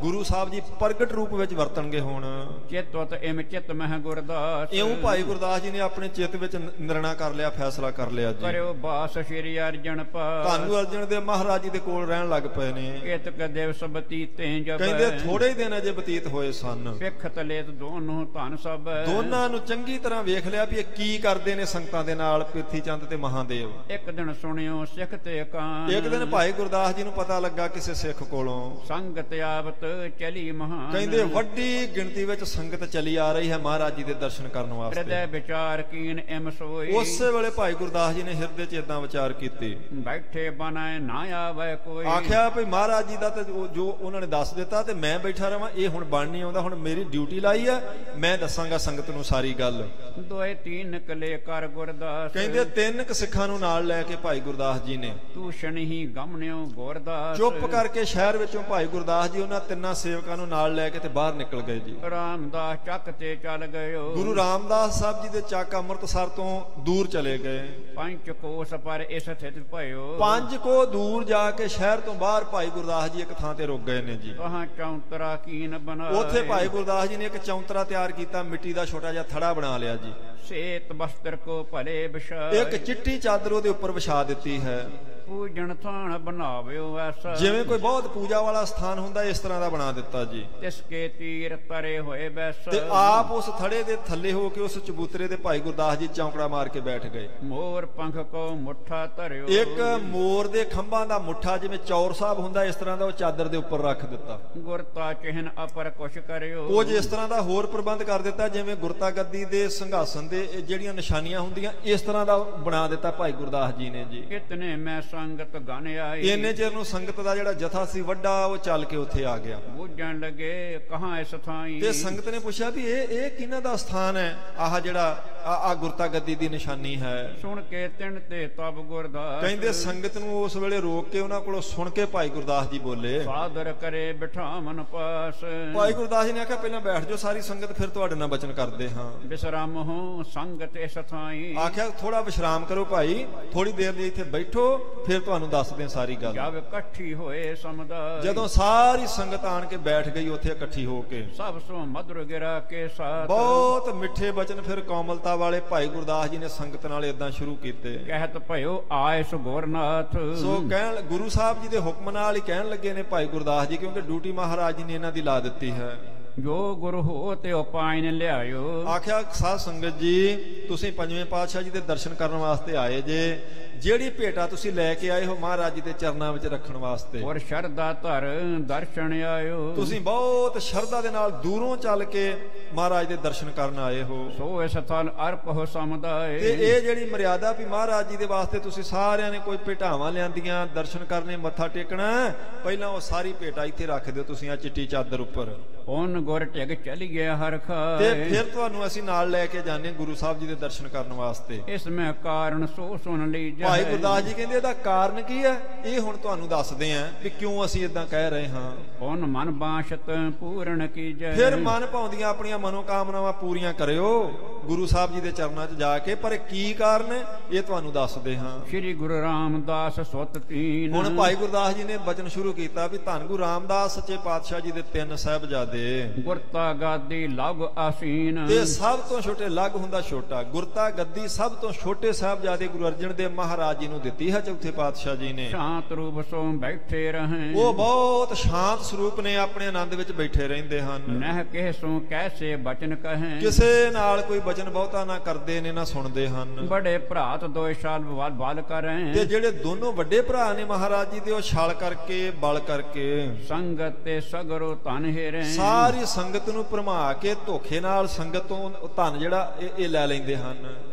ਗੁਰੂ ਸਾਹਿਬ ਜੀ ਪ੍ਰਗਟ ਰੂਪ ਵਿੱਚ ਵਰਤਣਗੇ। ਹੁਣ ਚਿਤਵਤ ਇਮ ਚਿਤ ਮਹਿ ਗੁਰਦਾਸ। ਇਉਂ ਭਾਈ ਗੁਰਦਾਸ ਜੀ ਨੇ ਆਪਣੇ ਚਿੱਤ ਵਿੱਚ ਨਿਰਣਾ ਕਰ ਲਿਆ, ਫੈਸਲਾ ਕਰ ਲਿਆ ਜੀ। ਕਰਿਓ ਬਾਸ ਸ਼੍ਰੀ ਅਰਜਨ ਪਾ। ਧੰਨ ਅਰਜਨ ਦੇ ਮਹਾਰਾਜ ਜੀ ਦੇ ਕੋਲ ਰਹਿਣ ਲੱਗ ਪਏ ਨੇ। ਇਤਕ ਦਿਵਸ ਬਤੀਤੇ ਜਬ। ਕਹਿੰਦੇ ਥੋੜੇ ਦਿਨ ਅਜੇ ਬਤੀਤ ਹੋਏ ਸਨ। ਪਿਖਤ ਲੇਤ ਦੋਨੋਂ ਧਨ ਸਭ। ਦੋਨਾਂ ਨੂੰ ਚੰਗੀ ਤਰ੍ਹਾਂ ਵੇਖ ਲਿਆ ਵੀ ਇਹ ਕੀ ਕਰਦੇ ਨੇ ਸੰਗਤਾਂ ਦੇ ਨਾਲ ਪ੍ਰਿਥੀ ਚੰਦ ਤੇ ਮਹਾਦੇਵ। ਇੱਕ ਦਿਨ ਸੁਣਿਓ ਸਿੱਖ ਤੇ ਕਾਨ। ਇੱਕ ਦਿਨ ਭਾਈ ਗੁਰਦਾਸ ਜੀ ਨੂੰ ਪਤਾ ਲੱਗਾ ਕਿਸੇ ਸਿੱਖ ਕੋਲੋਂ ਸੰਗਤ ਆਵਤ ਚਲੀ ਮਹਾਨ। ਕਹਿੰਦੇ ਵੱਡੀ ਗਿਣਤੀ ਵਿੱਚ ਸੰਗਤ ਚਲੀ ਆ ਰਹੀ ਹੈ ਮਹਾਰਾਜ ਜੀ ਦੇ ਦਰਸ਼ਨ ਕਰਨ ਵਾਸਤੇ। ਹਿਰਦੈ ਵਿਚਾਰ ਕੀਨ ਐਮ ਸੋਈ। ਉਸੇ ਵੇਲੇ ਭਾਈ ਗੁਰਦਾਸ ਜੀ ਨੇ ਹਿਰਦੇ 'ਚ ਇਦਾਂ ਵਿਚਾਰ ਕੀਤੇ। ਬੈਠੇ ਬਣਾਏ ਨਾ ਆਵੇ ਕੋਈ। ਆਖਿਆ ਵੀ ਮਹਾਰਾਜ ਜੀ ਦਾ ਤੇ ਜੋ ਉਹਨਾਂ ਨੇ ਦੱਸ ਦਿੱਤਾ ਤੇ ਮੈਂ ਬੈਠਾ ਰਵਾਂ, ਇਹ ਹੁਣ ਬਣ ਨਹੀਂ ਆਉਂਦਾ। ਹੁਣ ਮੇਰੀ ਡਿਊਟੀ ਲਾਈ ਆ, ਮੈਂ ਦੱਸਾਂਗਾ ਸੰਗਤ ਨੂੰ ਸਾਰੀ ਗੱਲ। ਦੋਏ ਤੀਨ ਕਲੇ ਕਰ ਗੁਰਦਾਸ। ਕਹਿੰਦੇ 3 ਸਿੱਖਾਂ ਨੂੰ ਨਾਲ ਲੈ ਕੇ ਭਾਈ ਗੁਰਦਾਸ ਜੀ ਨੇ ਤੂੰ ਸ਼ਨਹੀ ਗਮਨਿਓ ਗੁਰਦਾਸ। ਚੁੱਪ ਕਰਕੇ ਸ਼ਹਿਰ ਵਿੱਚੋਂ ਭਾਈ ਗੁਰਦਾਸ ਜੀ ਉਹਨਾਂ 3 ਸੇਵਕਾਂ ਨੂੰ ਨਾਲ ਲੈ ਕੇ ਤੇ ਬਾਹਰ ਨਿਕਲ ਗਏ ਜੀ। ਰਾਮਦਾਸ ਚੱਕ ਤੇ ਚੱਲ ਗਇਓ। ਗੁਰੂ ਰਾਮਦਾਸ ਸਾਹਿਬ ਜੀ ਦੇ ਚੱਕ ਅੰਮ੍ਰਿਤਸਰ ਤੋਂ ਦੂਰ ਚਲੇ ਗਏ। 5 ਕੋਸ ਪਰ ਇਸ ਸਥਿਤ ਭਇਓ। 5 ਕੋ ਦੂਰ ਜਾ ਕੇ ਸ਼ਹਿਰ ਤੋਂ ਬਾਹਰ ਭਾਈ ਗੁਰਦਾਸ ਜੀ ਇੱਕ ਥਾਂ ਤੇ ਰੁਕ ਗਏ ਨੇ ਜੀ। ਕਹਾਂ ਚੌਂਤਰਾ ਕੀਨ ਬਣਾ। ਉੱਥੇ ਭਾਈ ਗੁਰਦਾਸ ਜੀ ਨੇ ਇੱਕ ਚੌਂਤਰਾ ਤਿਆਰ ਕੀਤਾ, ਮਿੱਟੀ ਦਾ ਛੋਟਾ ਜਿਹਾ ਥੜਾ ਬਣਾ ਲਿਆ ਜੀ। ਸੇਤ ਬਸਤਰ ਕੋ ਭਲੇ ਵਿਛਾ। ਇੱਕ ਚਿੱਟੀ ਚਾਦਰ ਉਹਦੇ ਉੱਪਰ ਵਿਛਾ ਦਿੱਤੀ ਹੈ। ਪੂਜਣ ਥਾਨ ਬਣਾਵਿਓ ਐਸਾ। ਜਿਵੇਂ ਕੋਈ ਬਹੁਤ ਪੂਜਾ ਵਾਲਾ ਸਥਾਨ ਹੁੰਦਾ ਇਸ ਤਰ੍ਹਾਂ ਦਾ ਬਣਾ ਦਿੱਤਾ ਜੀ। ਤਿਸਕੇ ਤੀਰ ਤਰੇ ਹੋਏ ਬੈਸ। ਤੇ ਆਪ ਉਸ ਥੜੇ ਦੇ ਥੱਲੇ ਹੋ ਕੇ ਉਸ ਚਬੂਤਰੇ ਦੇ ਭਾਈ ਗੁਰਦਾਸ ਜੀ ਚੌਂਕੜਾ ਮਾਰ ਕੇ ਬੈਠ ਗਏ। ਮੋਰ ਪੰਖ ਕੋ ਮੁੱਠਾ ਧਰਿਓ। ਇੱਕ ਮੋਰ ਦੇ ਖੰਭਾਂ ਦਾ ਮੁੱਠਾ ਜਿਵੇਂ ਚੌਰ ਸਾਹਿਬ ਹੁੰਦਾ ਇਸ ਤਰ੍ਹਾਂ ਦਾ ਉਹ ਚਾਦਰ ਦੇ ਉੱਪਰ ਰੱਖ ਦਿੱਤਾ। ਗੁਰਤਾ ਚਿਹਨ ਅਪਰ ਕੁਛ ਕਰਿਓ। ਕੁਝ ਇਸ ਤਰ੍ਹਾਂ ਦਾ ਹੋਰ ਪ੍ਰਬੰਧ ਕਰ ਦਿੱਤਾ, ਜਿਵੇਂ ਗੁਰਤਾ ਗੱਦੀ ਦੇ ਸਿੰਘਾਸਨ ਦੇ ਜਿਹੜੀਆਂ ਨਿਸ਼ਾਨੀਆਂ ਹੁੰਦੀਆਂ ਇਸ ਤਰ੍ਹਾਂ ਦਾ ਬਣਾ ਦਿੱਤਾ ਭਾਈ ਗੁਰਦਾਸ ਜੀ ਨੇ ਜੀ। ਇਤਨੇ ਮੈਂ ਸੰਗਤ ਗਨ ਆਈ। ਇੰਨੇ ਚਿਰ ਨੂੰ ਸੰਗਤ ਦਾ ਜਿਹੜਾ ਜਥਾ ਸੀ ਵੱਡਾ ਉਹ ਚੱਲ ਕੇ ਉੱਥੇ ਆ ਗਿਆ। ਬੂਝਣ ਲੱਗੇ ਕਹਾਂ ਇਸ ਥਾਈ। ਤੇ ਸੰਗਤ ਨੇ ਪੁੱਛਿਆ ਵੀ ਇਹ ਕਿਹਨਾਂ ਦਾ ਸਥਾਨ ਹੈ, ਆਹ ਜਿਹੜਾ ਆ ਗੁਰਤਾ ਗੱਦੀ ਦੀ ਨਿਸ਼ਾਨੀ ਹੈ। ਸੁਣ ਕੇ ਤਿੰਨ ਤੇ ਤਬ ਗੁਰਦਾਸ ਕਹਿੰਦੇ ਸੰਗਤ ਨੂੰ ਉਸ ਵੇਲੇ ਰੋਕ ਕੇ ਉਹਨਾਂ ਕੋਲੋਂ ਸੁਣ ਕੇ ਭਾਈ ਗੁਰਦਾਸ ਜੀ ਬੋਲੇ, ਸਾਦਰ ਕਰੇ ਬਿਠਾਵਨ ਪਾਸ। ਭਾਈ ਗੁਰਦਾਸ ਜੀ ਨੇ ਆਖਿਆ ਪਹਿਲਾਂ ਬੈਠ ਜਾਓ ਸਾਰੀ ਸੰਗਤ, ਫਿਰ ਤੁਹਾਡੇ ਨਾਲ ਬਚਨ ਕਰਦੇ ਹਾਂ। ਬਿਸਰਾਮ ਹੋ ਸੰਗਤ ਇਸ ਥਾਈ। ਆਖਿਆ ਥੋੜਾ ਵਿਸ਼ਰਾਮ ਕਰੋ ਭਾਈ, ਥੋੜੀ ਦੇਰ ਲਈ ਇੱਥੇ ਬੈਠੋ, ਫਿਰ ਤੁਹਾਨੂੰ ਦੱਸਦੇ ਹਾਂ ਸਾਰੀ ਗੱਲ। ਜਦ ਇਕੱਠੀ ਹੋਏ ਸਮੁਦਾਇ। ਜਦੋਂ ਸਾਰੀ ਸੰਗਤ ਆਣ ਕੇ ਬੈਠ ਗਈ ਉੱਥੇ ਇਕੱਠੀ ਹੋ ਕੇ, ਸਭ ਸੋ ਮਧੁਰ ਗਿਰਾ ਕੇ ਸਾਥ। ਬਹੁਤ ਮਿੱਠੇ ਬਚਨ ਫਿਰ ਕੋਮਲਤਾ ਵਾਲੇ ਭਾਈ ਗੁਰਦਾਸ ਜੀ ਨੇ ਸੰਗਤ ਨਾਲ ਏਦਾਂ ਸ਼ੁਰੂ ਕੀਤੇ। ਕਹਿਤ ਭਇਓ ਆਏ ਸੁਗੋਰਨਾਥ। ਸੋ ਕਹਿਣ ਗੁਰੂ ਸਾਹਿਬ ਜੀ ਦੇ ਹੁਕਮ ਨਾਲ ਹੀ ਕਹਿਣ ਲੱਗੇ ਨੇ ਭਾਈ ਗੁਰਦਾਸ ਜੀ, ਕਿਉਂਕਿ ਡਿਊਟੀ ਮਹਾਰਾਜ ਜੀ ਨੇ ਇਹਨਾਂ ਦੀ ਲਾ ਦਿੱਤੀ ਹੈ। ਜੋ ਗੁਰੂ ਹੋ ਤੇ ਉਪਾਇਨ ਲਿਆਇਓ। ਆਖਿਆ ਸਾਧ ਸੰਗਤ ਜੀ ਤੁਸੀਂ ਪੰਜਵੇਂ ਪਾਤਸ਼ਾਹ ਜੀ ਦੇ ਦਰਸ਼ਨ ਕਰਨ ਵਾਸਤੇ ਆਏ ਜੇ, ਜਿਹੜੀ ਭੇਟਾ ਤੁਸੀਂ ਲੈ ਕੇ ਆਏ ਹੋ ਮਹਾਰਾਜ ਜੀ ਦੇ ਚਰਨਾਂ ਵਿੱਚ ਰੱਖਣ ਵਾਸਤੇ। ਔਰ ਸ਼ਰਧਾ ਧਰ ਦਰਸ਼ਨ ਆਇਓ। ਤੁਸੀਂ ਬਹੁਤ ਸ਼ਰਧਾ ਦੇ ਨਾਲ ਦੂਰੋਂ ਚੱਲ ਕੇ ਮਹਾਰਾਜ ਦੇ ਦਰਸ਼ਨ ਕਰਨ ਆਏ ਹੋ। ਸੋ ਇਸ ਥਲ ਅਰਪ ਹੋ ਸਮੁਦਾਇ। ਤੇ ਇਹ ਜਿਹੜੀ ਮਰਿਆਦਾ ਵੀ ਮਹਾਰਾਜ ਜੀ ਦੇ ਵਾਸਤੇ ਤੁਸੀਂ ਸਾਰਿਆਂ ਨੇ ਕੋਈ ਭੇਟਾਵਾਂ ਲਿਆਂਦੀਆਂ, ਦਰਸ਼ਨ ਕਰਨੇ, ਮੱਥਾ ਟੇਕਣਾ, ਪਹਿਲਾਂ ਉਹ ਸਾਰੀ ਭੇਟਾ ਇੱਥੇ ਰੱਖ ਦਿਓ ਤੁਸੀਂ ਆ ਚਿੱਟੀ ਚਾਦਰ ਉੱਪਰ। ਉਹਨ ਗੁਰ ਟਿਕ ਚਲੀ ਗਿਆ ਹਰ ਖਾਏ। ਤੇ ਫਿਰ ਤੁਹਾਨੂੰ ਅਸੀਂ ਨਾਲ ਲੈ ਕੇ ਜਾਂਦੇ ਗੁਰੂ ਸਾਹਿਬ ਜੀ ਦੇ ਦਰਸ਼ਨ ਕਰਨ ਵਾਸਤੇ। ਇਸ ਮੈਂ ਕਾਰਨ ਸੋ ਸੁਣ ਲਈ ਭਾਈ ਗੁਰਦਾਸ ਜੀ ਕਹਿੰਦੇ ਇਹਦਾ ਕਾਰਨ ਕੀ ਹੈ, ਇਹ ਹੁਣ ਤੁਹਾਨੂੰ ਦੱਸਦੇ ਆਂ ਵੀ ਕਿਉਂ ਅਸੀਂ ਇਦਾਂ ਕਹਿ ਰਹੇ ਹਾਂ। ਉਹਨ ਮਨ ਬਾਸ਼ਤ ਪੂਰਨ ਕੀਜੈ। ਫਿਰ ਮਨ ਭਾਉਂਦੀਆਂ ਆਪਣੀਆਂ ਮਨੋਕਾਮਨਾਵਾਂ ਪੂਰੀਆਂ ਕਰਿਓ ਗੁਰੂ ਸਾਹਿਬ ਜੀ ਦੇ ਚਰਨਾਂ 'ਚ ਜਾ ਕੇ, ਪਰ ਕੀ ਕਾਰਨ ਇਹ ਤੁਹਾਨੂੰ ਦੱਸਦੇ ਹਾਂ। ਸ੍ਰੀ ਗੁਰੂ ਰਾਮਦਾਸ ਸੁਤ ਤੀਨ। ਹੁਣ ਭਾਈ ਗੁਰਦਾਸ ਜੀ ਨੇ ਬਚਨ ਸ਼ੁਰੂ ਕੀਤਾ ਵੀ ਧੰਨ ਗੁਰੂ ਰਾਮਦਾਸ ਸੱਚੇ ਪਾਤਸ਼ਾਹ ਜੀ ਦੇ 3 ਸਾਹਿਬਜ਼ਾਦੇ। ਗੁਰਤਾ ਗਾਦੀ ਲਗ ਆਸੀਨ। ਤੇ ਸਭ ਤੋਂ ਛੋਟੇ ਲਗ ਹੁੰਦਾ ਛੋਟਾ, ਗੁਰਤਾ ਗੱਦੀ ਸਭ ਤੋਂ ਛੋਟੇ ਸਾਹਿਬਜ਼ਾਦੇ ਗੁਰੂ ਅਰਜਨ ਦੇਵ ਮਹਾਰਾਜ ਜੀ ਨੂੰ ਦਿੱਤੀ ਹੈ ਚੌਥੇ ਪਾਤਸ਼ਾਹ ਜੀ ਨੇ। ਸ਼ਾਂਤ ਰੂਪ ਸੋ ਬੈਠੇ ਰਹੇ। ਉਹ ਬਹੁਤ ਸ਼ਾਂਤ ਸਰੂਪ ਨੇ, ਆਪਣੇ ਆਨੰਦ ਵਿੱਚ ਬੈਠੇ ਰਹਿੰਦੇ ਹਨ। ਨਹਿ ਕਹਿ ਸੋ ਕੈਸੇ ਬਚਨ ਕਹੇ। ਕਿਸੇ ਨਾਲ ਕੋਈ ਬਚਨ ਬਹੁਤਾ ਨਾ ਕਰਦੇ ਨੇ ਨਾ ਸੁਣਦੇ ਹਨ। ਬੜੇ ਭਰਾਤ ਦੋਇ ਛਾਲ ਬਲ ਕਰੇ। ਤੇ ਜਿਹੜੇ ਦੋਨੋਂ ਵੱਡੇ ਭਰਾ ਨੇ ਮਹਾਰਾਜ ਜੀ ਦੇ, ਉਹ ਛਾਲ ਕਰਕੇ ਬਲ ਕਰਕੇ ਸੰਗਤ ਤੇ ਸਗਰੋ ਧਨ ਹੇਰੇ। ਸਾਰੀ ਸੰਗਤ ਨੂੰ ਭਰਮਾ ਕੇ ਧੋਖੇ ਨਾਲ ਸੰਗਤ ਤੋਂ ਧਨ ਜਿਹੜਾ ਇਹ ਲੈ ਲੈਂਦੇ ਹਨ।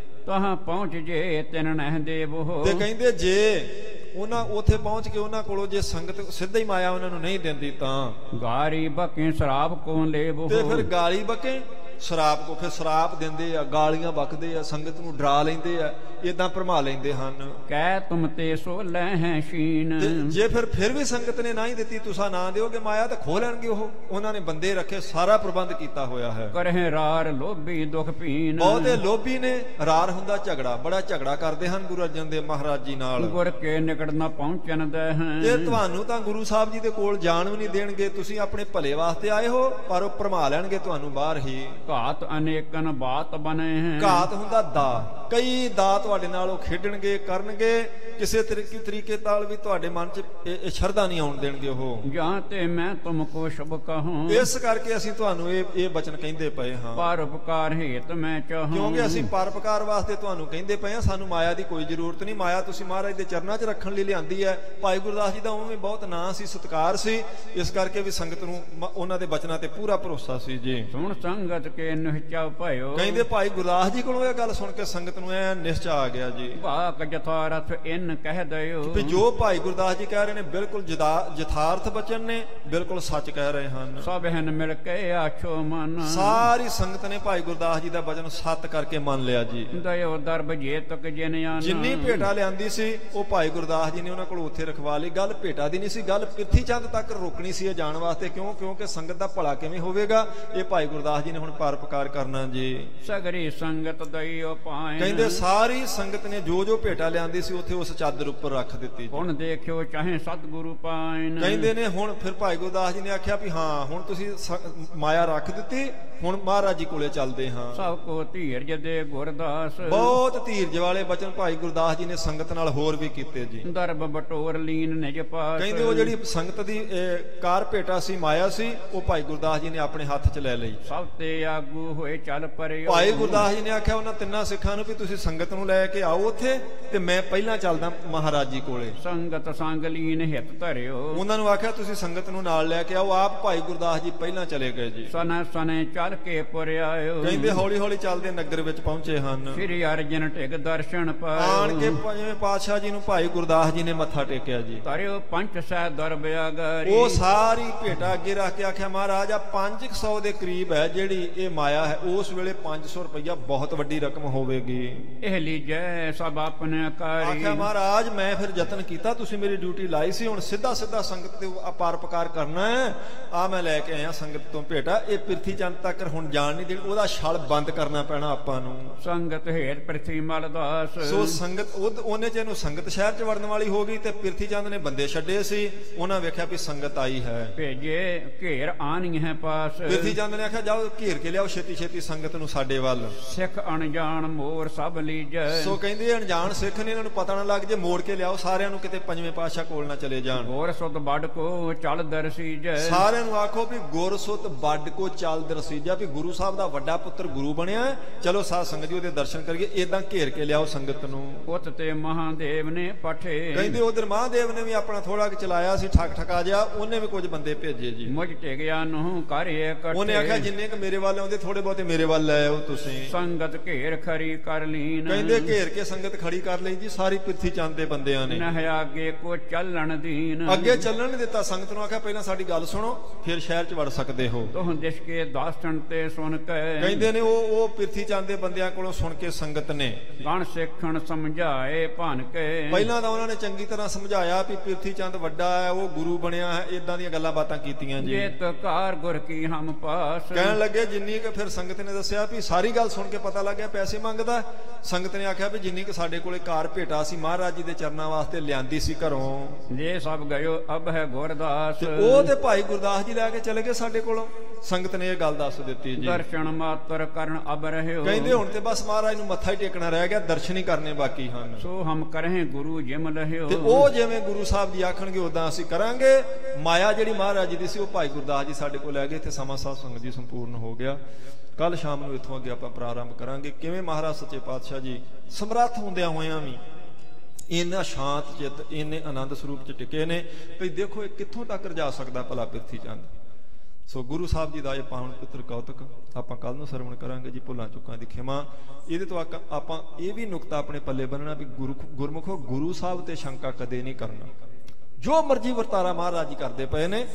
ਤਹਾਂ ਪਹੁੰਚ ਜੇ ਤਿਨ ਨਹਿ ਦੇਵੋ। ਤੇ ਕਹਿੰਦੇ ਜੇ ਉਹਨਾਂ ਉੱਥੇ ਪਹੁੰਚ ਕੇ ਉਹਨਾਂ ਕੋਲੋਂ ਜੇ ਸੰਗਤ ਸਿੱਧਾ ਹੀ ਮਾਇਆ ਉਹਨਾਂ ਨੂੰ ਨਹੀਂ ਦਿੰਦੀ ਤਾਂ ਗਾਰੀ ਬਕੇ ਸ਼ਰਾਬ ਕੋ ਲੇਵੋ। ਤੇ ਫਿਰ ਗਾਲੀ ਬਕੇ ਸ਼ਰਾਬ ਕੋ, ਫਿਰ ਸ਼ਰਾਬ ਦਿੰਦੇ ਆ, ਗਾਲੀਆਂ ਬਕਦੇ ਆ, ਸੰਗਤ ਨੂੰ ਡਰਾ ਲੈਂਦੇ ਆ, ਇਦਾਂ ਭਰਮਾ ਲੈਂਦੇ ਹਨ। ਕਹਿ ਤੁਮ ਤੇ ਸੋ ਲੈ ਹੈ ਸ਼ੀਨ। ਜੇ ਫਿਰ ਵੀ ਸੰਗਤ ਨੇ ਨਾ ਹੀ ਦਿੱਤੀ, ਤੁਸੀਂ ਨਾ ਦਿਓਗੇ ਮਾਇਆ ਤਾਂ ਖੋ ਲੈਣਗੇ ਉਹ। ਉਹਨਾਂ ਨੇ ਬੰਦੇ ਰੱਖੇ, ਸਾਰਾ ਪ੍ਰਬੰਧ ਕੀਤਾ ਹੋਇਆ ਹੈ। ਕਰਹਿ ਰਾਰ ਲੋਭੀ ਦੁਖ ਪੀਨ। ਬਹੁਤੇ ਲੋਭੀ ਨੇ, ਰਾਰ ਹੁੰਦਾ ਝਗੜਾ, ਬੜਾ ਝਗੜਾ ਕਰਦੇ ਹਨ ਗੁਰੂ ਅਰਜਨ ਦੇਵ ਮਹਾਰਾਜ ਜੀ ਨਾਲ। ਗੁਰ ਕੇ ਨਿਕਟ ਨਾ ਪਹੁੰਚਣ ਦੇ ਹੈ। ਇਹ ਤੁਹਾਨੂੰ ਤਾਂ ਗੁਰੂ ਸਾਹਿਬ ਜੀ ਦੇ ਕੋਲ ਜਾਣ ਵੀ ਨਹੀਂ ਦੇਣਗੇ। ਤੁਸੀਂ ਆਪਣੇ ਭਲੇ ਵਾਸਤੇ ਆਏ ਹੋ, ਪਰ ਉਹ ਭਰਮਾ ਲੈਣਗੇ ਤੁਹਾਨੂੰ ਬਾਹਰ ਹੀ। ਘਾਤ ਅਨੇਕਨ ਬਾਤ ਬਨੇ ਹੈ। ਘਾਤ ਹੁੰਦਾ ਦਾ, ਕਈ ਦਾ ਤੁਹਾਡੇ ਨਾਲ ਉਹ ਖੇਡਣਗੇ, ਕਰਨਗੇ, ਕਿਸੇ ਤਰੀਕੇ ਨਾਲ ਵੀ ਤੁਹਾਡੇ ਮਨ 'ਚ ਇਹ ਸ਼ਰਧਾ ਨਹੀਂ ਆਉਣ ਦੇਣਗੇ ਉਹ। ਜਾਂ ਤੇ ਮੈਂ ਤੁਮ ਕੋ ਸ਼ੁਭ ਕਹੂੰ। ਇਸ ਕਰਕੇ ਅਸੀਂ ਤੁਹਾਨੂੰ ਇਹ ਬਚਨ ਕਹਿੰਦੇ ਪਏ ਹਾਂ। ਪਰ ਉਪਕਾਰ ਹੇਤ ਮੈਂ ਚਾਹੂੰ। ਕਿਉਂਕਿ ਅਸੀਂ ਪਰਉਪਕਾਰ ਵਾਸਤੇ ਤੁਹਾਨੂੰ ਕਹਿੰਦੇ ਪਏ ਹਾਂ। ਸਾਨੂੰ ਮਾਇਆ ਦੀ ਕੋਈ ਜ਼ਰੂਰਤ ਨਹੀਂ। ਮਾਇਆ ਤੁਸੀਂ ਮਹਾਰਾਜ ਦੇ ਚਰਨਾਂ 'ਚ ਰੱਖਣ ਲਈ ਲਿਆਂਦੀ ਹੈ। ਭਾਈ ਗੁਰਦਾਸ ਜੀ ਦਾ ਉਵੇਂ ਬਹੁਤ ਨਾਂ ਸੀ, ਸਤਿਕਾਰ ਸੀ, ਇਸ ਕਰਕੇ ਵੀ ਸੰਗਤ ਨੂੰ ਉਹਨਾਂ ਦੇ ਬਚਨਾਂ ਤੇ ਪੂਰਾ ਭਰੋਸਾ ਸੀ ਜੀ। ਸੁਣ ਸੰਗਤ ਕੇ ਨਿਹਚਾ ਭਇਓ। ਕਹਿੰਦੇ ਭਾਈ ਗੁਰਦਾਸ ਜੀ ਕੋਲੋਂ ਇਹ ਗੱਲ ਸੁਣ ਕੇ ਸੰਗਤ ਨੂੰ ਐ ਨਿਸ਼ਚਾ ਆ ਗਿਆ ਜੀ। ਵਾਕ ਜਥਾਰਥ ਇਨ ਕਹਿ ਦਿਓ। ਵੀ ਜੋ ਭਾਈ ਗੁਰਦਾਸ ਜੀ ਕਹਿ ਰਹੇ ਨੇ ਬਿਲਕੁਲ ਯਥਾਰਥ ਬਚਨ ਨੇ, ਬਿਲਕੁਲ ਸੱਚ ਕਹਿ ਰਹੇ ਹਨ। ਸਭ ਹਨ ਮਿਲ ਕੇ ਆਛੋ ਮਨ। ਸਾਰੀ ਸੰਗਤ ਨੇ ਭਾਈ ਗੁਰਦਾਸ ਜੀ ਦਾ ਬਚਨ ਸੱਤ ਕਰਕੇ ਮੰਨ ਲਿਆ ਜੀ। ਦਇਓ ਦਰਬ ਜੇ ਤਕ ਜਿਨ ਆਨ। ਜਿੰਨੀ ਭੇਟਾ ਲਿਆਂਦੀ ਸੀ ਉਹ ਭਾਈ ਗੁਰਦਾਸ ਜੀ ਨੇ ਉਹਨਾਂ ਕੋਲ ਉੱਥੇ ਰਖਵਾ ਲਈ। ਗੱਲ ਭੇਟਾ ਦੀ ਨਹੀਂ ਸੀ, ਗੱਲ ਪ੍ਰਿਥੀ ਚੰਦ ਤੱਕ ਰੋਕਣੀ ਸੀ ਇਹ ਜਾਣ ਵਾਸਤੇ। ਕਿਉਂਕਿ ਸੰਗਤ ਦਾ ਭਲਾ ਕਿਵੇਂ ਹੋਵੇਗਾ, ਇਹ ਭਾਈ ਗੁਰਦਾਸ ਜੀ ਨੇ ਹੁਣ ਪਰਉਪਕਾਰ ਕਰਨਾ ਜੀ। ਸਗਰੀ ਸੰਗਤ ਦਇਓ ਪਾਏ। ਕਹਿੰਦੇ ਸਾਰੀ ਸੰਗਤ ਨੇ ਜੋ ਭੇਟਾ ਲਿਆਂਦੀ ਸੀ ਉੱਥੇ ਉਸ ਚਾਦਰ ਉੱਪਰ ਰੱਖ ਦਿੱਤੀ। ਹੁਣ ਦੇਖਿਓ ਚਾਹੇ ਸਤਿਗੁਰੂ ਪਾਇਨ। ਕਹਿੰਦੇ ਨੇ ਹੁਣ ਫਿਰ ਭਾਈ ਗੁਰਦਾਸ ਜੀ ਨੇ ਆਖਿਆ ਵੀ ਹਾਂ ਹੁਣ ਤੁਸੀਂ ਮਾਇਆ ਰੱਖ ਦਿੱਤੀ, ਹੁਣ ਮਹਾਰਾਜ ਜੀ ਕੋਲੇ ਚੱਲਦੇ ਹਾਂ। ਸਭ ਕੋ ਧੀਰਜ ਦੇ ਗੁਰਦਾਸ। ਬਹੁਤ ਧੀਰਜ ਵਾਲੇ ਬਚਨ ਭਾਈ ਗੁਰਦਾਸ ਜੀ ਨੇ ਸੰਗਤ ਨਾਲ ਹੋਰ ਵੀ ਕੀਤੇ ਜੀ। ਦਰਬ ਬਟੋਰ ਲੀਨ ਨਿਜ ਪਾਸ। ਕਹਿੰਦੇ ਉਹ ਜਿਹੜੀ ਸੰਗਤ ਦੀ ਕਾਰ ਭੇਟਾ ਸੀ, ਮਾਇਆ ਸੀ, ਉਹ ਭਾਈ ਗੁਰਦਾਸ ਜੀ ਨੇ ਆਪਣੇ ਹੱਥ 'ਚ ਲੈ ਲਈ। ਸਭ ਤੇ ਆਗੂ ਹੋਏ ਚੱਲ ਪਰਿਓ। ਭਾਈ ਗੁਰਦਾਸ ਜੀ ਨੇ ਆਖਿਆ ਉਹਨਾਂ ਤਿੰਨਾਂ ਸਿੱਖਾਂ ਨੂੰ ਵੀ ਤੁਸੀਂ ਸੰਗਤ ਨੂੰ ਲੈ ਕੇ ਆਓ ਉੱਥੇ, ਤੇ ਮੈਂ ਪਹਿਲਾਂ ਚੱਲਦਾ ਮਹਾਰਾਜ ਜੀ ਕੋਲੇ। ਸੰਗਤ ਸੰਗ ਲੀਨ ਹਿਤ ਧਰਿਓ। ਉਹਨਾਂ ਨੂੰ ਆਖਿਆ ਤੁਸੀਂ ਸੰਗਤ ਨੂੰ ਨਾਲ ਲੈ ਕੇ ਆਓ। ਆਪ ਭਾਈ ਗੁਰਦਾਸ ਜੀ ਪਹਿਲਾਂ ਚਲੇ ਗਏ ਜੀ। ਸਨੇ ਚੱਲ ਚਲ ਕੇ ਪੁਰ ਆਇਓ। ਕਹਿੰਦੇ ਹੌਲੀ ਹੌਲੀ ਚੱਲਦੇ ਨਗਰ ਵਿੱਚ ਪਹੁੰਚੇ ਹਨ। ਸ੍ਰੀ ਅਰਜਨ ਢਿਗ ਦਰਸ਼ਨ ਪਾਇਓ। ਆਣ ਕੇ ਪੰਜਵੇਂ ਪਾਤਸ਼ਾਹ ਜੀ ਨੂੰ ਭਾਈ ਗੁਰਦਾਸ ਜੀ ਨੇ ਮੱਥਾ ਟੇਕਿਆ ਜੀ। ਤਰਿਓ ਪੰਚ ਸਹਿ ਦਰਬਿਆਗਾਰੀ। ਉਹ ਸਾਰੀ ਭੇਟਾ ਅੱਗੇ ਰੱਖ ਕੇ ਆਖਿਆ ਮਹਾਰਾਜ ਆ 500 ਦੇ ਕਰੀਬ ਹੈ ਜਿਹੜੀ ਇਹ ਮਾਇਆ ਹੈ। ਉਸ ਵੇਲੇ 500 ਰੁਪਈਆ ਬਹੁਤ ਵੱਡੀ ਰਕਮ ਹੋਵੇਗੀ। ਇਹ ਲੀਜੈ ਸਭ ਆਪਣੇ ਆਕਾਰੀ। ਆਖਿਆ ਮਹਾਰਾਜ ਮੈਂ ਫਿਰ ਯਤਨ ਕੀਤਾ, ਤੁਸੀਂ ਮੇਰੀ ਡਿਊਟੀ ਲਾਈ ਸੀ, ਹੁਣ ਸਿੱਧਾ ਸੰਗਤ ਤੇ ਅਪਾਰ ਪਕਾਰ ਕਰਨਾ ਹੈ। ਆ ਮੈਂ ਲੈ ਕੇ ਆਇਆ ਸੰਗਤ ਤੋਂ ਭੇਟਾ। ਇਹ ਪ੍ਰਿਥੀ ਚੰਦ ਤੱਕ ਹੁਣ ਜਾਣ ਨਹੀਂ ਦੇਣ, ਉਹਦਾ ਛਲ ਬੰਦ ਕਰਨਾ ਪੈਣਾ ਆਪਾਂ ਨੂੰ। ਸੰਗਤ ਹੇਤ ਪ੍ਰਿਥੀ ਮਲ ਦਾਸ। ਸੋ ਸੰਗਤ ਉਹਨੇ ਚ ਇਹਨੂੰ ਸੰਗਤ ਸ਼ਹਿਰ ਚ ਵੜਨ ਵਾਲੀ ਹੋ ਗਈ ਤੇ ਪ੍ਰਿਥੀ ਚੰਦ ਨੇ ਬੰਦੇ ਛੱਡੇ ਸੀ। ਉਹਨਾਂ ਵੇਖਿਆ ਵੀ ਸੰਗਤ ਆਈ ਹੈ, ਭੇਜੇ ਘੇਰ ਆਣੀ ਹੈ ਪਾਸ। ਪ੍ਰਿਥੀ ਚੰਦ ਨੇ ਆਖਿਆ ਜਾਓ ਘੇਰ ਕੇ ਲਿਆਓ ਛੇਤੀ ਛੇਤੀ ਸੰਗਤ ਨੂੰ ਸਾਡੇ ਵੱਲ। ਸਿੱਖ ਅਣਜਾਣ ਮੋਰ ਸਭ ਲੀਜੈ। ਸੋ ਕਹਿੰਦੇ ਅਣਜਾਣ ਸਿੱਖ ਨੇ, ਇਹਨਾਂ ਨੂੰ ਪਤਾ ਨਾ ਲੱਗ ਜੇ, ਮੋੜ ਕੇ ਲਿਆਓ ਸਾਰਿਆਂ ਨੂੰ, ਕਿਤੇ ਪੰਜਵੇਂ ਪਾਤਸ਼ਾਹ ਕੋਲ ਨਾ ਚਲੇ ਜਾਣ। ਗੋਰ ਸੁਧ ਵੱਡ ਕੋ ਚਲ ਦਰਸੀਜੈ। ਸਾਰਿਆਂ ਨੂੰ ਆਖੋ ਵੀ ਗੁਰਸੁਤ ਵੱਡ ਕੋ ਚੱਲ ਦਰਸੀਜਾ, ਵੀ ਗੁਰੂ ਸਾਹਿਬ ਦਾ ਵੱਡਾ ਪੁੱਤਰ ਗੁਰੂ ਬਣਿਆ, ਚਲੋ ਸਾਧ ਸੰਗਤ ਜੀ ਉਹਦੇ ਦਰਸ਼ਨ ਕਰੀਏ। ਏਦਾਂ ਘੇਰ ਕੇ ਲਿਆਓ ਸੰਗਤ ਨੂੰ। ਉਤ ਤੇ ਮਹਾਦੇਵ ਨੇ ਪਠੇ। ਕਹਿੰਦੇ ਉਧਰ ਮਹਾਦੇਵ ਨੇ ਵੀ ਆਪਣਾ ਥੋੜਾ ਕਿ ਚਲਾਇਆ ਸੀ ਠੱਕ ਠਕਾ ਜਿਹਾ, ਉਹਨੇ ਵੀ ਕੁਝ ਬੰਦੇ ਭੇਜੇ ਜੀ। ਮੁਝ ਟਿਕਿਆ ਨੂੰ ਕਰੇ ਇਕੱਠੇ। ਉਹਨੇ ਆਖਿਆ ਜਿੰਨੇ ਕ ਮੇਰੇ ਵੱਲ ਆਉਂਦੇ ਥੋੜੇ ਬਹੁਤੇ ਮੇਰੇ ਵੱਲ ਲੈ ਆਓ ਤੁਸੀਂ। ਸੰਗਤ ਘੇਰ ਖਰੀ ਕਰ ਲੀਨ। ਕਹਿੰਦੇ ਘੇਰ ਕੇ ਸੰਗਤ ਖੜੀ ਕਰ ਲਈ ਜੀ ਸਾਰੀ ਪ੍ਰਿਥੀ ਚੰਦ ਦੇ ਬੰਦਿਆਂ ਨੇ। ਨਹਿ ਅੱਗੇ ਕੋ ਚੱਲਣ ਦੀਨ। ਅੱਗੇ ਚੱਲਣ ਨਹੀਂ ਦਿੱਤਾ। ਸੰਗਤ ਨੂੰ ਆਖਿਆ ਪਹਿਲਾਂ ਸਾਡੀ ਗੱਲ ਸੁਣੋ ਫਿਰ ਸ਼ਹਿਰ ਚ ਵੜ ਸਕਦੇ ਹੋ। ਤੋਹ ਦਿਸ਼ ਕੇ ਦਾਸਣ ਤੇ ਸੁਣ ਕੇ। ਕਹਿੰਦੇ ਨੇ ਉਹ ਪ੍ਰਿਥੀ ਚੰਦ ਦੇ ਬੰਦਿਆਂ ਕੋਲੋਂ ਸੁਣ ਕੇ ਸੰਗਤ ਨੇ ਗਣ ਸਿੱਖਣ ਸਮਝਾਏ ਭਨ ਕੇ। ਪਹਿਲਾਂ ਤਾਂ ਉਹਨਾਂ ਨੇ ਚੰਗੀ ਤਰ੍ਹਾਂ ਸਮਝਾਇਆ ਵੀ ਪ੍ਰਿਥੀ ਚੰਦ ਵੱਡਾ ਹੈ, ਉਹ ਗੁਰੂ ਬਣਿਆ ਹੈ, ਇਦਾਂ ਦੀਆਂ ਗੱਲਾਂ ਬਾਤਾਂ ਕੀਤੀਆਂ ਜੀ। ਜੇ ਤਕਾਰ ਗੁਰ ਕੀ ਹਮ ਪਾਸ। ਕਹਿਣ ਲੱਗੇ ਜਿੰਨੀ ਕਿ ਫਿਰ ਸੰਗਤ ਨੇ ਦੱਸਿਆ ਵੀ ਸਾਰੀ ਗੱਲ ਸੁਣ ਕੇ ਪਤਾ ਲੱਗਿਆ ਪੈਸੇ ਮੰਗਦਾ। ਸੰਗਤ ਨੇ ਆਖਿਆ ਵੀ ਜਿੰਨੀ ਕਿ ਸਾਡੇ ਕੋਲੇ ਕਾਰ ਭੇਟਾ ਸੀ ਮਹਾਰਾਜ ਜੀ ਦੇ ਚਰਨਾਂ ਵਾਸਤੇ ਲਿਆਂਦੀ ਸੀ ਘਰੋਂ। ਜੇ ਸਭ ਗਇਓ ਅਬ ਹੈ ਗੁਰਦਾਸ। ਉਹ ਤੇ ਭਾਈ ਗੁਰਦਾਸ ਜੀ ਲੈ ਕੇ ਚਲੇ ਗਏ ਸਾਡੇ ਕੋਲੋਂ। ਸੰਗਤ ਨੇ ਇਹ ਗੱਲ ਦੱਸ ਦਿੱਤੀ ਜੀ। ਦਰਸ਼ਨ ਮਾਤਰ ਕਰਨ ਅਬ ਰਹਿਓ। ਕਹਿੰਦੇ ਹੁਣ ਤੇ ਬਸ ਮਹਾਰਾਜ ਨੂੰ ਮੱਥਾ ਹੀ ਟੇਕਣਾ ਰਹਿ ਗਿਆ, ਦਰਸ਼ਨ ਹੀ ਕਰਨੇ ਬਾਕੀ ਹਨ। ਸੋ ਹਮ ਕਰਹਿ ਗੁਰੂ ਜਿਮ ਲਹਿਓ। ਤੇ ਉਹ ਜਿਵੇਂ ਗੁਰੂ ਸਾਹਿਬ ਜੀ ਆਖਣਗੇ ਉਦਾਂ ਅਸੀਂ ਕਰਾਂਗੇ। ਮਾਇਆ ਜਿਹੜੀ ਮਹਾਰਾਜ ਜੀ ਦੀ ਸੀ ਉਹ ਭਾਈ ਗੁਰਦਾਸ ਜੀ ਸਾਡੇ ਕੋਲ ਲੈ ਗਏ ਤੇ ਸਮਾਂ ਸਾਧ ਸੰਗਤ ਜੀ ਸੰਪੂਰਨ ਹੋ ਗਿਆ। ਕੱਲ ਸ਼ਾਮ ਨੂੰ ਇੱਥੋਂ ਅੱਗੇ ਆਪਾਂ ਪ੍ਰਾਰੰਭ ਕਰਾਂਗੇ ਕਿਵੇਂ ਮਹਾਰਾਜ ਸੱਚੇ ਪਾਤਸ਼ਾਹ ਜੀ ਸਮਰੱਥ ਹੁੰਦਿਆਂ ਹੋਇਆਂ ਵੀ ਇੰਨਾ ਸ਼ਾਂਤ ਚਿੱਤ ਇੰਨੇ ਆਨੰਦ ਸਰੂਪ ਚ ਟਿਕੇ ਨੇ ਵੀ ਦੇਖੋ ਇਹ ਕਿੱਥੋਂ ਤੱਕ ਜਾ ਸਕਦਾ ਭਲਾ ਪ੍ਰਿਥੀ ਚੰਦ। ਸੋ ਗੁਰੂ ਸਾਹਿਬ ਜੀ ਦਾ ਇਹ ਪਾਵਨ ਪੁੱਤਰ ਕੌਤਕ ਆਪਾਂ ਕੱਲ ਨੂੰ ਸਰਵਣ ਕਰਾਂਗੇ ਜੀ। ਭੁੱਲਾਂ ਚੁੱਕਾਂ ਦੀ ਖਿਮਾ। ਇਹਦੇ ਤੋਂ ਆਪਾਂ ਇਹ ਵੀ ਨੁਕਤਾ ਆਪਣੇ ਪੱਲੇ ਬੰਨਣਾ ਵੀ ਗੁਰਮੁਖੋ ਗੁਰੂ ਸਾਹਿਬ ਤੇ ਸ਼ੰਕਾ ਕਦੇ ਨਹੀਂ ਕਰਨਾ। ਜੋ ਮਰਜ਼ੀ ਵਰਤਾਰਾ ਮਹਾਰਾਜ ਜੀ ਕਰਦੇ ਪਏ ਨੇ,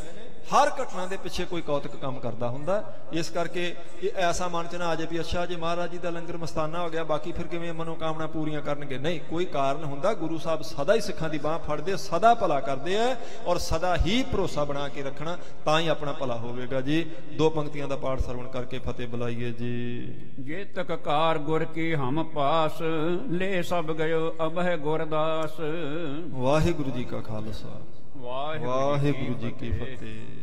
ਹਰ ਘਟਨਾ ਦੇ ਪਿੱਛੇ ਕੋਈ ਕੌਤਕ ਕੰਮ ਕਰਦਾ ਹੁੰਦਾ। ਇਸ ਕਰਕੇ ਇਹ ਐਸਾ ਮਨ ਚ ਨਾ ਆ ਜਾਏ ਵੀ ਅੱਛਾ ਜੇ ਮਹਾਰਾਜ ਜੀ ਦਾ ਲੰਗਰ ਮਸਤਾਨਾ ਹੋ ਗਿਆ ਬਾਕੀ ਫਿਰ ਕਿਵੇਂ ਮਨੋਕਾਮਨਾ ਪੂਰੀਆਂ ਕਰਨਗੇ। ਨਹੀਂ, ਕੋਈ ਕਾਰਨ ਹੁੰਦਾ। ਗੁਰੂ ਸਾਹਿਬ ਸਦਾ ਹੀ ਸਿੱਖਾਂ ਦੀ ਬਾਹ ਫੜਦੇ, ਸਦਾ ਭਲਾ ਕਰਦੇ ਆ ਔਰ ਸਦਾ ਹੀ ਭਰੋਸਾ ਬਣਾ ਕੇ ਰੱਖਣਾ, ਤਾਂ ਹੀ ਆਪਣਾ ਭਲਾ ਹੋਵੇਗਾ ਜੀ। ਦੋ ਪੰਕਤੀਆਂ ਦਾ ਪਾਠ ਸਰਵਣ ਕਰਕੇ ਫਤਿਹ ਬੁਲਾਈਏ ਜੀ। ਜੇ ਤਕ ਕਾਰ ਗੁਰ ਕੀ ਹਮ ਪਾਸ। ਲੈ ਸਭ ਗਇਓ ਅਬ ਹੈ ਗੁਰਦਾਸ। ਵਾਹਿਗੁਰੂ ਜੀ ਕਾ ਖਾਲਸਾ, ਵਾਹਿਗੁਰੂ ਜੀ ਕੀ ਫਤਿਹ।